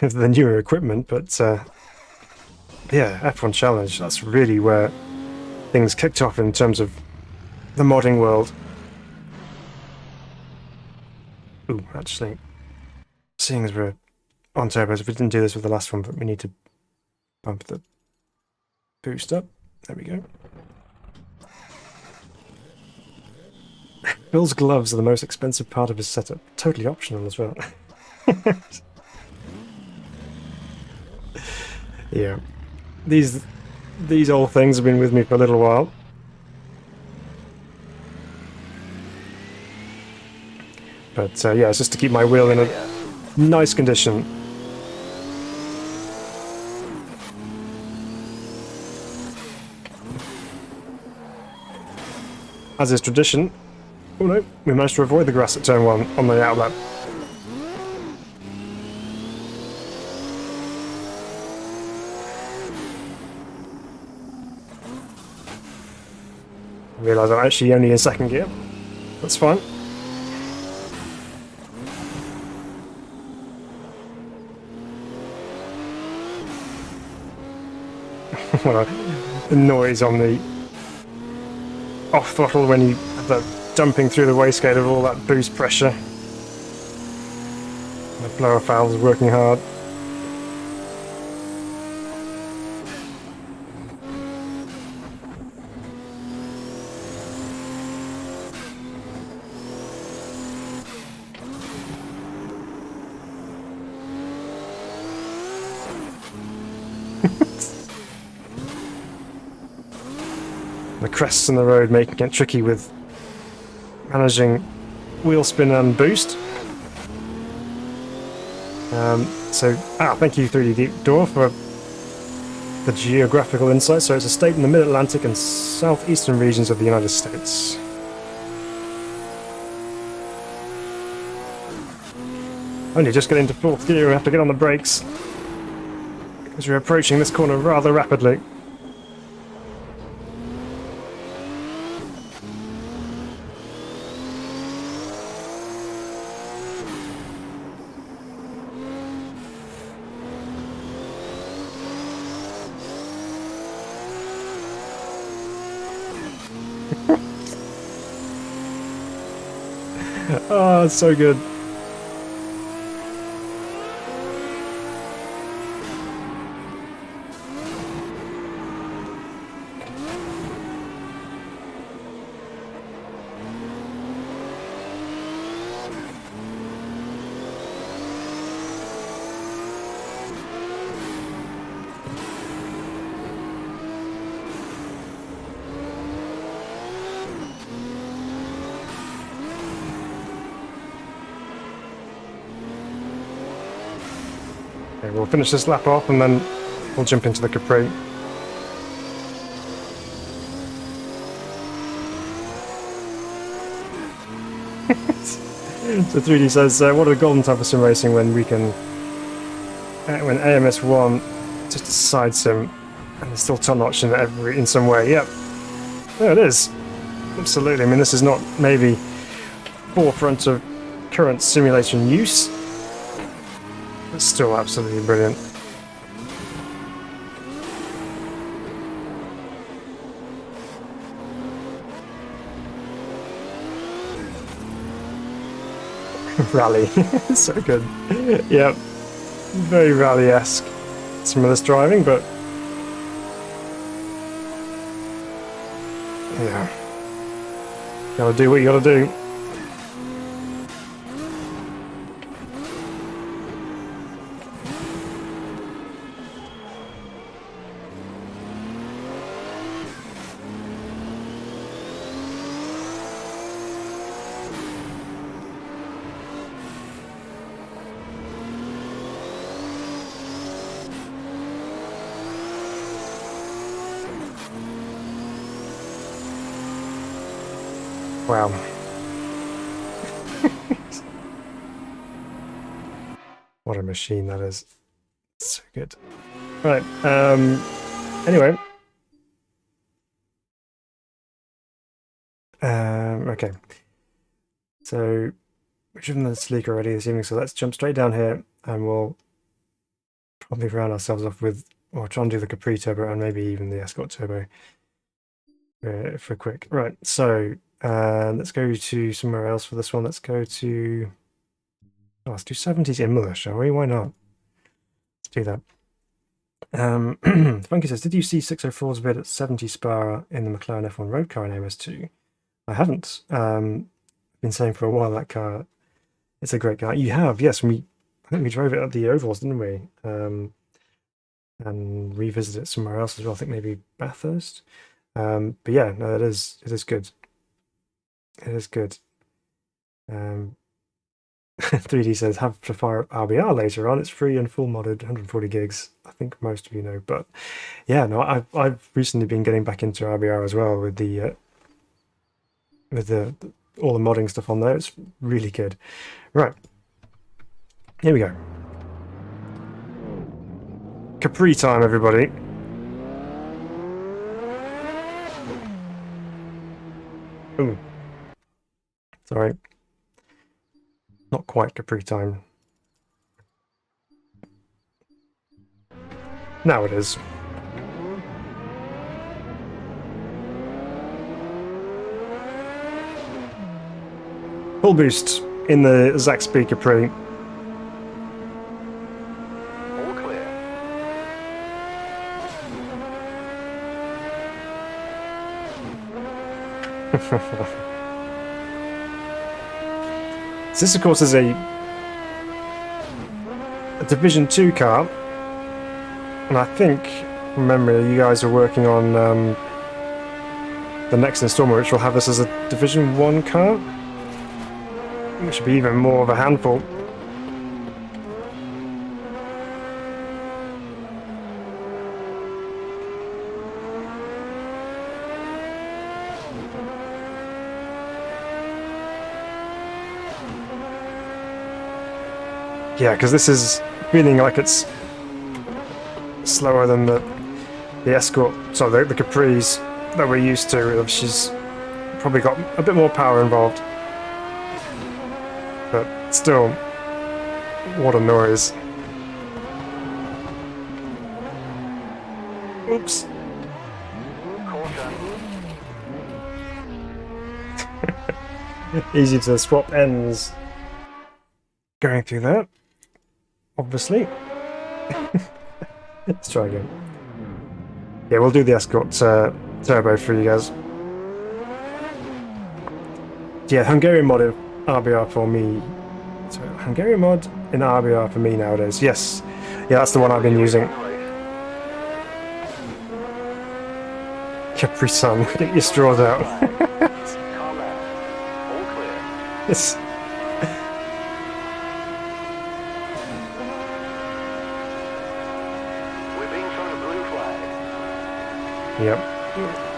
the newer equipment, but yeah, F1 Challenge, that's really where things kicked off in terms of the modding world. Ooh, actually, seeing as we're on turbos, if we didn't do this with the last one, but we need to bump the boost up. There we go. Bill's gloves are the most expensive part of his setup. Totally optional as well. Yeah, these old things have been with me for a little while. But yeah, it's just to keep my wheel in a nice condition. As is tradition. Oh no, we managed to avoid the grass at turn 1 on the outlap. I realise I'm actually only in second gear. That's fine. Well, the noise on the off throttle when you have that dumping through the wastegate of all that boost pressure. The blower valve is working hard. The crests in the road making it tricky with managing wheel spin and boost. Thank you 3D Door for the geographical insight. So it's a state in the mid-Atlantic and southeastern regions of the United States. Only just getting into fourth gear, we have to get on the brakes because we're approaching this corner rather rapidly. Oh, it's so good. Okay, we'll finish this lap off and then we'll jump into the Capri. So 3D says, what a golden time for sim racing when we can, when AMS1 just a side sim and there's still top-notch in some way. Yep, yeah, it is. Absolutely. I mean, this is not maybe forefront of current simulation use, but still absolutely brilliant. Rally, so good. Yep, very rally-esque. Some of this driving, but yeah, gotta do what you gotta do. Wow. What a machine that is. So good. Right, anyway. Okay. So, we've driven the Sleek already this evening, so let's jump straight down here and we'll probably round ourselves off with, or try and do the Capri Turbo and maybe even the Escort Turbo for quick. Right, so let's go to somewhere else for this one. Let's go to, let's do 70s Imola, shall we? Why not? Let's do that. Funky says, did you see 604's bid at 70 Spa in the McLaren F1 road car in AMS2? I haven't. Been saying for a while that car, it's a great car. You have, yes. I think we drove it at the Ovals, didn't we? And revisited it somewhere else as well. I think maybe Bathurst. But yeah, no, it is good. It is good. 3D says, have to fire up RBR later on. It's free and full modded, 140 gigs. I think most of you know. But yeah, no, I've recently been getting back into RBR as well with the all the modding stuff on there. It's really good. Right, here we go. Capri time, everybody. Ooh. Sorry. Not quite Capri time. Now it is. Full boost in the Zaxby Capri. All clear. So this, of course, is a Division 2 car, and I think, from memory, you guys are working on the next installment, which will have this as a Division 1 car, which should be even more of a handful. Yeah, because this is feeling like it's slower than the Escort, sorry, the Capri's that we're used to. She's probably got a bit more power involved. But still, what a noise. Oops. Easy to swap ends going through that, obviously. Let's try again. Yeah, we'll do the Escort turbo for you guys. Yeah, Hungarian mod in RBR for me. So, Hungarian mod in RBR for me nowadays. Yes. Yeah, that's the one I've been using. Capri Sun, get your straws out. Yes. Yep.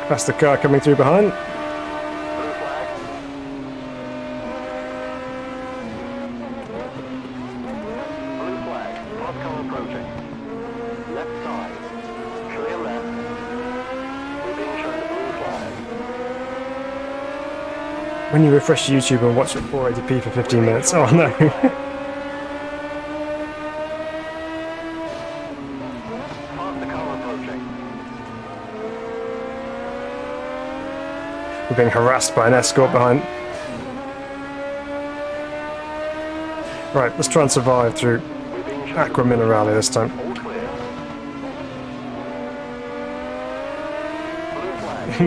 That's the car coming through behind. When you refresh YouTube and watch it 480p for 15 minutes. Oh no. We're being harassed by an Escort behind. Right, let's try and survive through Aqua Minerale this time.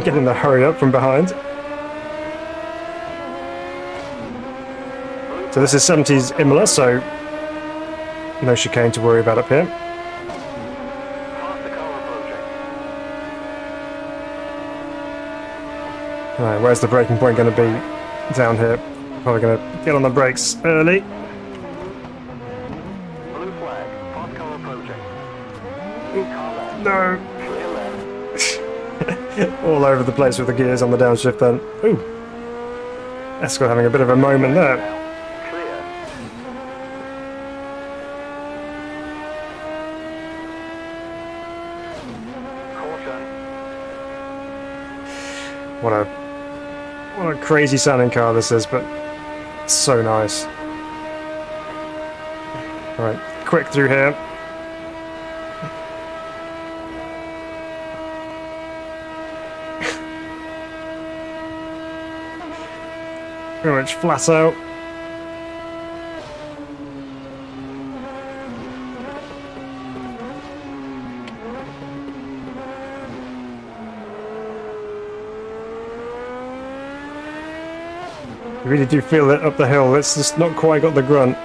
Getting the hurry up from behind. So this is 70s Imola, so no chicane to worry about up here. Right, where's the braking point going to be? Down here. Probably going to get on the brakes early. No! All over the place with the gears on the downshift then. Ooh! Escort having a bit of a moment there. What a crazy sounding car this is, but so nice. Alright, quick through here. Pretty much flat out. You really do feel it up the hill, it's just not quite got the grunt.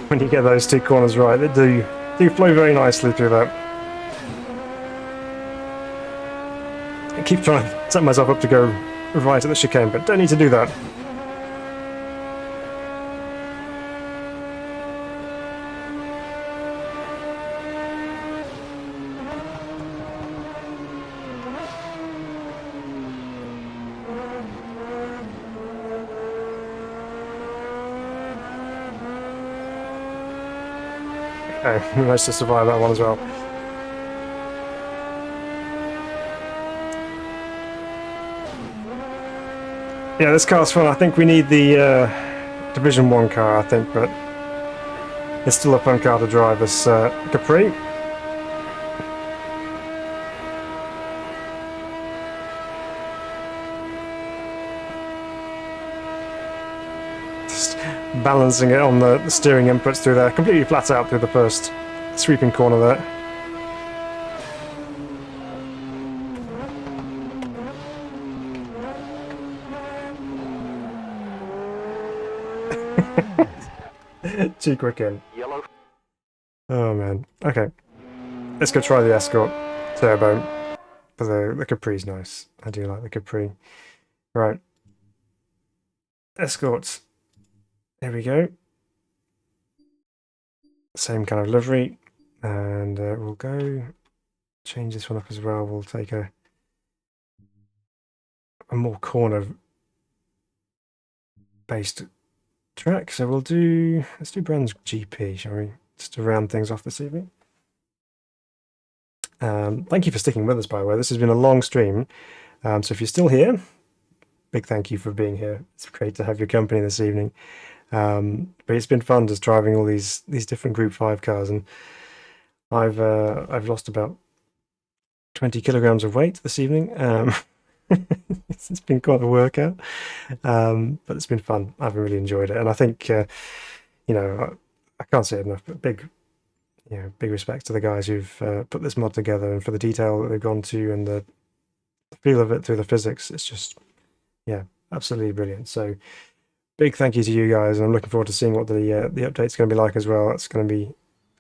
When you get those two corners right, they do flow very nicely through that. I keep trying to set myself up to go right at the chicane, but don't need to do that. Okay, we managed to survive that one as well. Yeah, this car's fun. I think we need the Division 1 car, I think, but it's still a fun car to drive, this Capri. Just balancing it on the steering inputs through there, completely flat out through the first sweeping corner there. Too quick in. Yellow. Oh man. Okay. Let's go try the Escort Turbo. But the Capri's nice. I do like the Capri. Right. Escort. There we go. Same kind of livery. And we'll go change this one up as well. We'll take a more corner based track. So let's do Brand's GP, shall we? Just to round things off this evening. Thank you for sticking with us, by the way. This has been a long stream. So if you're still here, big thank you for being here. It's great to have your company this evening. But it's been fun just driving all these different Group 5 cars, and I've lost about 20 kilograms of weight this evening. It's been quite a workout, but it's been fun. I've really enjoyed it, and I think I can't say it enough, but big respect to the guys who've put this mod together, and for the detail that they've gone to and the feel of it through the physics. It's just, yeah, absolutely brilliant. So big thank you to you guys, and I'm looking forward to seeing what the update's going to be like as well. It's going to be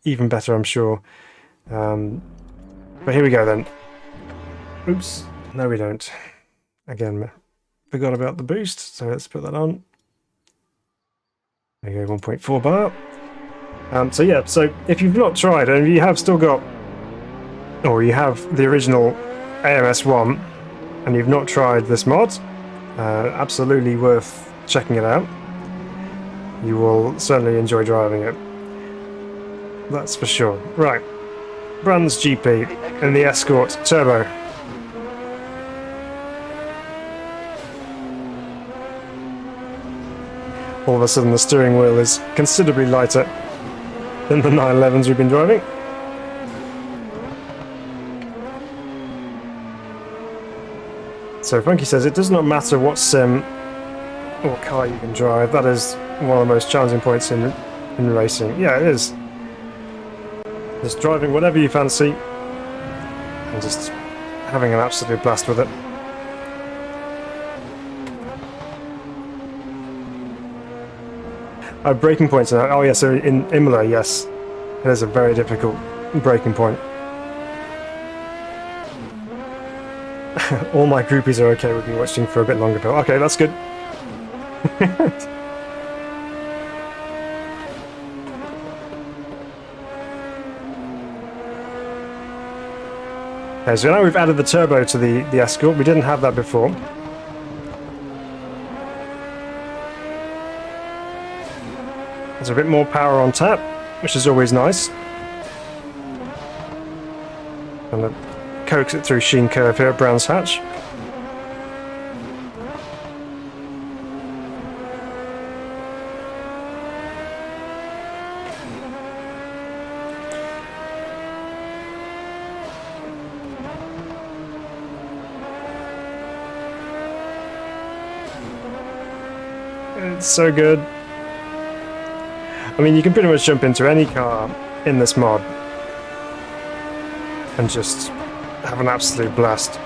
even better, I'm sure. But here we go then. Oops, no we don't. Again, forgot about the boost, so let's put that on. There you go, 1.4 bar. So yeah, so if you've not tried, and you have still got, or you have the original AMS1, and you've not tried this mod, absolutely worth checking it out. You will certainly enjoy driving it. That's for sure. Right, Brand's GP and the Escort Turbo. All of a sudden the steering wheel is considerably lighter than the 911s we've been driving. So Funky says it does not matter what sim or car you can drive. That is one of the most challenging points in racing. Yeah, it is. Just driving whatever you fancy and just having an absolute blast with it. Braking points. Oh yeah, so in Imola, yes, it is a very difficult braking point. All my groupies are okay with me watching for a bit longer, Phil. Okay, that's good. Okay, so now we've added the turbo to the Escort. We didn't have that before. There's a bit more power on tap, which is always nice. And then coax it through Sheen Curve here at Brands Hatch. It's so good. I mean, you can pretty much jump into any car in this mod and just have an absolute blast.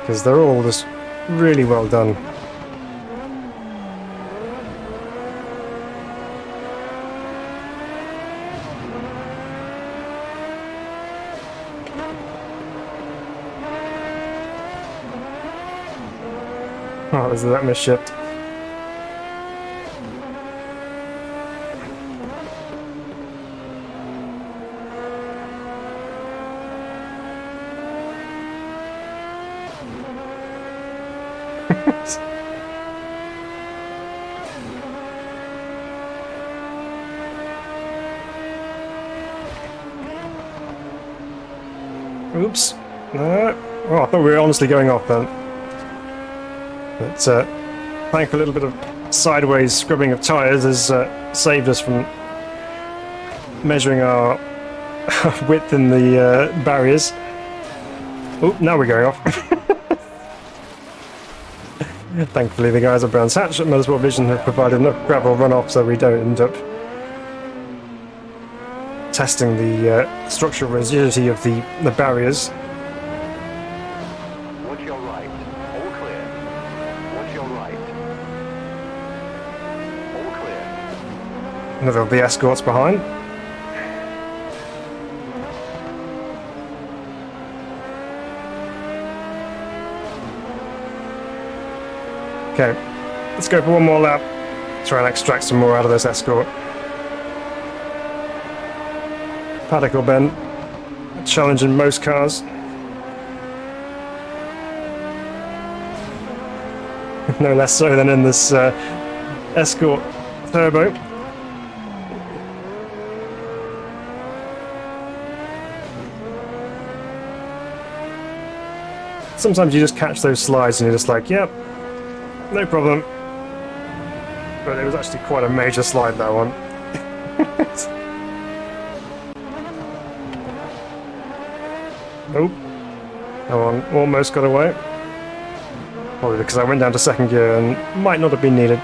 Because they're all just really well done. Oh, is that misshipped? Oops. No. Oh, I thought we were honestly going off then. But thankfully a little bit of sideways scrubbing of tyres has saved us from measuring our width in the barriers. Oh, now we're going off. Thankfully, the guys at Brands Hatch at Motorsport Vision have provided enough gravel runoff so we don't end up testing the structural rigidity of the barriers. Watch your right. All clear. Watch your right. All clear. Another of the escorts behind. Okay, let's go for one more lap. Try and extract some more out of this escort. Paddock will bend. A challenge in most cars. No less so than in this Escort Turbo. Sometimes you just catch those slides and you're just like, yep, no problem. But it was actually quite a major slide, that one. Nope. That one almost got away. Probably because I went down to second gear and might not have been needed.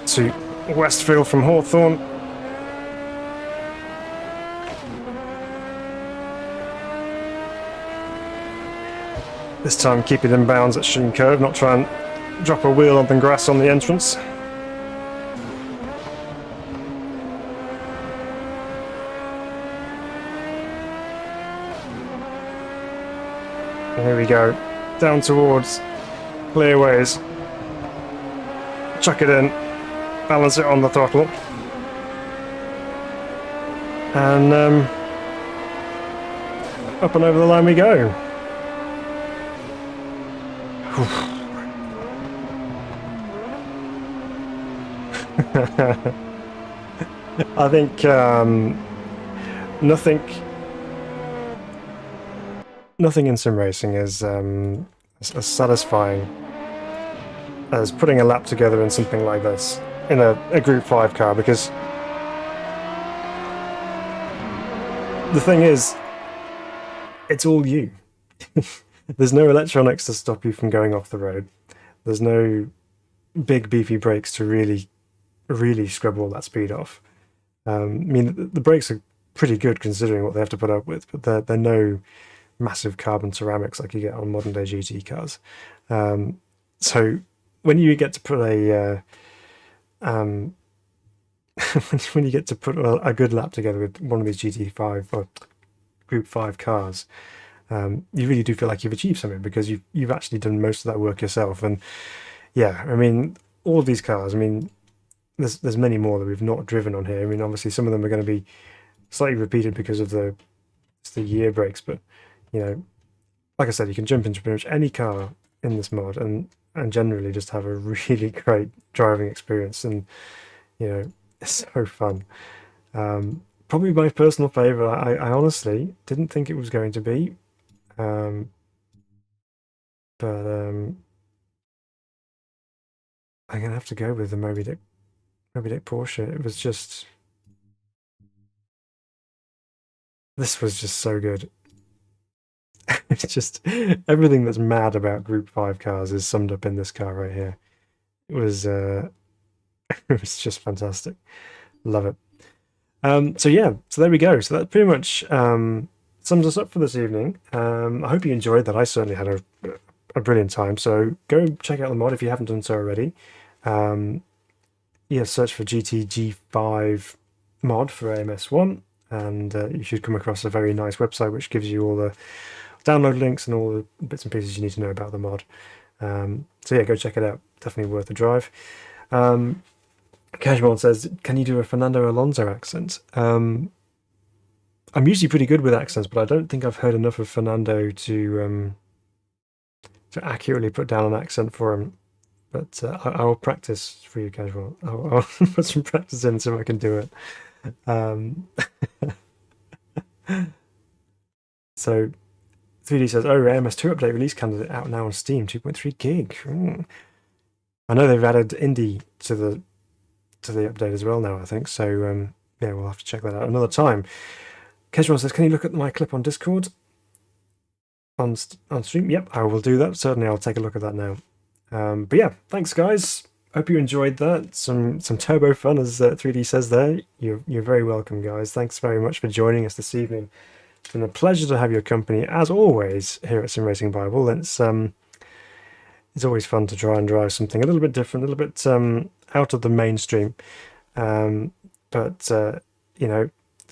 To Westfield from Hawthorne. This time keep it in bounds at Sheen Cove, not try and drop a wheel on the grass on the entrance. Here we go, down towards Clearways. Chuck it in, balance it on the throttle. And up and over the line we go. I think nothing in sim racing is as satisfying as putting a lap together in something like this in a Group 5 car, because the thing is, it's all you. There's no electronics to stop you from going off the road. There's no big beefy brakes to really scrub all that speed off. I mean, the brakes are pretty good considering what they have to put up with, but they're no massive carbon ceramics like you get on modern day GT cars. So when you get to put a when you get to put a good lap together with one of these GT5 or Group 5 cars, you really do feel like you've achieved something, because you've actually done most of that work yourself. And yeah, I mean, all of these cars, I mean, there's many more that we've not driven on here. I mean, obviously some of them are going to be slightly repeated because of the year breaks, but you know, like I said, you can jump into pretty much any car in this mod and generally just have a really great driving experience. And you know, it's so fun. Probably my personal favorite. I honestly didn't think it was going to be, but I'm gonna have to go with the Moby Dick Porsche. It was just, this was just so good. It's just everything that's mad about Group 5 cars is summed up in this car right here. It was it was just fantastic. Love it. So yeah, so there we go. So that pretty much sums us up for this evening. I hope you enjoyed that. I certainly had a brilliant time. So go check out the mod if you haven't done so already. Yeah, search for GTG5 Mod for AMS1, and you should come across a very nice website which gives you all the download links and all the bits and pieces you need to know about the mod. So yeah, go check it out. Definitely worth a drive. Casual says, can you do a Fernando Alonso accent? I'm usually pretty good with accents, but I don't think I've heard enough of Fernando to accurately put down an accent for him. But I will practice for you, Casual. I'll put some practice in so I can do it. So 3D says, oh, MS2 update release candidate out now on Steam, 2.3 gig. I know they've added indie to the update as well now, I think. So yeah, we'll have to check that out another time. Kesron says, can you look at my clip on Discord? On stream? Yep, I will do that. Certainly, I'll take a look at that now. But yeah, thanks, guys. Hope you enjoyed that. Some turbo fun, as 3D says there. You're very welcome, guys. Thanks very much for joining us this evening. It's been a pleasure to have your company, as always, here at Sim Racing Bible. It's always fun to try and drive something a little bit different, a little bit out of the mainstream. But you know,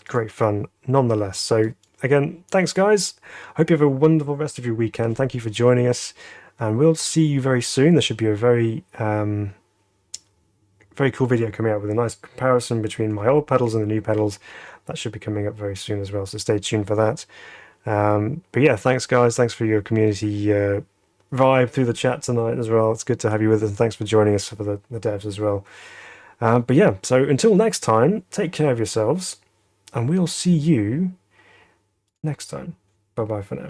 great fun nonetheless. So again, thanks, guys. Hope you have a wonderful rest of your weekend. Thank you for joining us, and we'll see you very soon. There should be a very cool video coming out with a nice comparison between my old pedals and the new pedals. That should be coming up very soon as well, so stay tuned for that. But yeah, thanks, guys. Thanks for your community vibe through the chat tonight as well. It's good to have you with us, and thanks for joining us for the devs as well. But yeah, so until next time, take care of yourselves, and we'll see you next time. Bye-bye for now.